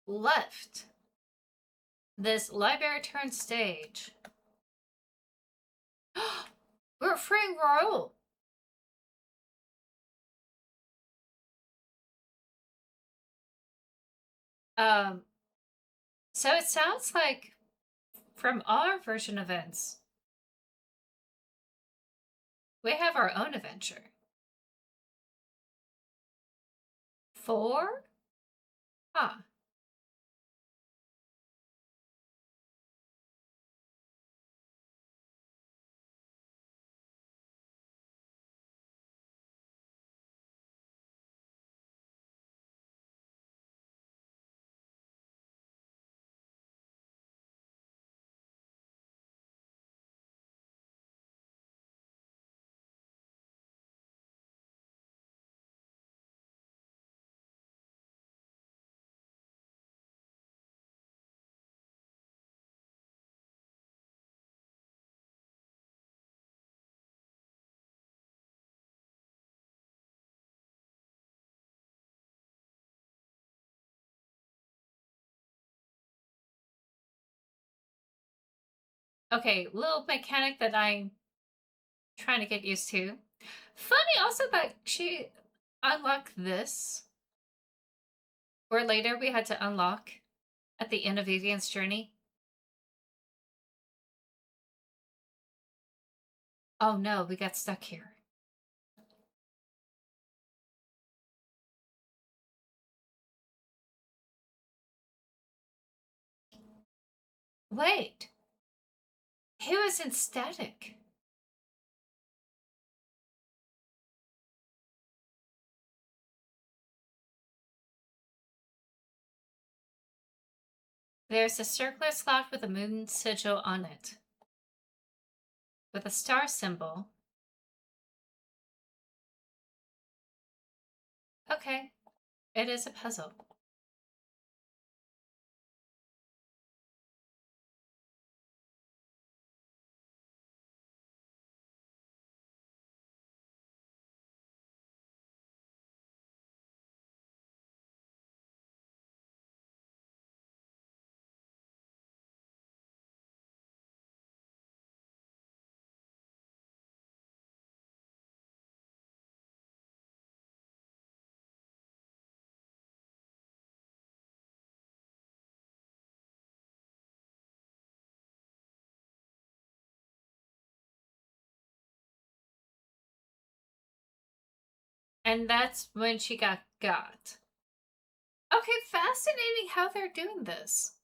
left this library turned stage. We're freeing Raoul. Um, so it sounds like from our version events, we have our own adventure. 4? Huh. Okay, little mechanic that I'm trying to get used to. Funny also that she unlocked this, where later we had to unlock at the end of Vivian's journey. Oh no, we got stuck here. Wait, he was in static. There's a circular slot with a moon sigil on it, with a star symbol. Okay, it is a puzzle. And that's when she got. Okay, fascinating how they're doing this.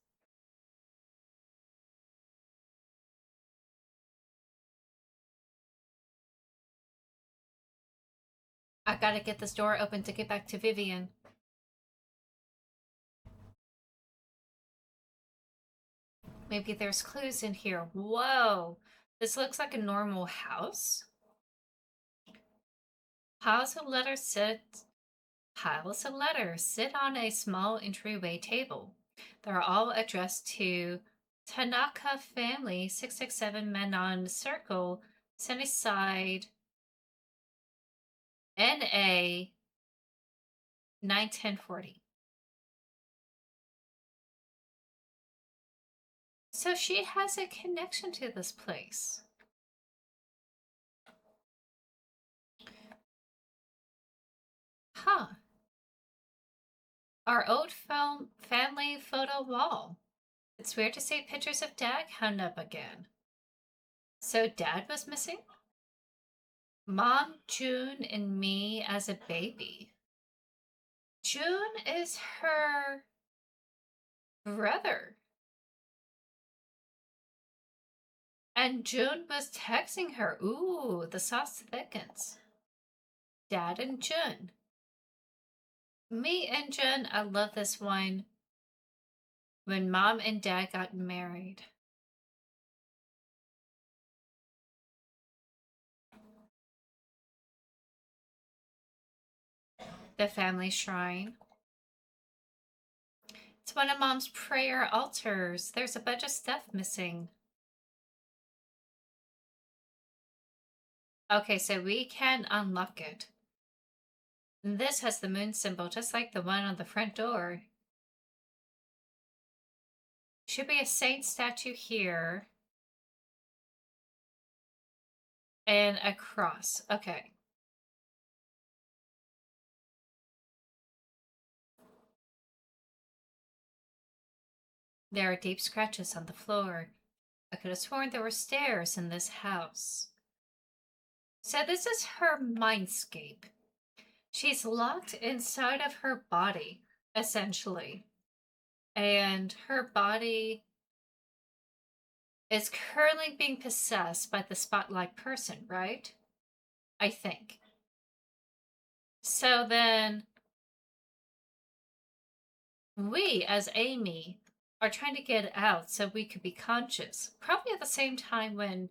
I gotta get this door open to get back to Vivian. maybe there's clues in here. Whoa, this looks like a normal house. Piles of letters sit on a small entryway table. They're all addressed to Tanaka family, 667 Menon Circle, Sunnyside, NA 91040. So she has a connection to this place. Huh. Our old family photo wall. It's weird to see pictures of Dad hung up again. So Dad was missing? Mom, June, and me as a baby. June is her brother. And June was texting her. Ooh, the sauce thickens. Dad and June. Me and June, I love this one. When Mom and Dad got married. The family shrine. It's one of Mom's prayer altars. There's a bunch of stuff missing. Okay, so we can unlock it. And this has the moon symbol, just like the one on the front door. Should be a saint statue here. And a cross. Okay. There are deep scratches on the floor. I could have sworn there were stairs in this house. So this is her mindscape. She's locked inside of her body, essentially. And her body is currently being possessed by the spotlight person, right? I think. So then we, as Amy, are trying to get out so we could be conscious. Probably at the same time when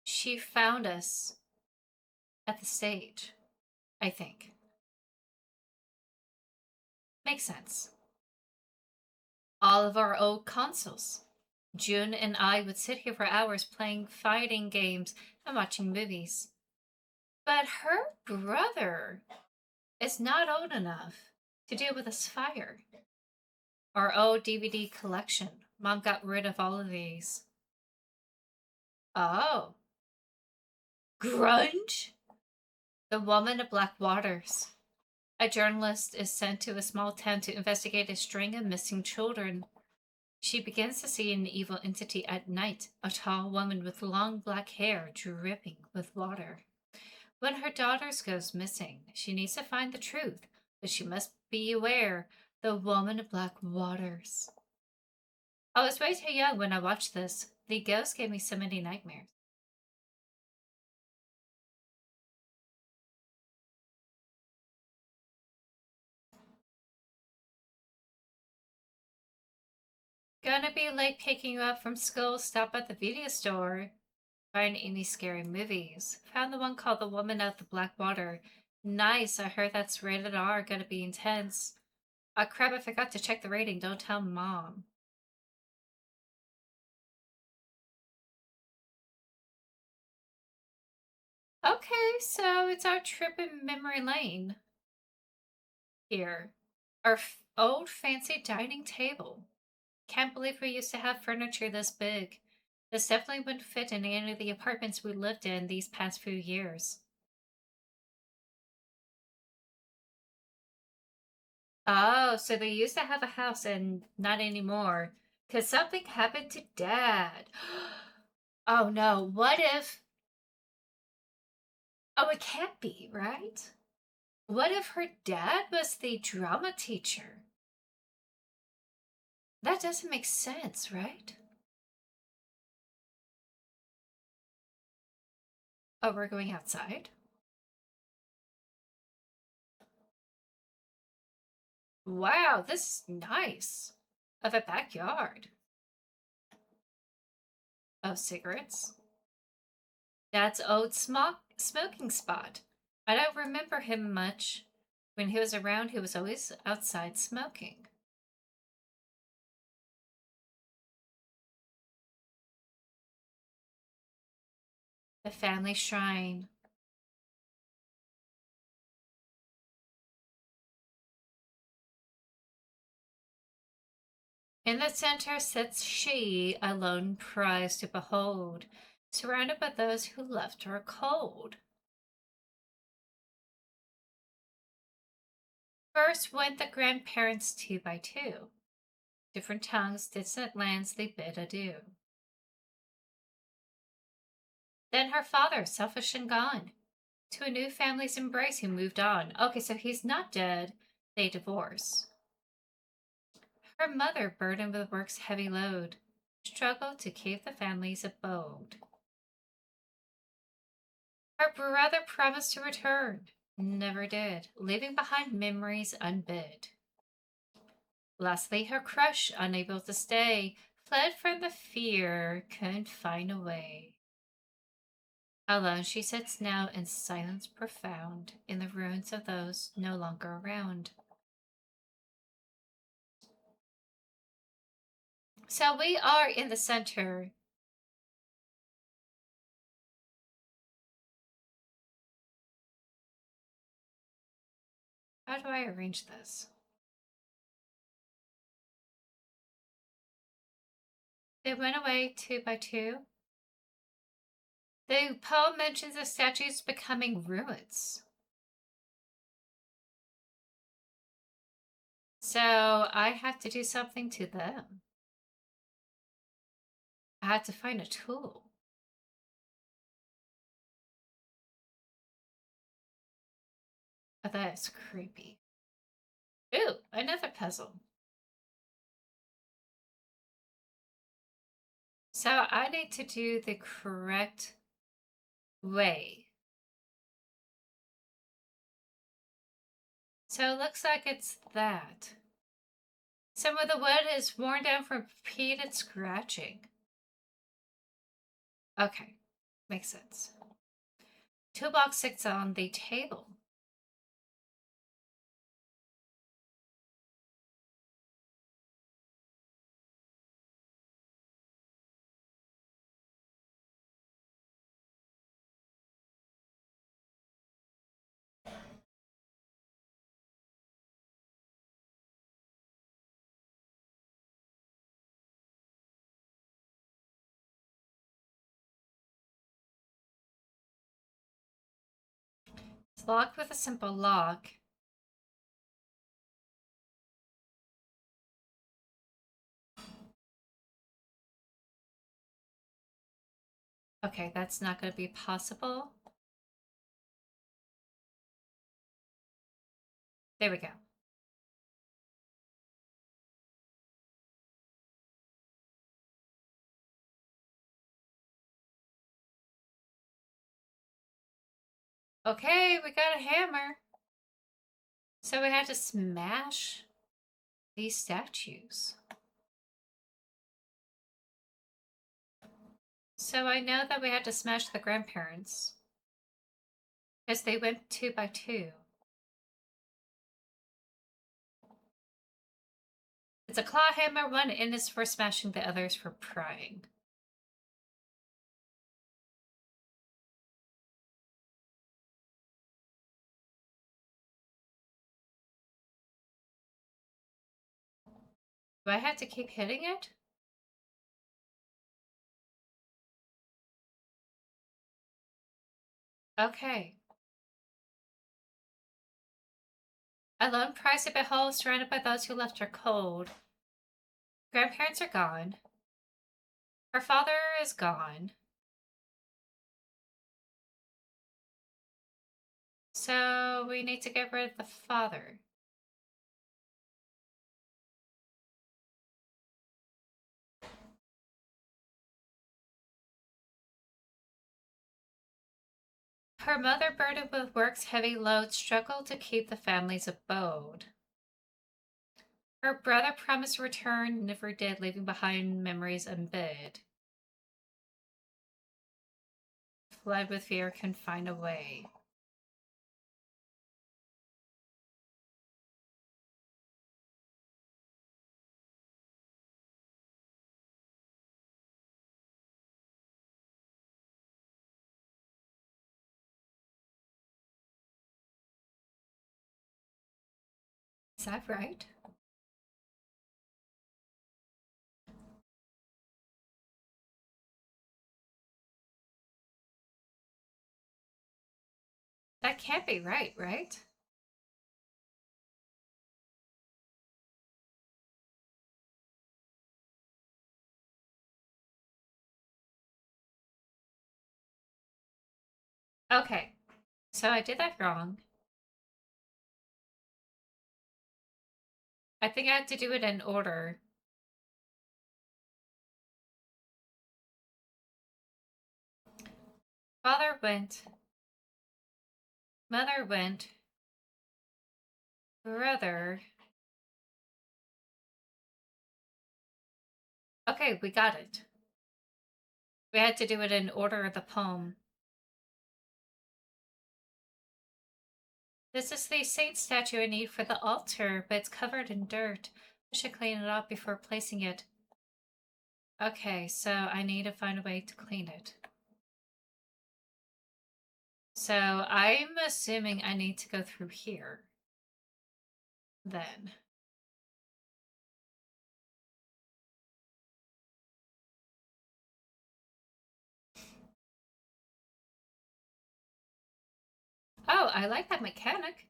she found us at the stage, I think. Makes sense. All of our old consoles. June and I would sit here for hours playing fighting games and watching movies. But her brother is not old enough to deal with this fire. Our old DVD collection. Mom got rid of all of these. Oh. Grunge? The Woman of Black Waters. A journalist is sent to a small town to investigate a string of missing children. She begins to see an evil entity at night, a tall woman with long black hair dripping with water. When her daughters goes missing, she needs to find the truth, but she must be aware the Woman of Black Waters. I was way too young when I watched this. The ghost gave me so many nightmares. Gonna be late picking you up from school. Stop at the video store. Find any scary movies. Found the one called The Woman of the Black Water. Nice, I heard that's rated R. Gonna be intense. Crap, I forgot to check the rating. Don't tell Mom. Okay, so it's our trip in memory lane. Here. Our old fancy dining table. Can't believe we used to have furniture this big. This definitely wouldn't fit in any of the apartments we lived in these past few years. Oh, so they used to have a house and not anymore. Because something happened to Dad. Oh no, what if. Oh, it can't be, right? What if her dad was the drama teacher? That doesn't make sense, right? Oh, we're going outside? Wow, this is nice. Of a backyard. Oh, cigarettes? Dad's old smoking spot. I don't remember him much. When he was around, he was always outside smoking. The family shrine. In the center sits she, a lone prize to behold, surrounded by those who left her cold. First went the grandparents two by two. Different tongues, distant lands, they bid adieu. Then her father, selfish and gone, to a new family's embrace, he moved on. Okay, so he's not dead. They divorce. Her mother, burdened with work's heavy load, struggled to keep the family's abode. Her brother promised to return, never did, leaving behind memories unbid. Lastly, her crush, unable to stay, fled from the fear, couldn't find a way. Alone she sits now in silence profound, in the ruins of those no longer around. So we are in the center. How do I arrange this? They went away two by two. The poem mentions the statues becoming ruins. So I have to do something to them. I have to find a tool. Oh, that is creepy. Ooh, another puzzle. So I need to do the correct way. So it looks like it's that. Some of the wood is worn down from repeated scratching. Okay, makes sense. Toolbox sits on the table. It's locked with a simple lock. Okay, that's not going to be possible. There we go. Okay, we got a hammer. So we had to smash these statues. So I know that we had to smash the grandparents because they went two by two. It's a claw hammer. One end is for smashing, the other is for prying. Do I have to keep hitting it? Okay. Alone prize to behold, surrounded by those who left her cold. Grandparents are gone. Her father is gone. So we need to get rid of the father. Her mother, burdened with work's heavy load, struggled to keep the family's abode. Her brother promised to return, never did, leaving behind memories unbid. led with fear can find a way. Is that right? That can't be right, right? Okay, so I did that wrong. I think I had to do it in order. Father went, mother went, brother. Okay, we got it. We had to do it in order of the poem. This is the saint statue I need for the altar, but it's covered in dirt. I should clean it up before placing it. Okay, so I need to find a way to clean it. So I'm assuming I need to go through here. Then. Oh, I like that mechanic.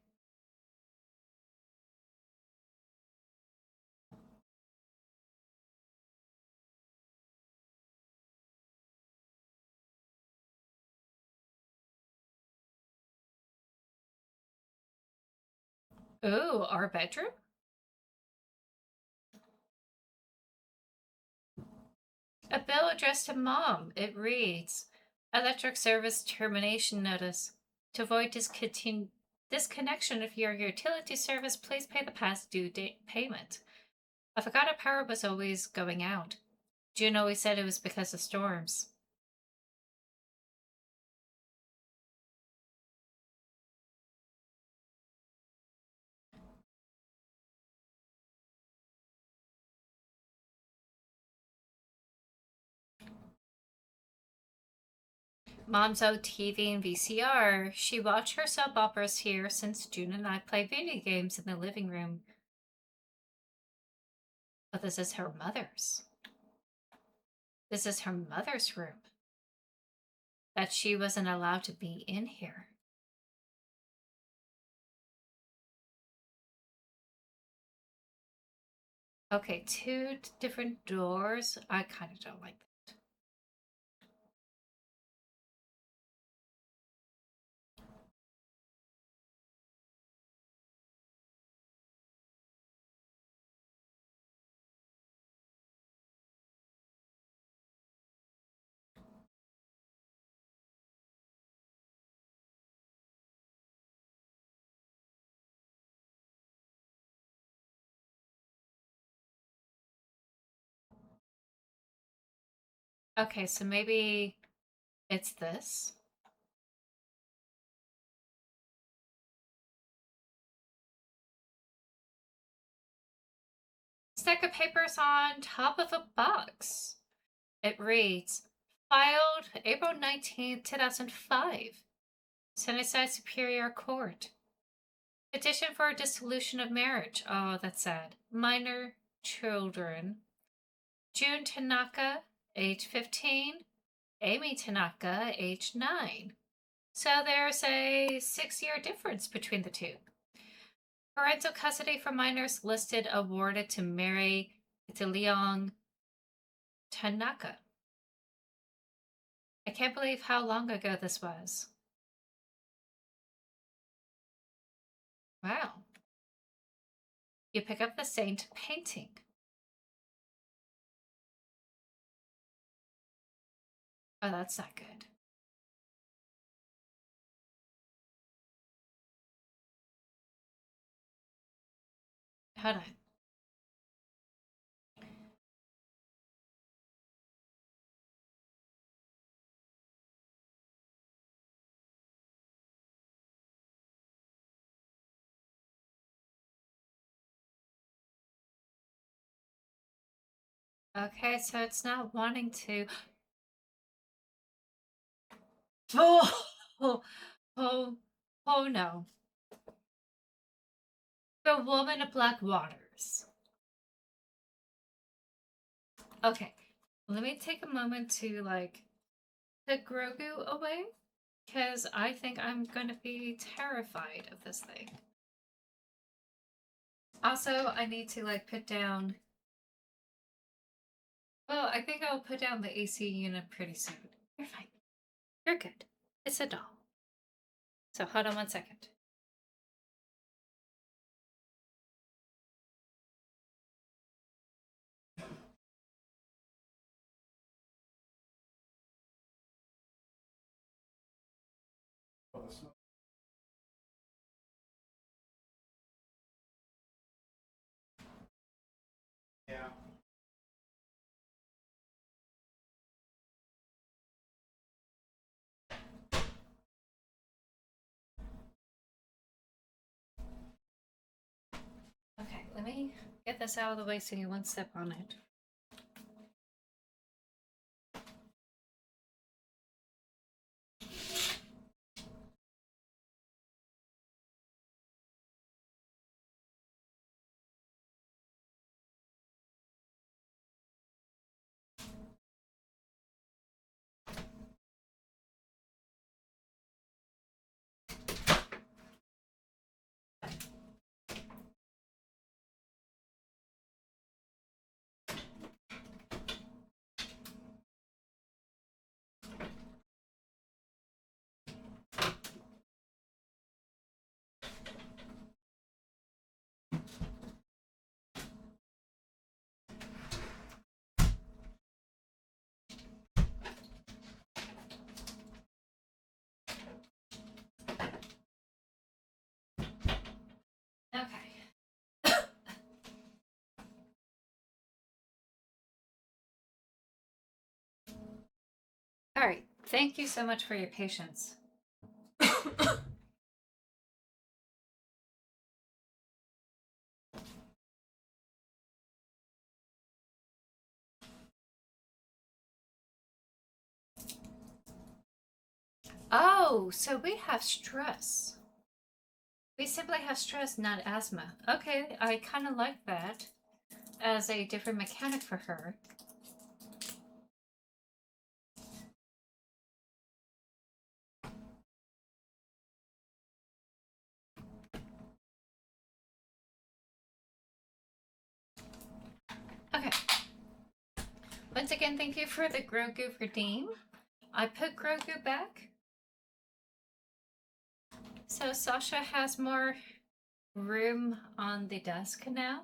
Ooh, our bedroom? A bill addressed to Mom. It reads, Electric Service Termination Notice. To avoid disconnection of your utility service, please pay the past due date payment. I forgot our power was always going out. June always said it was because of storms. Mom's old TV and VCR. She watched her soap operas here since June and I play video games in the living room. But this is her mother's. This is her mother's room. That she wasn't allowed to be in here. Okay, two different doors. I kind of don't like that. Okay, so maybe it's this. Stack of papers on top of a box. It reads, filed April 19th, 2005. Sunnyside Superior Court. Petition for dissolution of marriage. Oh, that's sad. Minor children. June Tanaka, age 15. Amy Tanaka, age 9. So there's a 6-year difference between the two. Parental custody for minors listed awarded to Mary DeLeon Tanaka. I can't believe how long ago this was. Wow. You pick up the Saint painting. Oh, that's not good. Hold on. Okay, so it's not wanting to. Oh, oh, oh, oh no. The woman of black waters. Okay, let me take a moment to like put Grogu away because I think I'm going to be terrified of this thing. Also, I need to like put down. Well, I think I'll put down the AC unit pretty soon. You're fine. You're good. It's a doll. So hold on 1 second. Yeah. Okay, let me get this out of the way so you won't step on it. Okay. All right. Thank you so much for your patience. Oh, so we have stress. We simply have stress, not asthma. Okay, I kind of like that as a different mechanic for her. Okay. Once again, thank you for the Grogu redeem. I put Grogu back. So Sasha has more room on the desk now.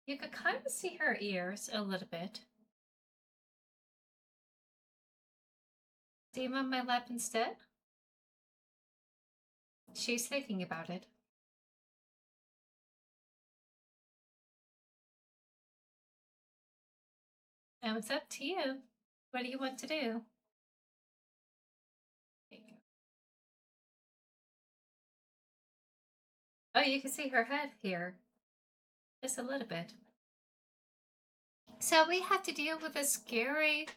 You could kind of see her ears a little bit. Do you want my lap instead? She's thinking about it. And it's up to you. What do you want to do? Oh, you can see her head here. Just a little bit. So we have to deal with a scary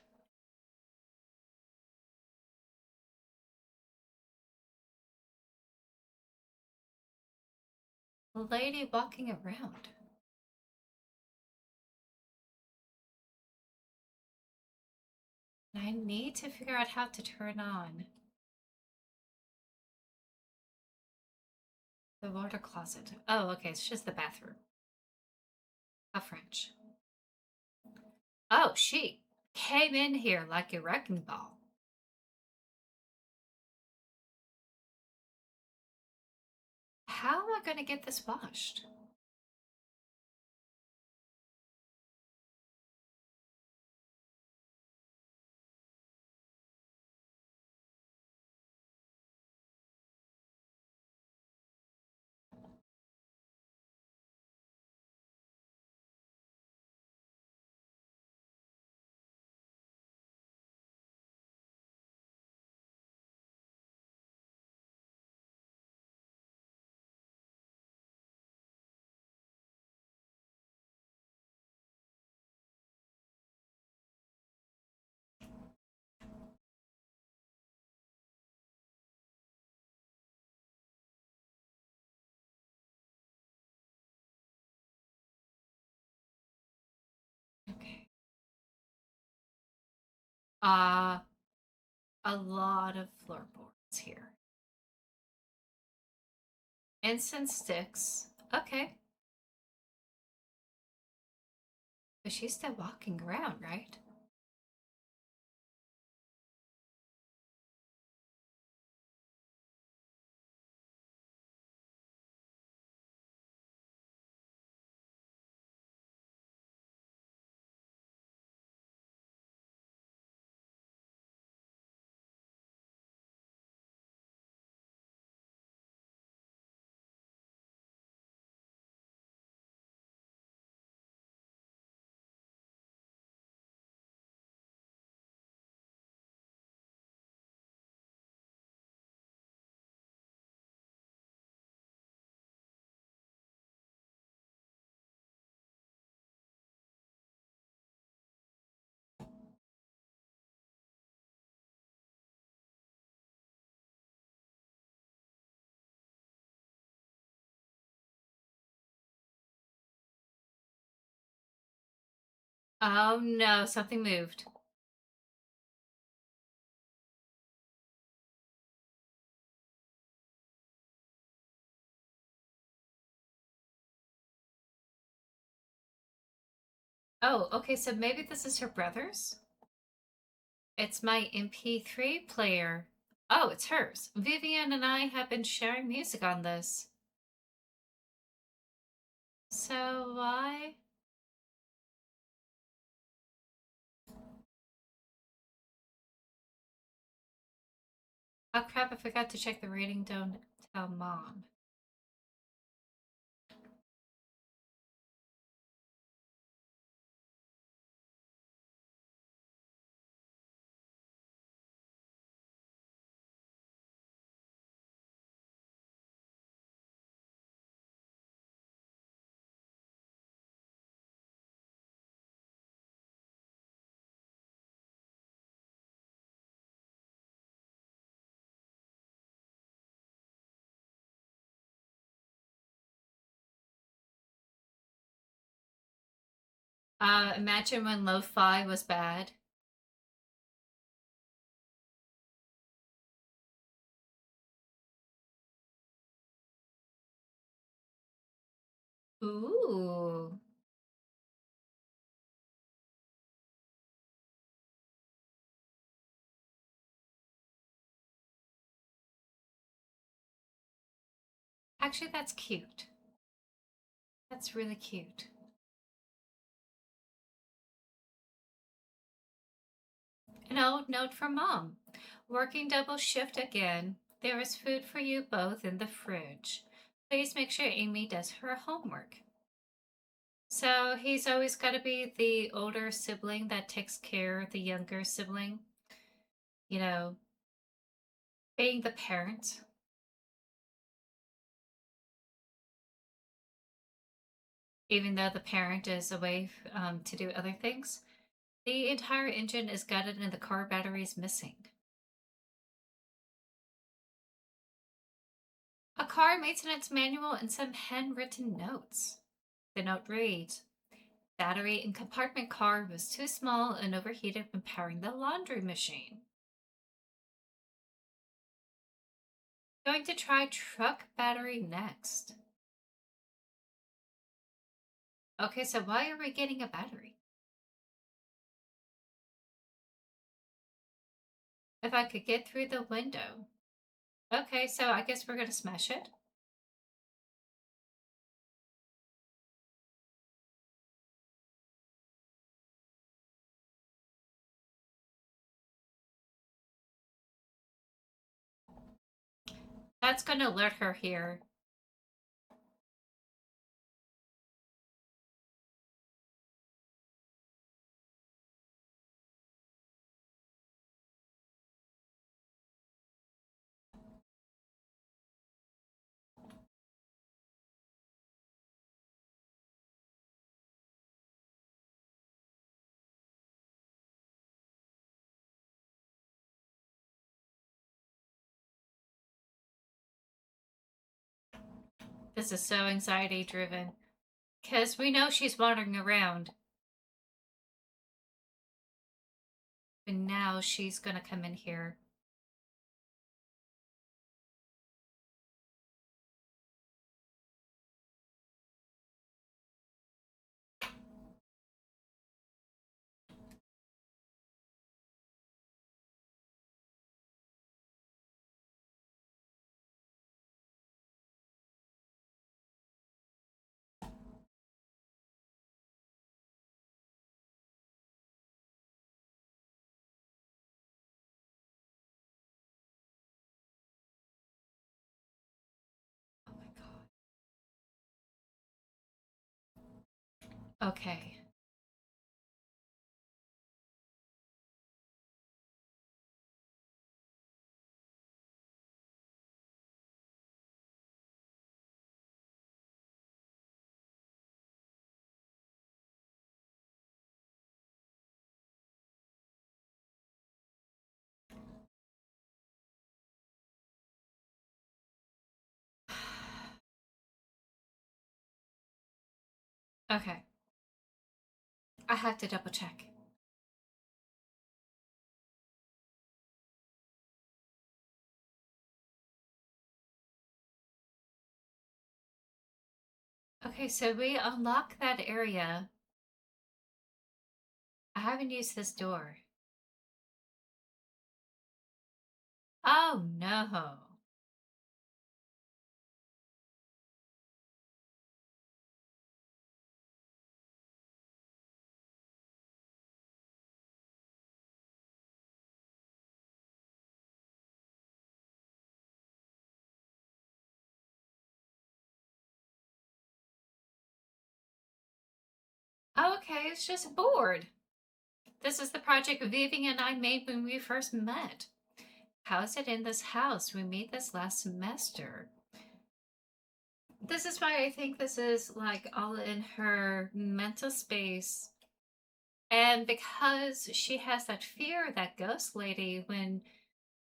lady walking around. And I need to figure out how to turn on the water closet. Oh, okay, it's just the bathroom. How French. Oh, she came in here like a wrecking ball. How am I going to get this washed? Uh, a lot of floorboards here. Incense sticks. Okay. But she's still walking around, right? Oh no, something moved. Oh, okay, so maybe this is her brother's? It's my MP3 player. Oh, it's hers. Vivian and I have been sharing music on this. So why? Oh crap, I forgot to check the rating. Don't tell mom. Imagine when lo-fi was bad. Ooh. Actually, that's cute. That's really cute. An old note from mom. Working double shift again. There is food for you both in the fridge. Please make sure Amy does her homework. So he's always got to be the older sibling that takes care of the younger sibling. You know, being the parent, even though the parent is away to do other things. The entire engine is gutted and the car battery is missing. A car maintenance manual and some handwritten notes. The note reads, battery in compartment car was too small and overheated when powering the laundry machine. Going to try truck battery next. Okay, so why are we getting a battery? If I could get through the window. Okay, so I guess we're gonna smash it. That's gonna let her hear. This is so anxiety driven. Because we know she's wandering around. And now she's gonna come in here. Oh my god. Okay. Okay. I have to double check. Okay, so we unlock that area. I haven't used this door. Oh no. Oh, okay, it's just a board. This is the project Vivian and I made when we first met. How is it in this house? We made this last semester. This is why I think this is like all in her mental space. And because she has that fear of that ghost lady when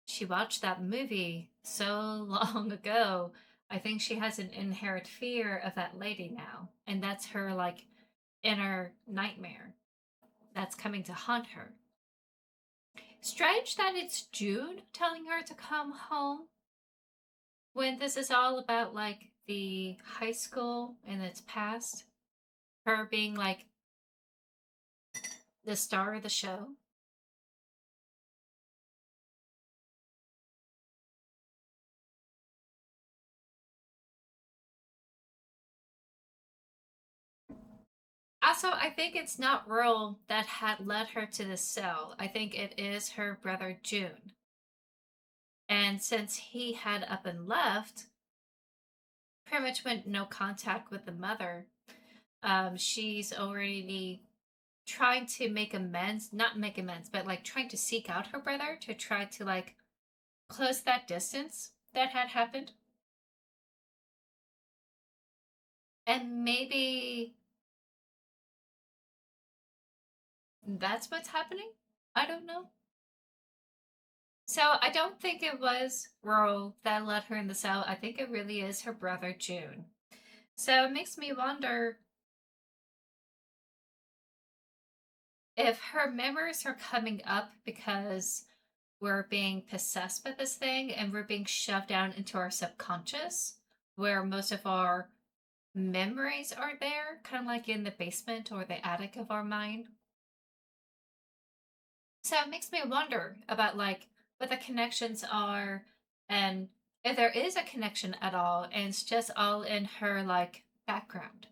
she watched that movie so long ago, I think she has an inherent fear of that lady now. And that's her like inner nightmare that's coming to haunt her. Strange that it's June telling her to come home when this is all about like the high school and its past. Her being like the star of the show. Also, I think it's not Earl that had led her to the cell. I think it is her brother June. And since he had up and left, pretty much went no contact with the mother, she's already trying to make amends, not make amends, but like trying to seek out her brother to try to like close that distance that had happened. And maybe that's what's happening. I don't know. So I don't think it was Ro that let her in the cell. I think it really is her brother June. So it makes me wonder if her memories are coming up because we're being possessed by this thing and we're being shoved down into our subconscious, where most of our memories are there, kind of like in the basement or the attic of our mind. So it makes me wonder about like what the connections are and if there is a connection at all and it's just all in her like background,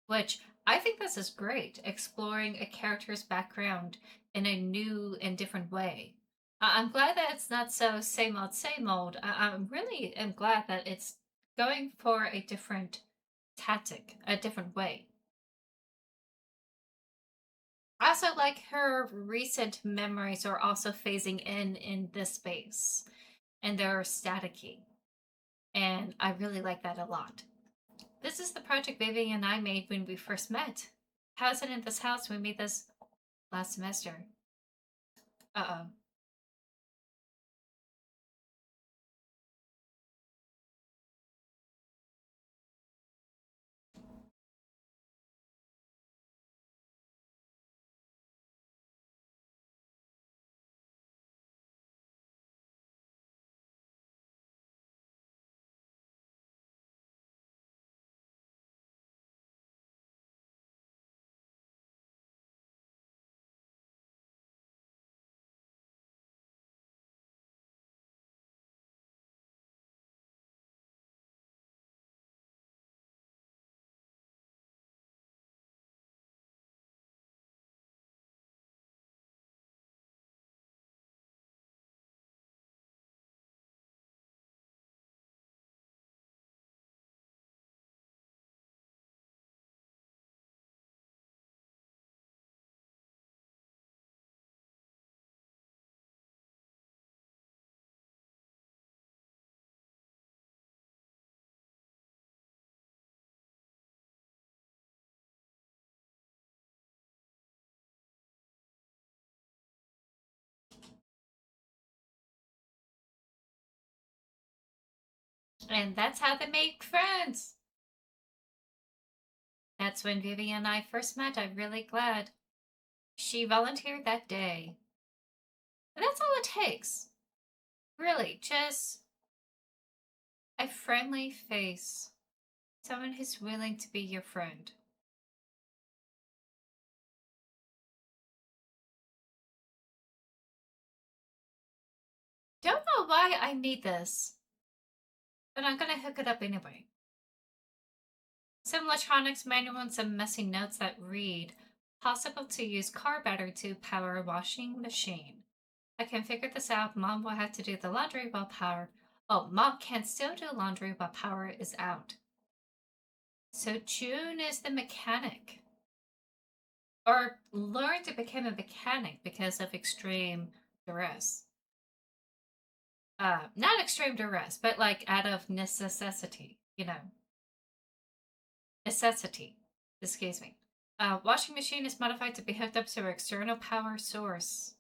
which I think this is great, exploring a character's background in a new and different way. I'm glad that it's not so same old same old. I'm really am glad that it's going for a different tactic, a different way. Also, like her recent memories are also phasing in this space, and they're staticky, and I really like that a lot. This is the project Vivian and I made when we first met. How's it in this house? We made this last semester. Uh oh. And that's how they make friends. That's when Vivian and I first met. I'm really glad she volunteered that day. And that's all it takes. Really, just a friendly face. Someone who's willing to be your friend. Don't know why I need this, but I'm gonna hook it up anyway. Some electronics manual and some messy notes that read, possible to use car battery to power a washing machine. I can figure this out. Mom will have to do the laundry while power. Oh, Mom can still do laundry while power is out. So June is the mechanic. Or learned to become a mechanic because of extreme duress. Not extreme duress, but like out of necessity, you know. Necessity. Excuse me. Washing machine is modified to be hooked up to an external power source,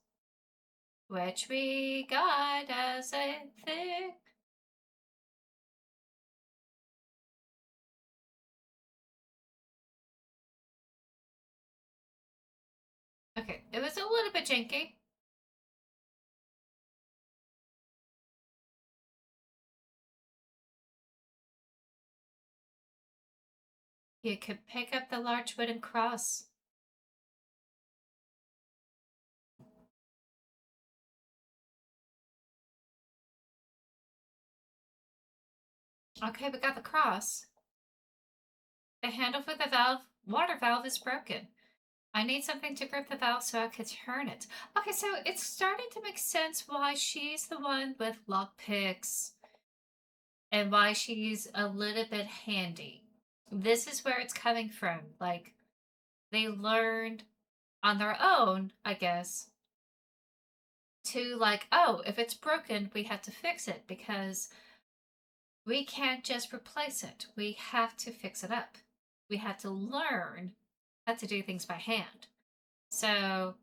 which we got as a thing. Okay, it was a little bit janky. You could pick up the large wooden cross. Okay, we got the cross. The handle for the valve, water valve is broken. I need something to grip the valve so I could turn it. Okay, so it's starting to make sense why she's the one with lockpicks and why she's a little bit handy. This is where it's coming from. Like, they learned on their own, I guess, to like, oh, if it's broken, we have to fix it because we can't just replace it. We have to fix it up. We have to learn how to do things by hand. So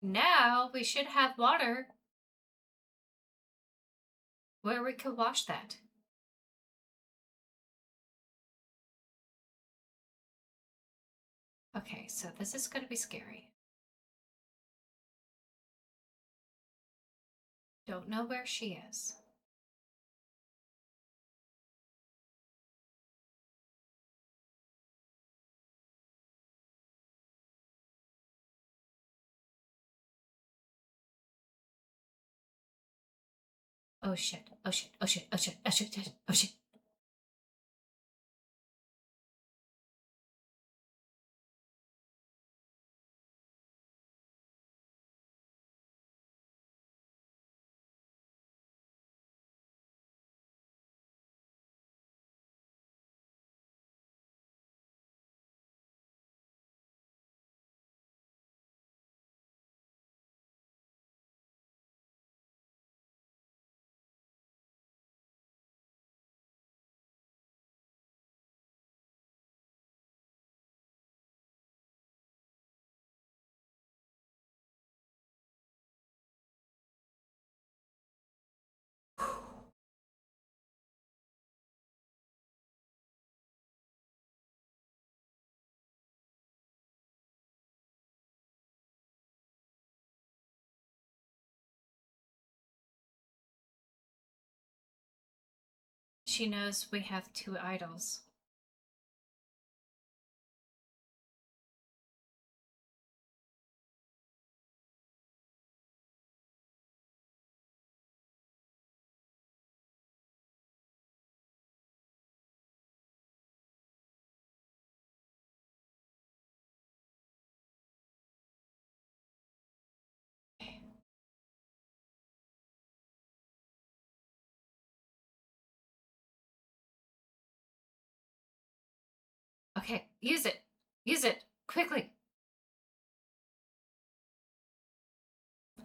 now we should have water where we could wash that. Okay, so this is going to be scary. Don't know where she is. Oh shit, oh shit, oh shit, oh shit, oh shit, oh shit. She knows we have two idols. Okay, use it. Use it quickly.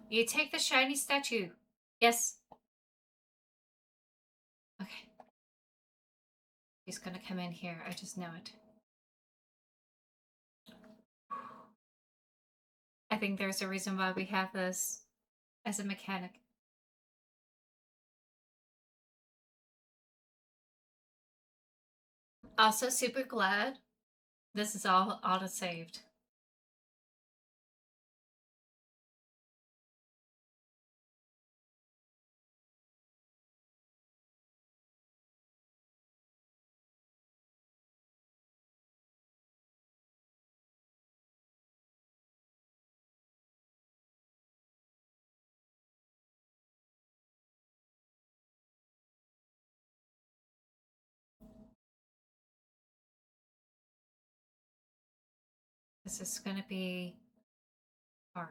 You take the shiny statue. Yes. Okay. He's gonna come in here. I just know it. I think there's a reason why we have this as a mechanic. Also super glad this is all auto-saved. This is gonna be hard.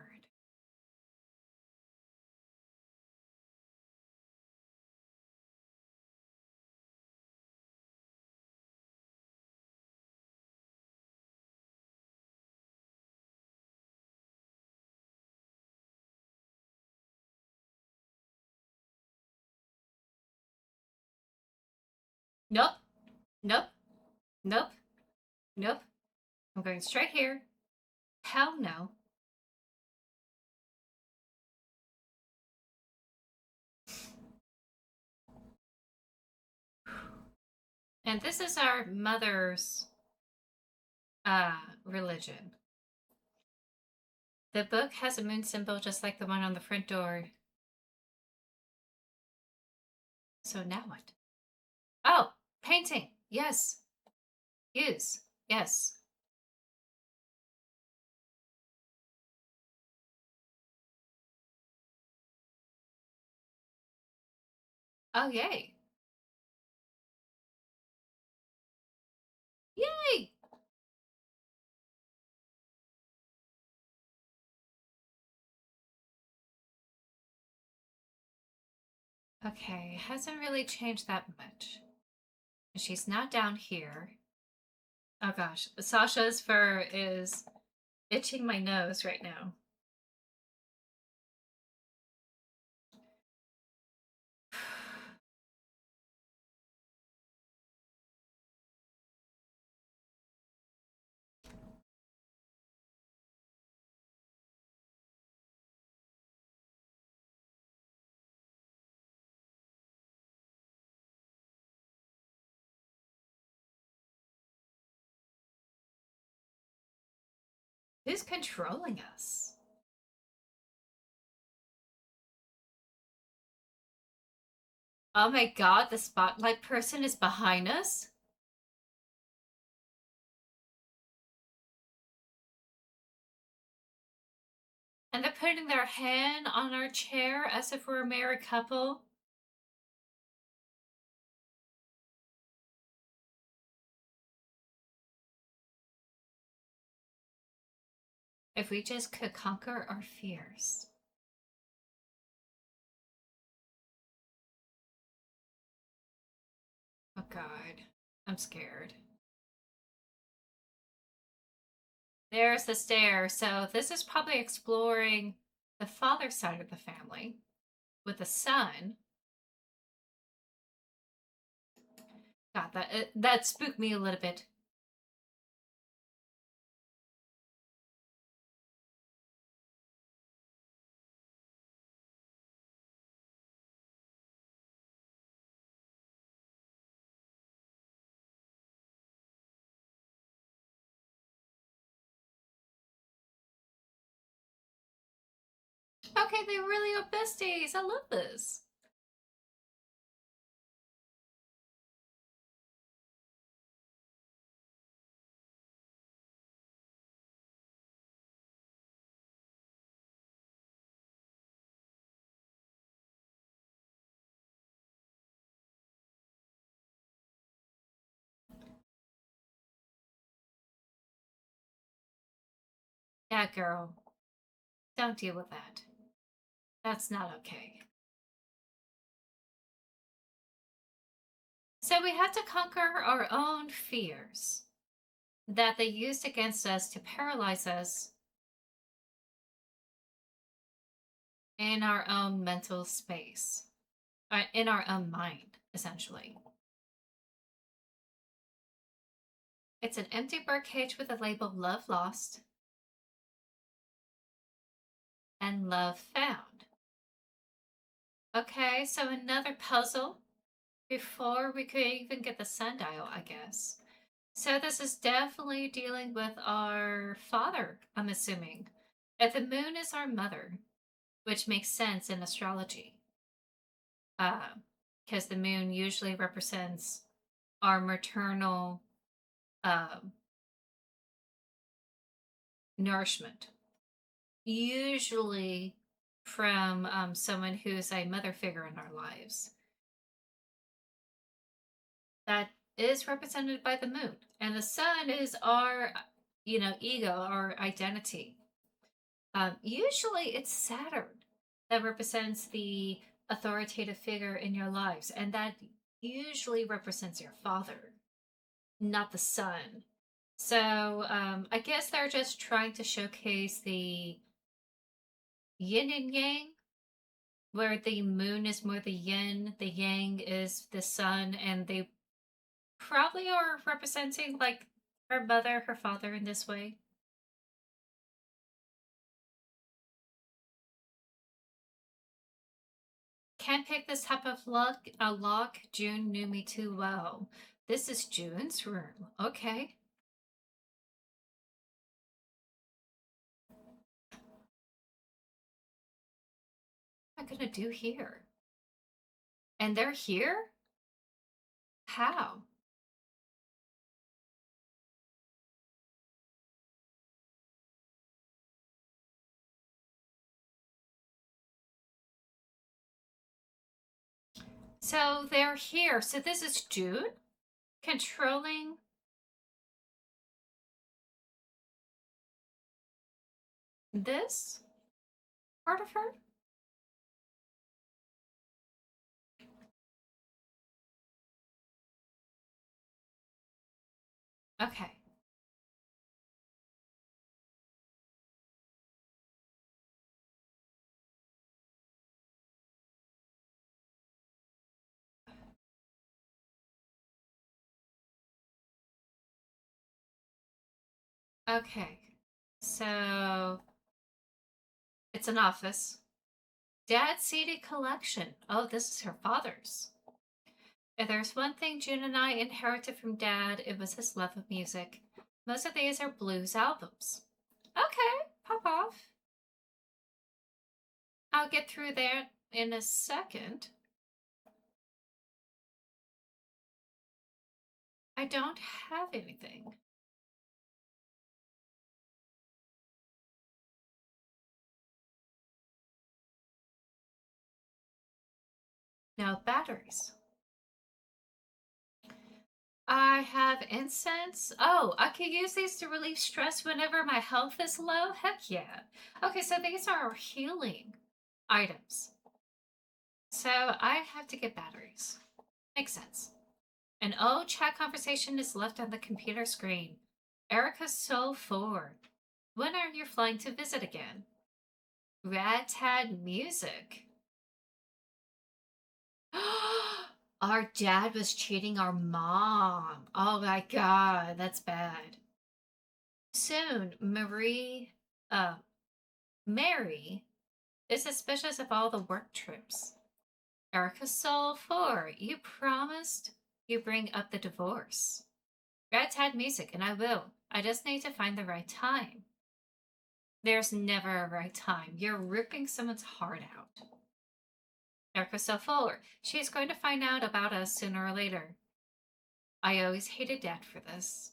Nope. Nope. Nope. Nope. I'm going straight here. Hell no. And this is our mother's religion. The book has a moon symbol just like the one on the front door. So now what? Oh, painting. Yes. Use. Yes. Oh, yay. Yay! Okay, hasn't really changed that much. She's not down here. Oh gosh, Sasha's fur is itching my nose right now. Who's controlling us? Oh my god, the spotlight person is behind us? And they're putting their hand on our chair as if we're a married couple? If we just could conquer our fears. Oh god, I'm scared. There's the stair. So this is probably exploring the father side of the family with the son. God, that spooked me a little bit. Okay, they really are besties. I love this. Yeah, girl. Don't deal with that. That's not okay. So we have to conquer our own fears that they used against us to paralyze us in our own mental space, in our own mind, essentially. It's an empty birdcage with a label Love Lost. and love found. Okay, so another puzzle before we could even get the sundial, I guess. So this is definitely dealing with our father, I'm assuming. If the moon is our mother, which makes sense in astrology, because the moon usually represents our maternal um, nourishment, usually from someone who's a mother figure in our lives. That is represented by the moon, and the sun is our, ego, our identity. Usually, it's Saturn that represents the authoritative figure in your lives, and that usually represents your father, not the sun. So I guess they're just trying to showcase the yin and yang, where the moon is more the yin, the yang is the sun, and they probably are representing like her mother, her father in this way. Can't pick this type of lock. June knew me too well. This is June's room. Okay. What am I gonna do here? And they're here? How? So they're here. So this is June controlling this part of her? Okay. Okay. So it's an office. Dad's CD collection. Oh, this is her father's. If there's one thing June and I inherited from Dad, it was his love of music. Most of these are blues albums. Okay, pop off. I'll get through there in a second. I don't have anything. No batteries. I have incense. Oh, I could use these to relieve stress whenever my health is low. Heck yeah. Okay, so these are our healing items. So I have to get batteries. Makes sense. An old chat conversation is left on the computer screen. Erica's so forward. When are you flying to visit again? Rad-tad music. Our dad was cheating our mom. Oh my god, that's bad. Soon, uh, Mary is suspicious of all the work trips. Erica's soul 4, you promised you bring up the divorce. Rats had music, and I will. I just need to find the right time. There's never a right time. You're ripping someone's heart out. Erica's so forward. She's going to find out about us sooner or later. I always hated Dad for this.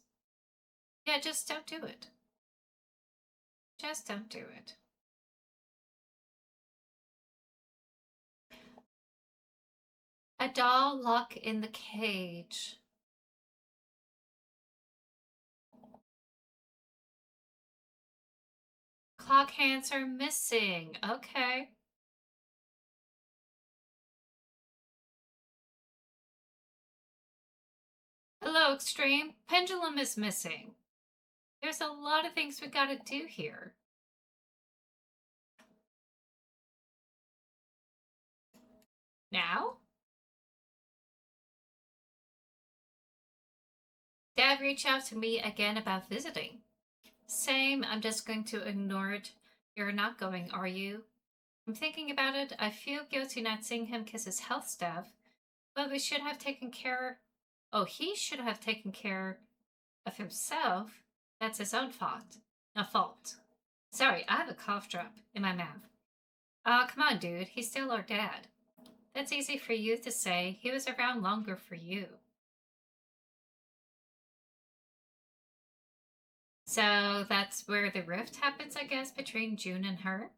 Yeah, just don't do it. Just don't do it. A doll locked in the cage. Clock hands are missing. Okay. Hello, Extreme. Pendulum is missing. There's a lot of things we gotta do here. Now? Dad reached out to me again about visiting. Same, I'm just going to ignore it You're not going, are you? I'm thinking about it. I feel guilty not seeing him kiss his health stuff, but we should have taken care. Oh, he should have taken care of himself. That's his own fault. A fault. Sorry, I have a cough drop in my mouth. Aw, come on, dude. He's still our dad. That's easy for you to say. He was around longer for you. So that's where the rift happens, I guess, between June and her?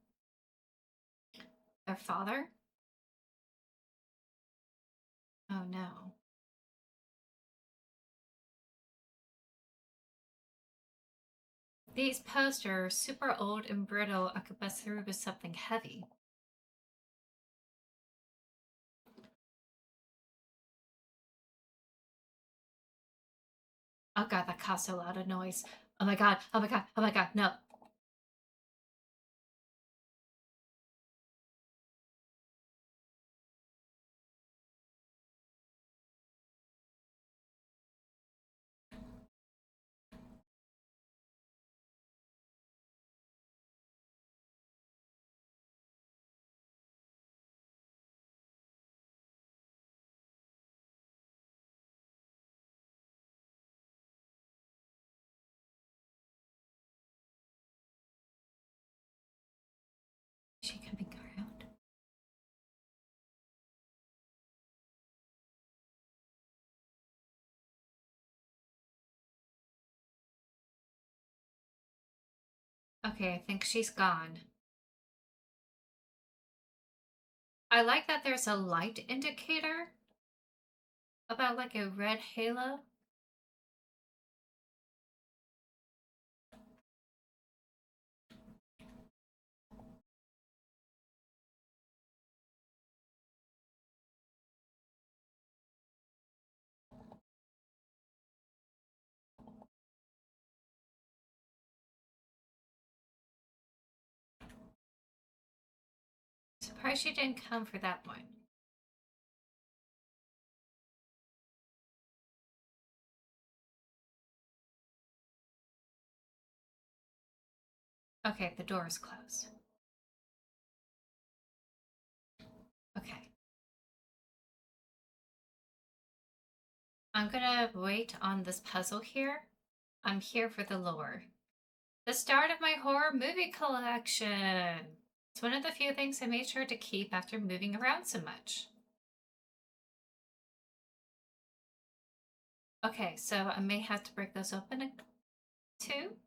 Their father? Oh no. These posts are super old and brittle. I could bust through with something heavy. Oh god, that caused a lot of noise. Oh my god, oh my god, oh my god, no. Is she coming around? Okay, I think she's gone. I like that there's a light indicator about like a red halo. Surprised she didn't come for that one. Okay, the door is closed. Okay. I'm gonna wait on this puzzle here. I'm here for the lore. The start of my horror movie collection. It's one of the few things I made sure to keep after moving around so much. Okay, so I may have to break those open too.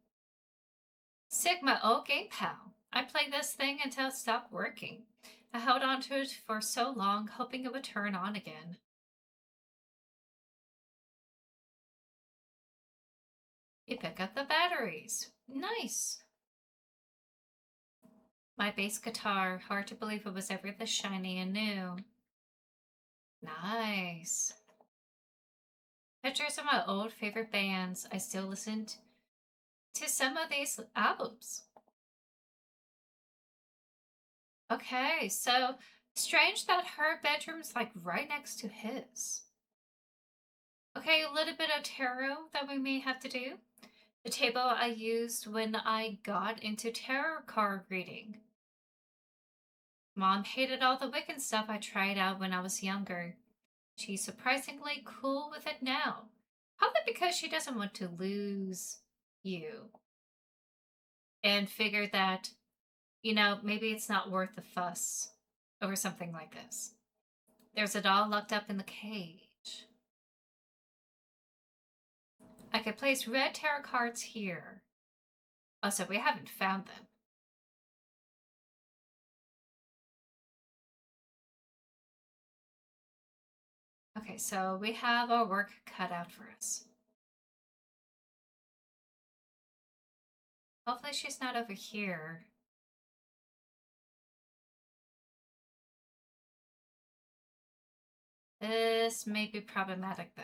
Sigma, oh game pal. I played this thing until it stopped working. I held on to it for so long, hoping it would turn on again. You pick up the batteries. Nice. My bass guitar. Hard to believe it was ever this shiny and new. Nice. Pictures of my old favorite bands. I still listened to some of these albums. Okay, so strange that her bedroom's like right next to his. Okay, a little bit of tarot that we may have to do. The table I used when I got into tarot card reading. Mom hated all the Wiccan stuff I tried out when I was younger. She's surprisingly cool with it now. Probably because she doesn't want to lose you. And figured that, maybe it's not worth the fuss over something like this. There's a doll locked up in the cage. I could place red tarot cards here. Also, we haven't found them. Okay, so we have our work cut out for us. Hopefully she's not over here. This may be problematic though.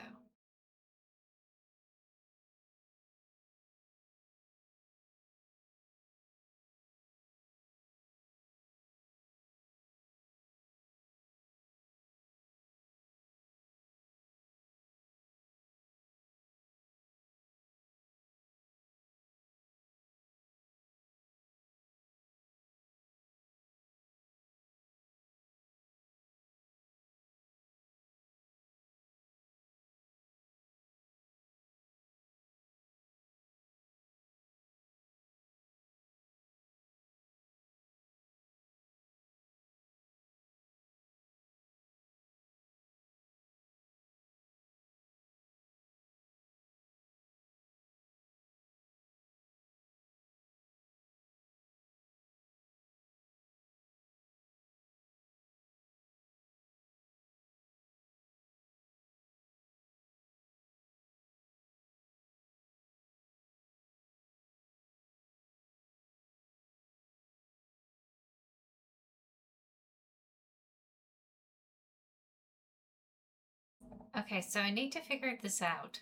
Okay, so I need to figure this out.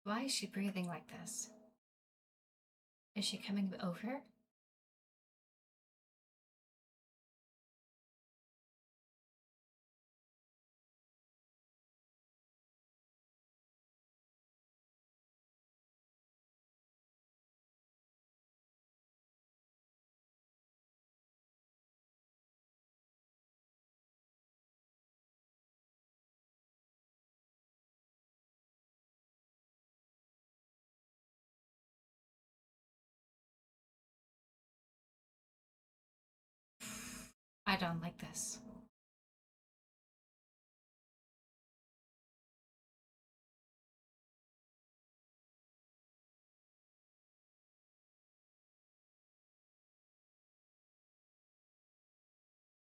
Why is she breathing like this? Is she coming over? I don't like this.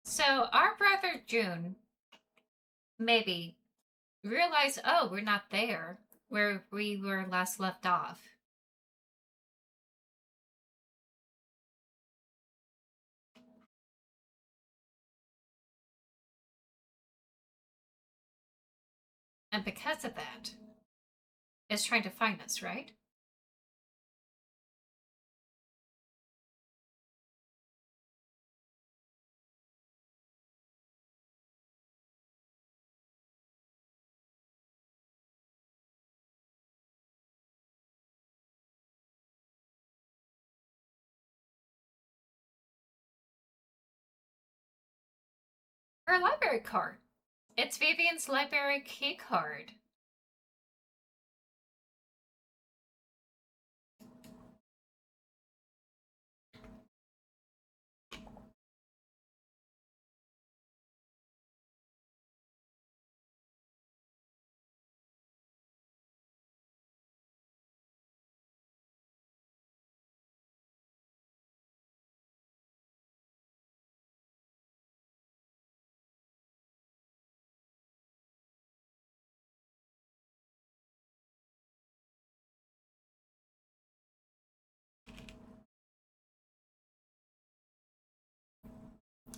So our brother June maybe realized, oh, we're not there where we were last left off. And because of that, is trying to find us, right? Her library card. It's Vivian's library key card.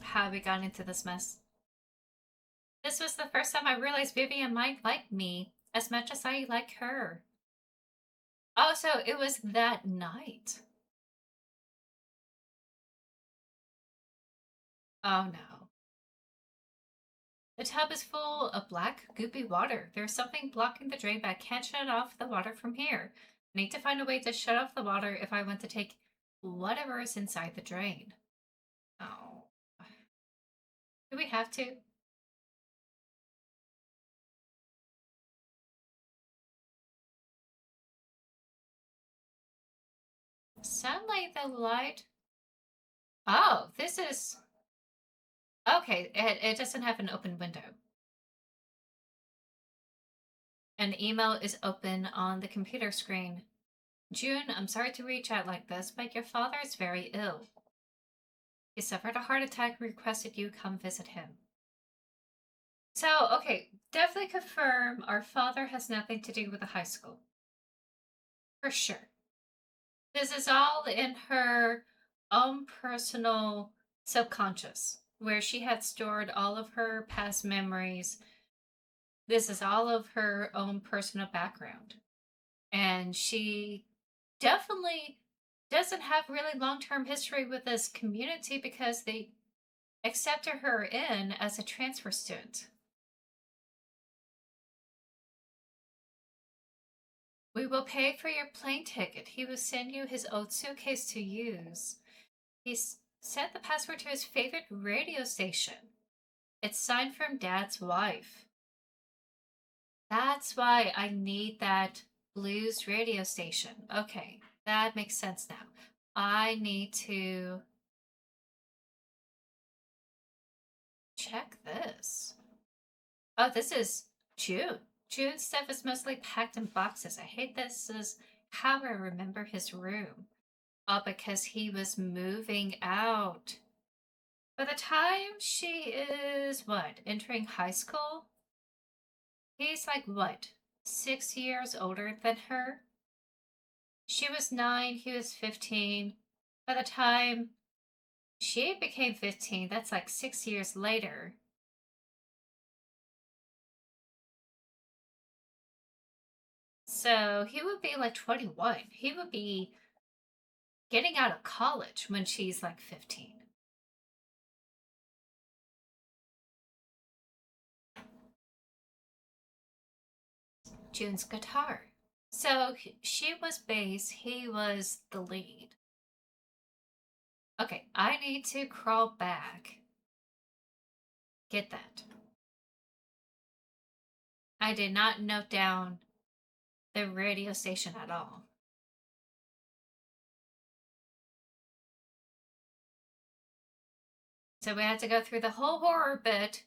How we got into this mess. This was the first time I realized Vivian might like me as much as I like her. Oh, so it was that night. Oh no. The tub is full of black, goopy water. There's something blocking the drain, but I can't shut off the water from here. I need to find a way to shut off the water if I want to take whatever is inside the drain. Oh. Do we have to? Sunlight, the light. Oh, this is. Okay, it doesn't have an open window. An email is open on the computer screen. June, I'm sorry to reach out like this, but your father is very ill. He suffered a heart attack and requested you come visit him. So, okay, definitely confirm our father has nothing to do with the high school. For sure. This is all in her own personal subconscious, where she had stored all of her past memories. This is all of her own personal background. And she definitely doesn't have really long-term history with this community because they accepted her in as a transfer student. We will pay for your plane ticket. He will send you his old suitcase to use. He's sent the password to his favorite radio station. It's signed from Dad's wife. That's why I need that blues radio station. Okay, that makes sense now. I need to check this. Oh, this is June. June's stuff is mostly packed in boxes. I hate this is how I remember his room. Oh, because he was moving out. By the time she is, what, entering high school? He's like, what, 6 years older than her? She was 9, he was 15. By the time She became 15. That's like 6 years later. So he would be like 21. He would be getting out of college when she's like 15. June's guitar. So she was bass, he was the lead. Okay, I need to crawl back. Get that. I did not note down the radio station at all. So we had to go through the whole horror bit.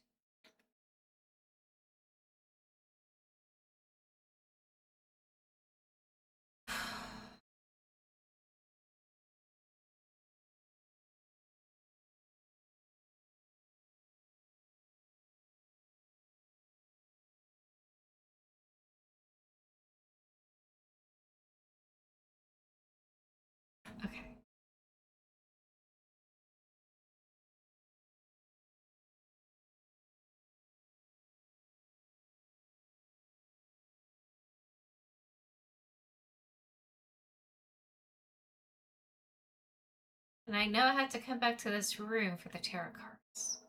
Okay. And I know I had to come back to this room for the tarot cards.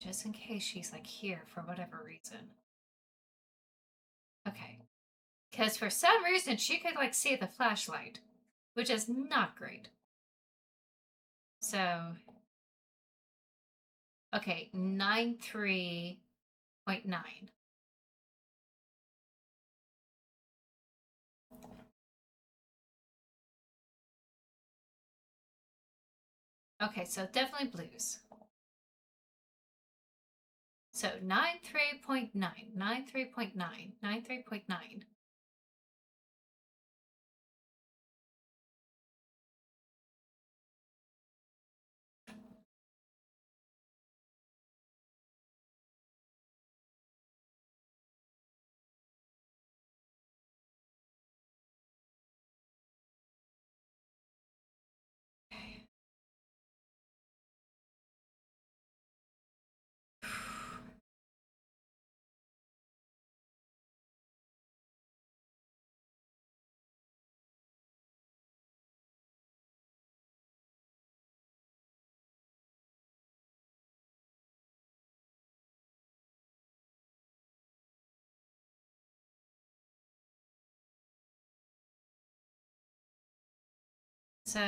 Just in case she's like here for whatever reason. Okay. Because for some reason she could like see the flashlight, which is not great. So, okay, 93.9. Okay, so definitely blues. So 93.9, 93.9, 93.9. So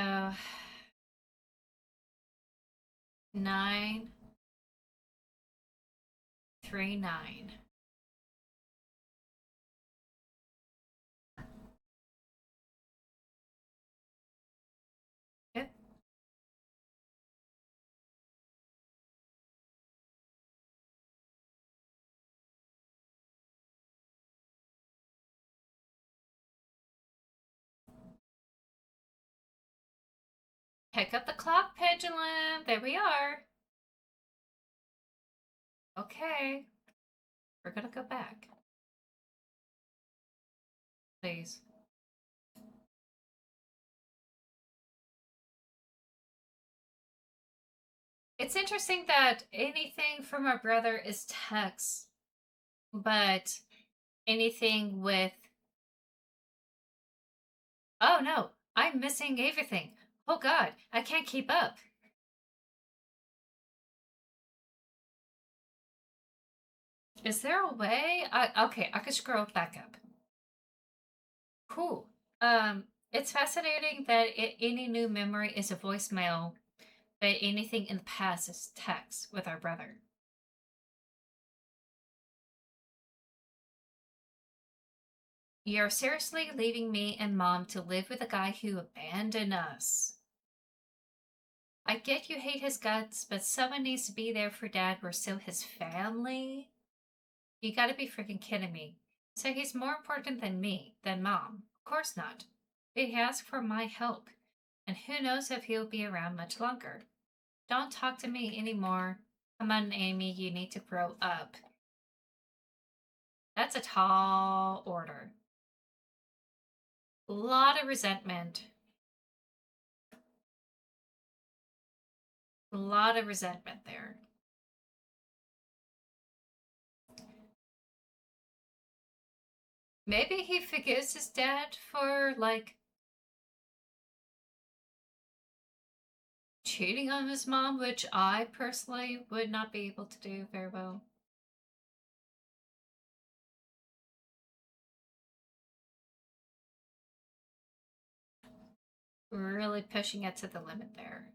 939. Yep. Pick up the clock pendulum. There we are. Okay. We're gonna go back. Please. It's interesting that anything from our brother is text, but anything with. Oh no, I'm missing everything. Oh god, I can't keep up. Is there a way? Okay, I could scroll back up. Cool. It's fascinating that any new memory is a voicemail, but anything in the past is text with our brother. You're seriously leaving me and mom to live with a guy who abandoned us. I get you hate his guts, but someone needs to be there for dad. We're still his family. You gotta be freaking kidding me. So he's more important than me, than mom. Of course not. But he asked for my help, and who knows if he'll be around much longer. Don't talk to me anymore. Come on, Amy, you need to grow up. That's a tall order. A lot of resentment. A lot of resentment there. Maybe he forgives his dad for, like, cheating on his mom, which I personally would not be able to do very well. Really pushing it to the limit there.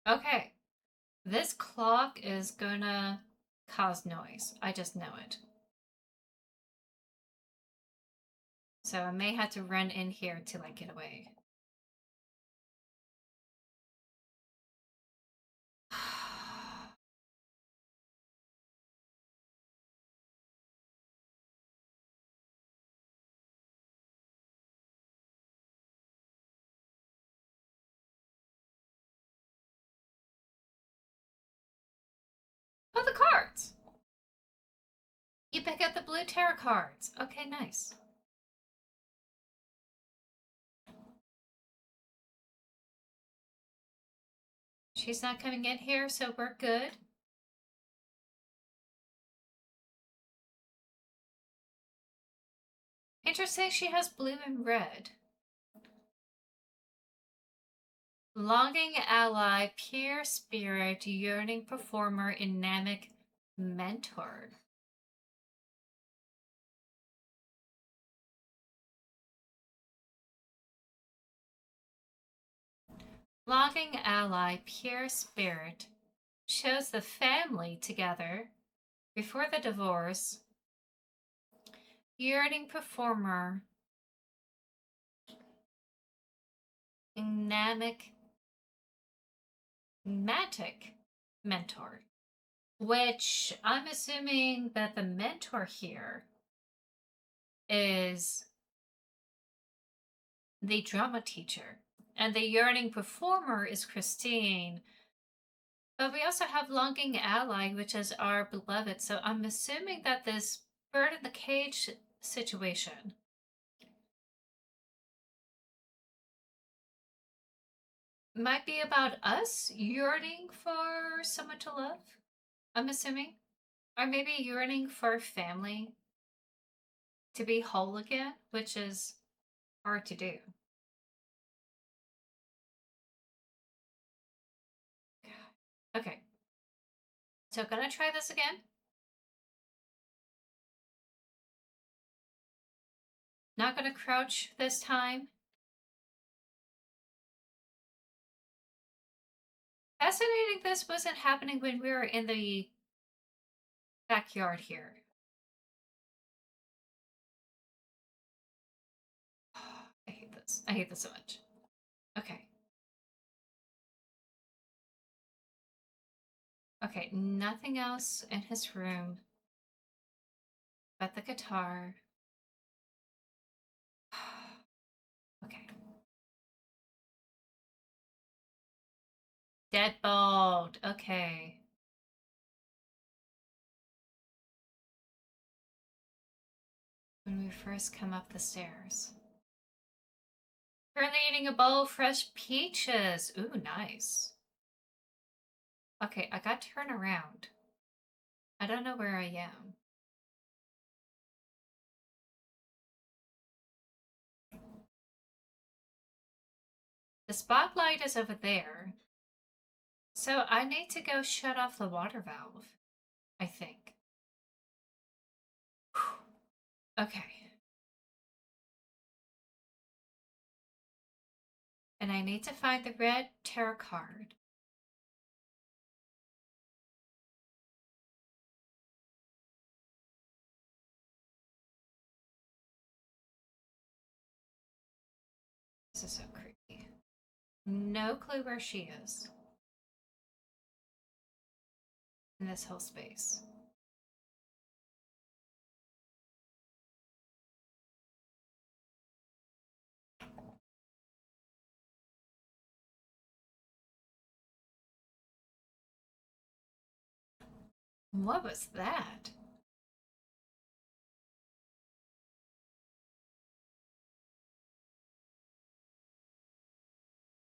Okay, this clock is gonna cause noise. I just know it. So I may have to run in here till I get away. Oh, the cards! You pick up the blue tarot cards. Okay, nice. She's not coming in here, so we're good. Interesting, she has blue and red. Longing ally, peer spirit, yearning performer, dynamic mentor. Longing ally, pure spirit, shows the family together before the divorce. Yearning performer, dynamic mentor. Which I'm assuming that the mentor here is the drama teacher. And the yearning performer is Christine. But we also have longing ally, which is our beloved. So I'm assuming that this bird in the cage situation might be about us yearning for someone to love. I'm assuming. Or maybe yearning for family to be whole again, which is hard to do. Okay. So gonna try this again. Not gonna crouch this time. Fascinating this wasn't happening when we were in the backyard here. I hate this. I hate this so much. Okay. Okay, nothing else in his room but the guitar. Okay. Deadbolt. Okay. When we first come up the stairs. Currently eating a bowl of fresh peaches. Ooh, nice. Okay, I got to turn around. I don't know where I am. The spotlight is over there. So I need to go shut off the water valve, I think. Okay. And I need to find the red tarot card. This is so creepy. No clue where she is in this whole space. What was that?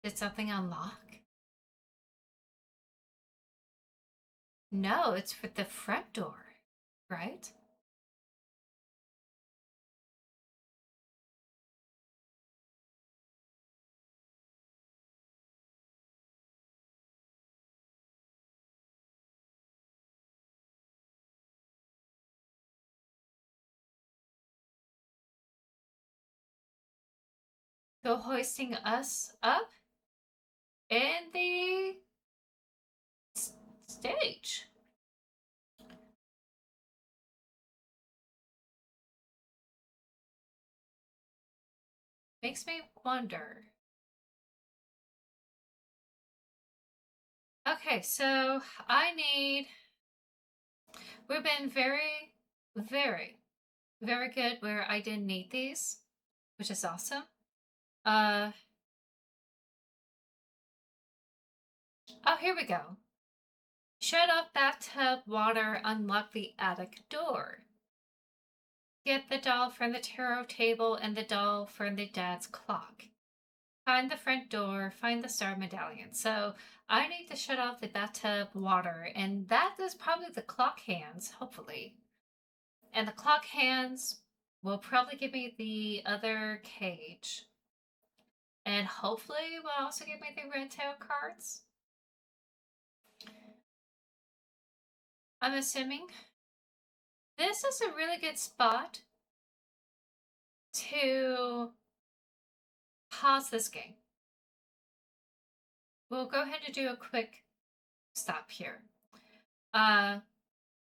Did something unlock? No, it's for the front door, right? Go hoisting us up in the stage. Makes me wonder. Okay, so I need. We've been very, very, very good where I didn't need these, which is awesome. Uh, oh, here we go. Shut off bathtub water, unlock the attic door. Get the doll from the tarot table and the doll from the dad's clock. Find the front door, find the star medallion. So I need to shut off the bathtub water, and that is probably the clock hands, hopefully. And the clock hands will probably give me the other cage. And hopefully will also give me the red tail cards. I'm assuming this is a really good spot to pause this game. We'll go ahead and do a quick stop here.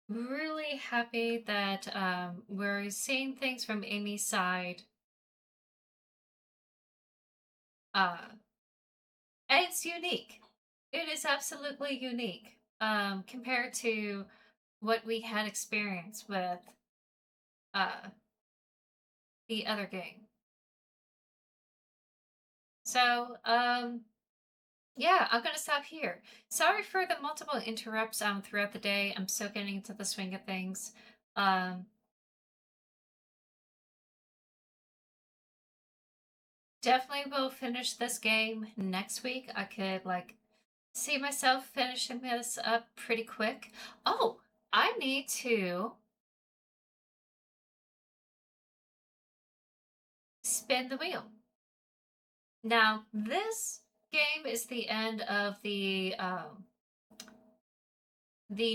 Really happy that we're seeing things from Amy's side. And it's unique. It is absolutely unique compared to what we had experienced with uh, the other game. So, yeah, I'm gonna stop here. Sorry for the multiple interrupts throughout the day. I'm still getting into the swing of things. Um, Definitely will finish this game next week. I could like see myself finishing this up pretty quick. Oh, I need to spin the wheel. Now, this game is the end of the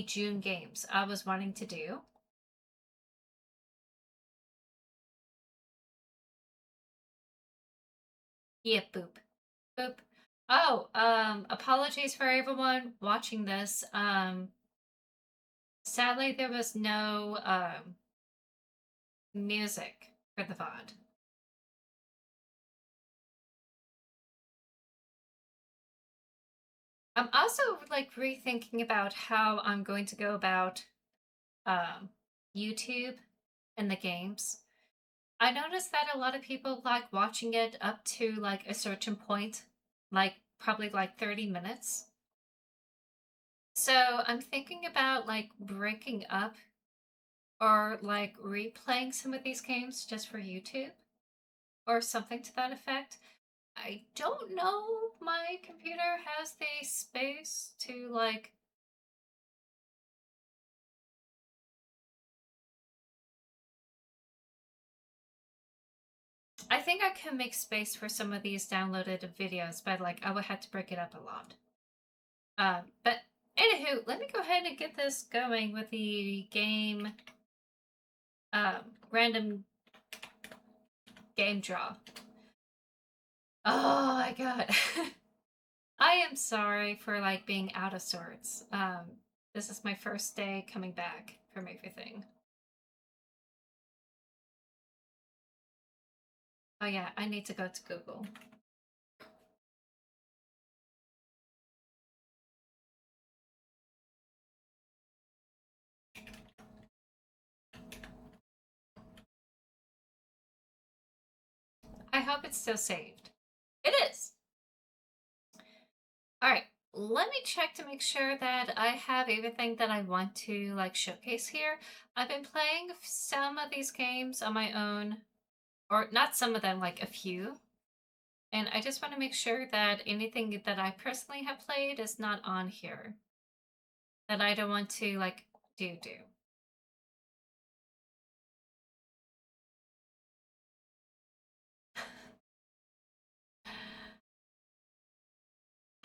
June games I was wanting to do. Yep, boop. Boop. Oh, apologies for everyone watching this. Sadly there was no music for the VOD. I'm also like rethinking about how I'm going to go about um YouTube and the games. I noticed that a lot of people like watching it up to like a certain point, like probably like 30 minutes. So I'm thinking about like breaking up or like replaying some of these games just for YouTube or something to that effect. I don't know if my computer has the space to like. I think I can make space for some of these downloaded videos, but like I would have to break it up a lot. But anywho, let me go ahead and get this going with the game random game draw. Oh my god. I am sorry for like being out of sorts. This is my first day coming back from everything. Oh yeah, I need to go to Google. I hope it's still saved. It is. All right, let me check to make sure that I have everything that I want to like showcase here. I've been playing some of these games on my own, or not some of them, like a few. And I just want to make sure that anything that I personally have played is not on here. That I don't want to like do.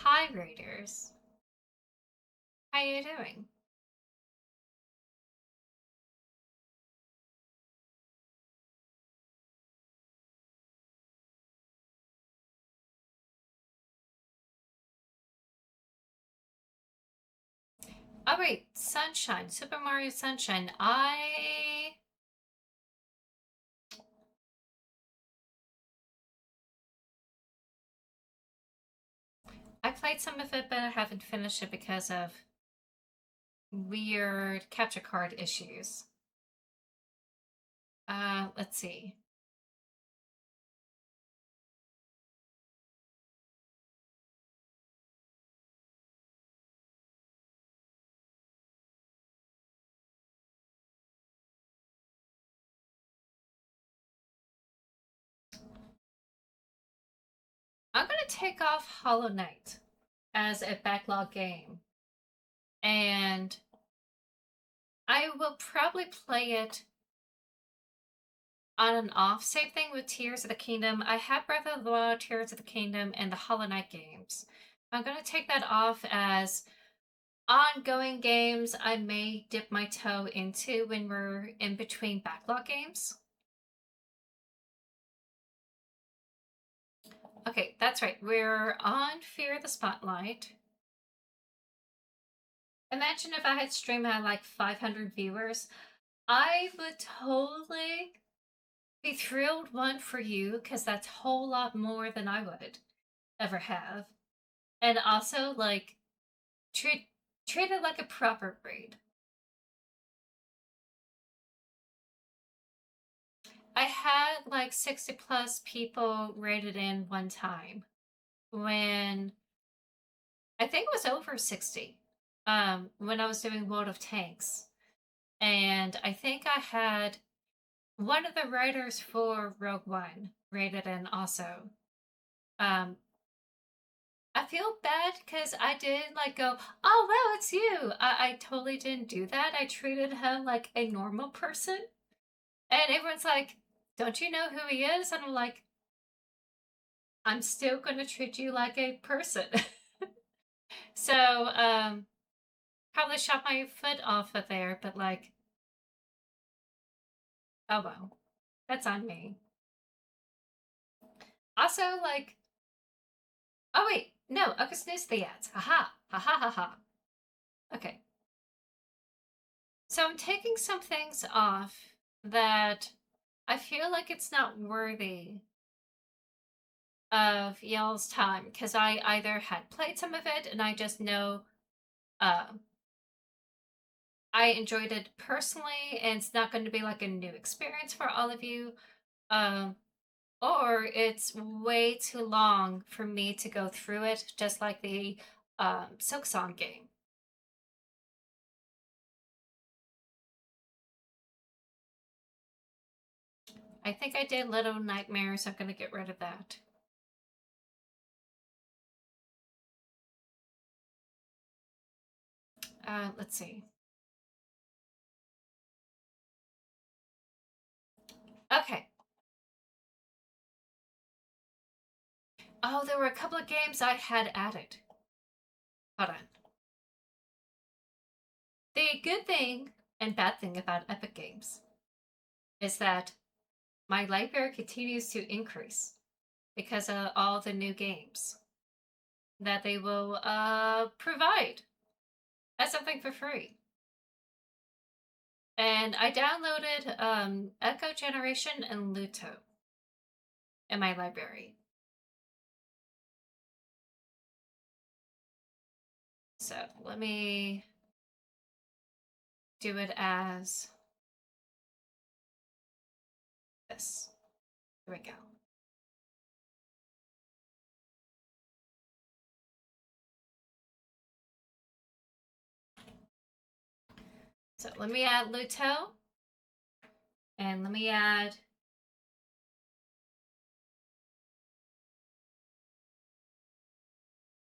Hi Raiders. How you doing? Oh wait, Sunshine, Super Mario Sunshine. I played some of it, but I haven't finished it because of weird capture card issues. Let's see. I'm gonna take off Hollow Knight as a backlog game, and I will probably play it on and off. Same thing with Tears of the Kingdom. I have Breath of the Wild, Tears of the Kingdom, and the Hollow Knight games. I'm gonna take that off as ongoing games I may dip my toe into when we're in between backlog games. Okay, that's right. We're on Fear the Spotlight. Imagine if I had streamed had like 500 viewers. I would totally be thrilled one for you because that's a whole lot more than I would ever have. And also like treat it like a proper raid. I had like 60 plus people rated in one time when I think it was over 60 when I was doing World of Tanks. And I think I had one of the writers for Rogue One rated in also. Um, I feel bad because I did like go, oh wow, it's you. I totally didn't do that. I treated him like a normal person. And everyone's like, don't you know who he is? And I'm like, I'm still gonna treat you like a person. So, probably shot my foot off of there, but like, oh well. That's on me. Also, like, oh wait, no, I can snooze the ads. Haha, haha, haha. Okay, so I'm taking some things off that I feel like it's not worthy of y'all's time because I either had played some of it and I just know uh, I enjoyed it personally and it's not going to be like a new experience for all of you. Um, or it's way too long for me to go through it, just like the Silk Song game. I think I did Little Nightmares. I'm going to get rid of that. Let's see. Okay. Oh, there were a couple of games I had added. Hold on. The good thing and bad thing about Epic Games is that my library continues to increase because of all the new games that they will provide as something for free. And I downloaded Echo Generation and Luto in my library. So let me do it as this. Here we go. So let me add Luto. And let me add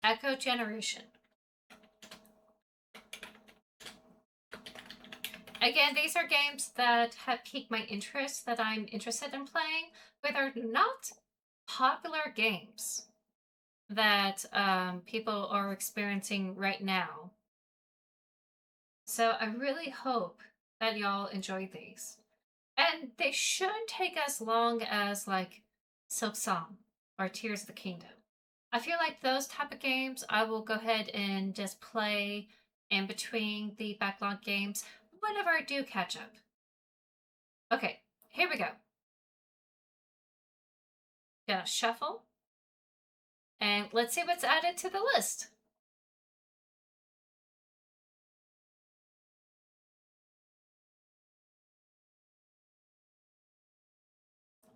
Echo Generation. Again, these are games that have piqued my interest that I'm interested in playing, but they're not popular games that people are experiencing right now. So I really hope that y'all enjoy these. And they shouldn't take as long as like Silk Song or Tears of the Kingdom. I feel like those type of games I will go ahead and just play in between the backlog games whenever I do catch up. Okay, here we go. Gonna shuffle. And let's see what's added to the list.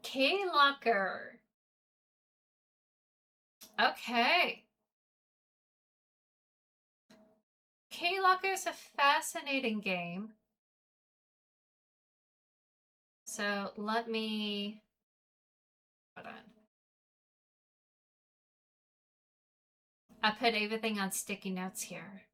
K-Locker. Okay. K-Locker is a fascinating game. So let me... Hold on. I put everything on sticky notes here.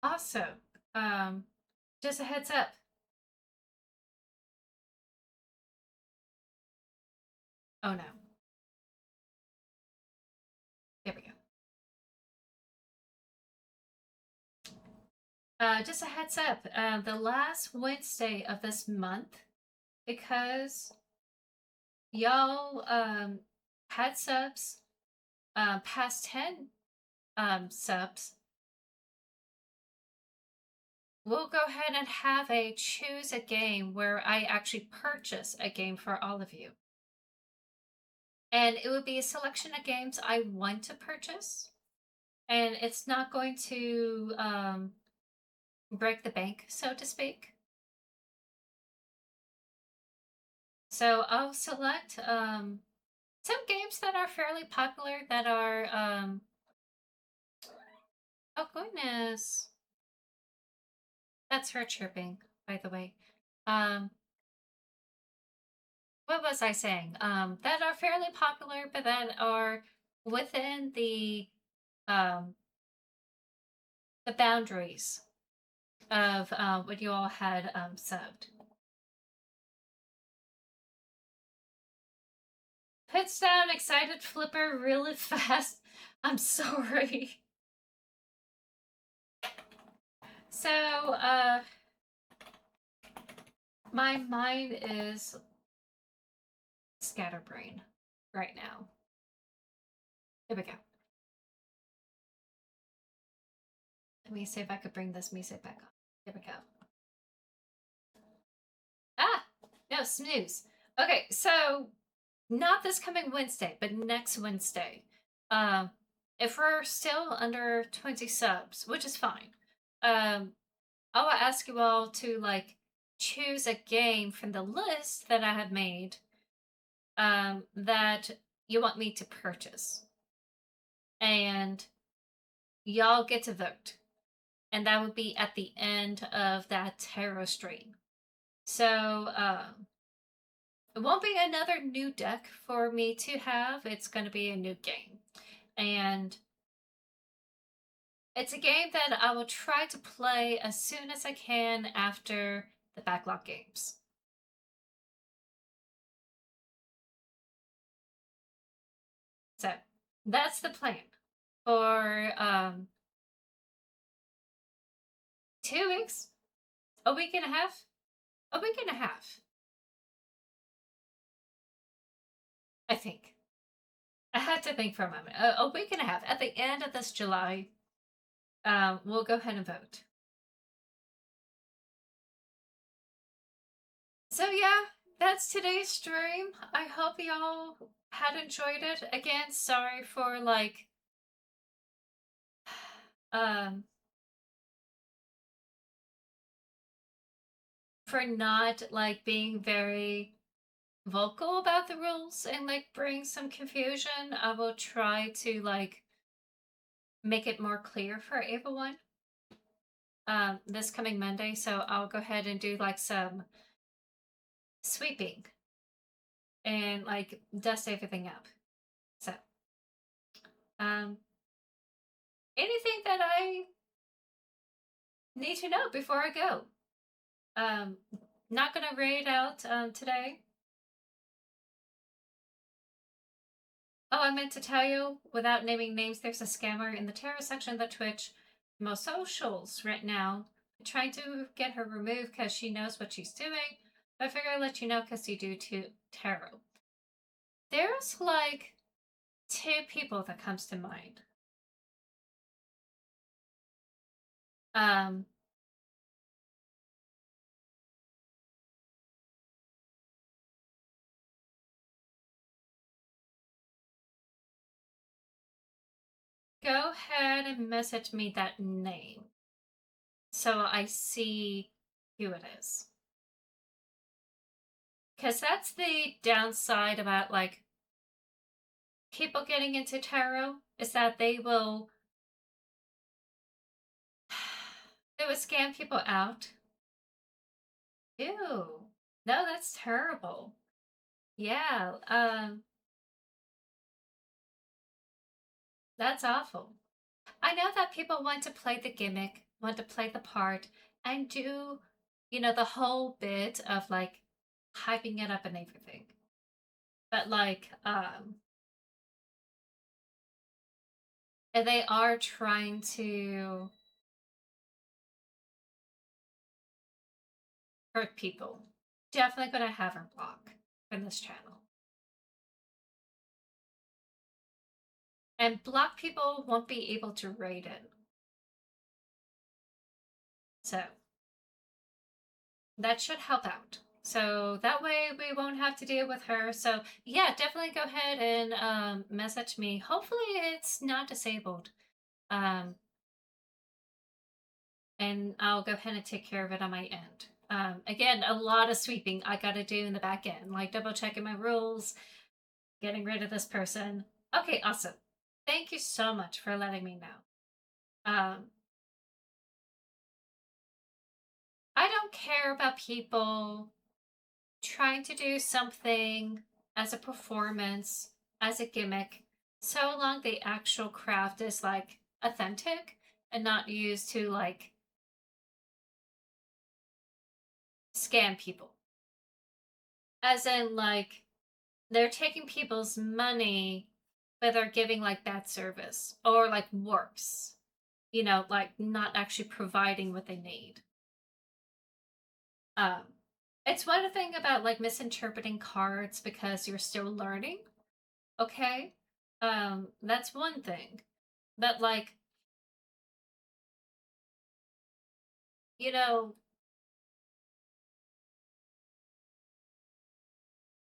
Also, just a heads up. Oh no. There we go. Just a heads up. The last Wednesday of this month, because y'all had subs past 10 subs, we'll go ahead and have a choose a game where I actually purchase a game for all of you. And it would be a selection of games I want to purchase. And it's not going to break the bank, so to speak. So I'll select some games that are fairly popular that are oh goodness. That's her chirping, by the way. What was I saying? That are fairly popular, but that are within the boundaries of what you all had subbed. Puts down excited flipper really fast. I'm sorry. So, my mind is scatterbrain right now. Here we go. Let me see if I could bring this music back on. Here we go. Ah! No, snooze. Okay, so not this coming Wednesday, but next Wednesday. If we're still under 20 subs, which is fine, I will ask you all to like choose a game from the list that I have made that you want me to purchase. And y'all get to vote. And that would be at the end of that tarot stream. So it won't be another new deck for me to have. It's going to be a new game. And it's a game that I will try to play as soon as I can after the backlog games. So that's the plan for 2 weeks, a week and a half, a week and a half. I think. I had to think for a moment. A week and a half. At the end of this July, we'll go ahead and vote. So yeah, that's today's stream. I hope y'all had enjoyed it. Again, sorry for like for not like being very vocal about the rules and like bring some confusion. I will try to like make it more clear for everyone this coming Monday. So I'll go ahead and do like some sweeping and like dust everything up. So um anything that I need to know before I go. Um not gonna raid out today. Oh, I meant to tell you, without naming names, there's a scammer in the tarot section of the Twitch, most socials right now, trying to get her removed because she knows what she's doing. But I figure I'd let you know because you do too, tarot. There's like two people that comes to mind. Um, go ahead and message me that name so I see who it is. Because that's the downside about like people getting into tarot is that they will scam people out. Ew. No, that's terrible. Yeah, that's awful. I know that people want to play the gimmick, want to play the part, and do, the whole bit of like hyping it up and everything. But like, and they are trying to hurt people. Definitely gonna have her block from this channel. And block people won't be able to raid it. So that should help out. So that way we won't have to deal with her. So yeah, definitely go ahead and message me. Hopefully it's not disabled. And I'll go ahead and take care of it on my end. Again, a lot of sweeping I gotta do in the back end, like double checking my rules, getting rid of this person. Okay, awesome. Thank you so much for letting me know. I don't care about people trying to do something as a performance, as a gimmick, so long the actual craft is like authentic and not used to like scam people. As in, like, they're taking people's money, but they're giving like bad service or like worse, like not actually providing what they need. Um, it's one thing about like misinterpreting cards because you're still learning. Okay. That's one thing. But like, you know,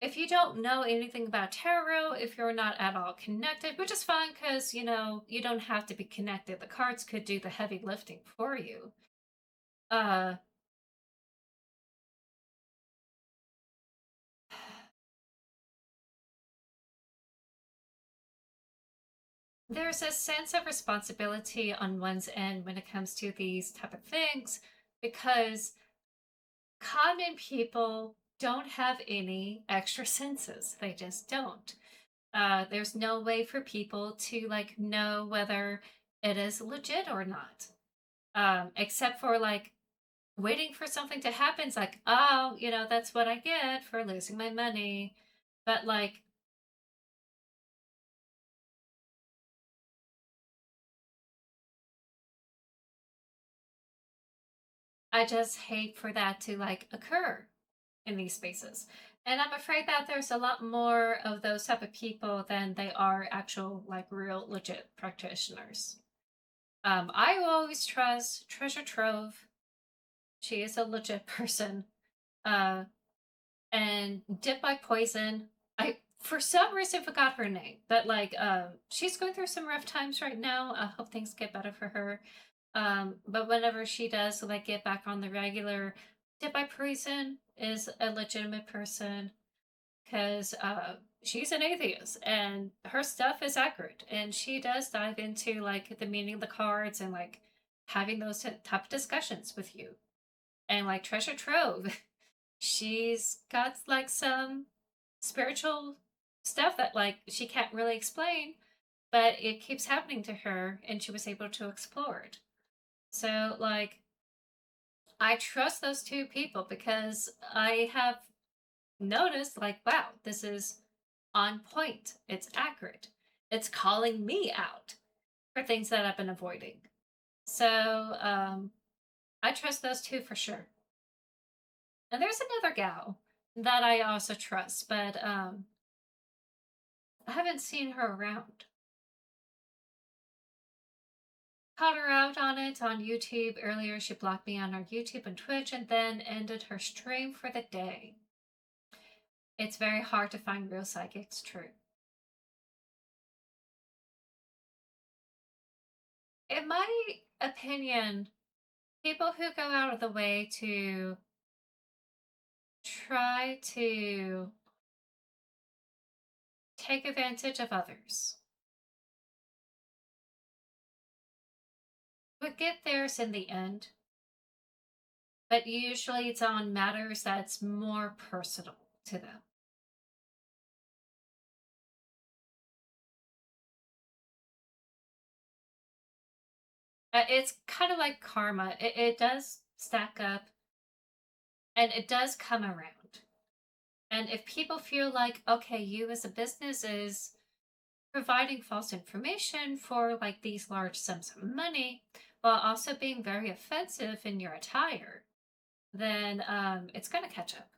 if you don't know anything about tarot, if you're not at all connected, which is fine because, you don't have to be connected. The cards could do the heavy lifting for you. Uh, there's a sense of responsibility on one's end when it comes to these type of things because common people don't have any extra senses. They just don't. There's no way for people to like know whether it is legit or not, except for like waiting for something to happen. It's like, oh, that's what I get for losing my money. But like, I just hate for that to like occur in these spaces. And I'm afraid that there's a lot more of those type of people than they are actual like real legit practitioners. I always trust Treasure Trove. She is a legit person. Uh, and Dip by Poison. I for some reason forgot her name, but like she's going through some rough times right now. I hope things get better for her. But whenever she does like get back on the regular, Did by Prison is a legitimate person because she's an atheist and her stuff is accurate, and she does dive into like the meaning of the cards and like having those type of discussions with you. And like Treasure Trove, she's got like some spiritual stuff that like she can't really explain, but it keeps happening to her and she was able to explore it. So like I trust those two people because I have noticed like, wow, this is on point. It's accurate. It's calling me out for things that I've been avoiding. So I trust those two for sure. And there's another gal that I also trust, but I haven't seen her around. Caught her out on it on YouTube earlier. She blocked me on her YouTube and Twitch and then ended her stream for the day. It's very hard to find real psychics, true. In my opinion, people who go out of the way to try to take advantage of others would get theirs in the end, but usually it's on matters that's more personal to them. It's kind of like karma. It does stack up and it does come around. And if people feel like, okay, you as a business is providing false information for like these large sums of money while also being very offensive in your attire, then it's going to catch up.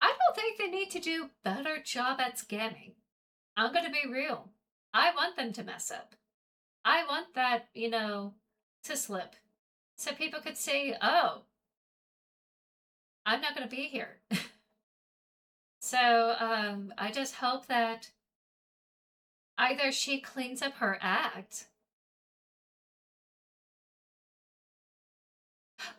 I don't think they need to do a better job at scamming. I'm going to be real. I want them to mess up. I want that, to slip. So people could say, oh, I'm not going to be here. So I just hope that either she cleans up her act.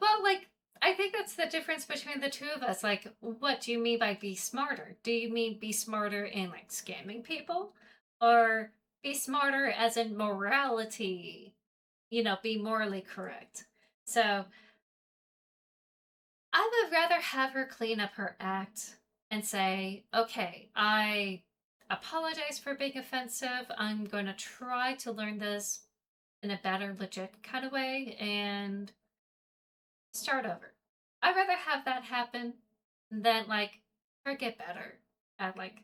Well, like, I think that's the difference between the two of us. Like, what do you mean by be smarter? Do you mean be smarter in like scamming people? Or be smarter as in morality? Be morally correct. So I would rather have her clean up her act and say, okay, I apologize for being offensive. I'm going to try to learn this in a better, legit kind of way and start over. I'd rather have that happen than like her get better at like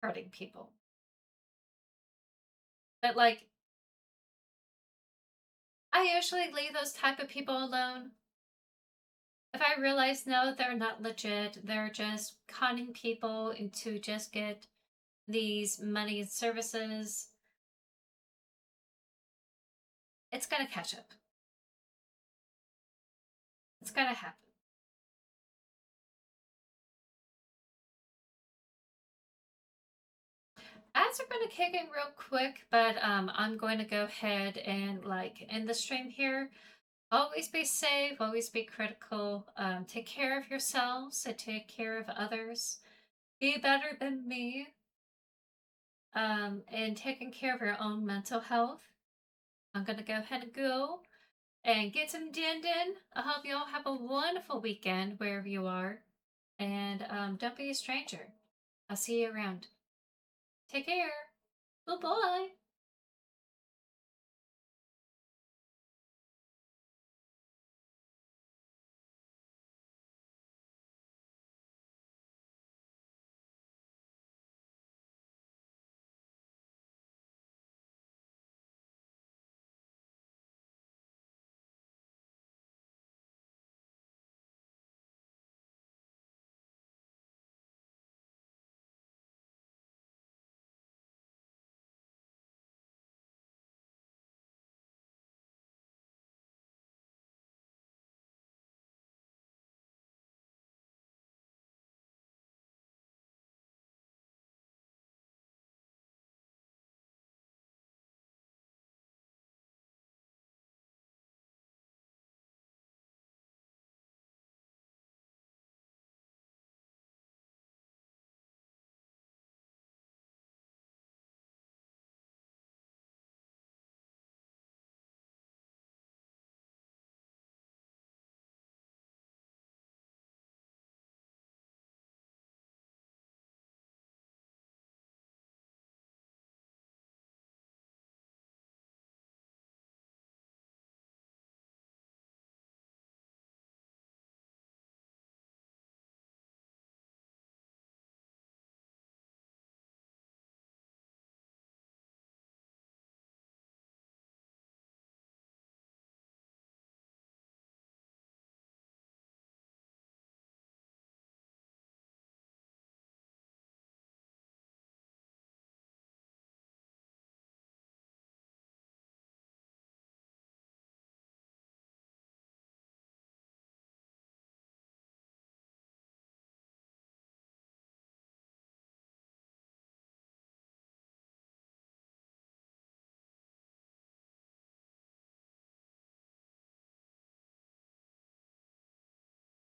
hurting people. But like, I usually leave those type of people alone. If I realize no, they're not legit, they're just conning people into just get these money and services, it's gonna catch up. It's gonna happen. Ads are gonna kick in real quick, but I'm going to go ahead and like end the stream here. Always be safe, always be critical. Take care of yourselves and take care of others. Be better than me. And taking care of your own mental health. I'm gonna go ahead and go and get some din din. I hope you all have a wonderful weekend wherever you are. And don't be a stranger. I'll see you around. Take care. Bye bye.